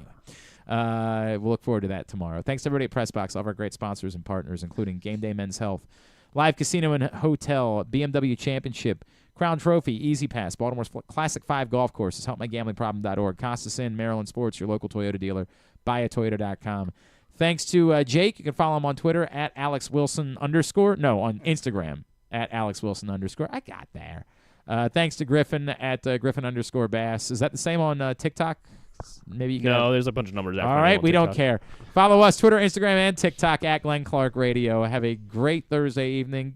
Anyway, we'll look forward to that tomorrow. Thanks to everybody at PressBox, all of our great sponsors and partners, including Game Day Men's Health, Live Casino and Hotel, BMW Championship, Crown Trophy, Easy Pass, Baltimore's Classic 5 Golf Courses, HelpMyGamblingProblem.org, Costas Inn, Maryland Sports, your local Toyota dealer, buyatoyota.com. Thanks to Jake. You can follow him on Twitter at @AlexWilson_. No, on Instagram at @AlexWilson_. I got there. Thanks to Griffin at Griffin_Bass. Is that the same on TikTok? Maybe you can. No, there's a bunch of numbers out. All right, we don't care. Follow us, Twitter, Instagram, and TikTok at Glenn Clark Radio. Have a great Thursday evening.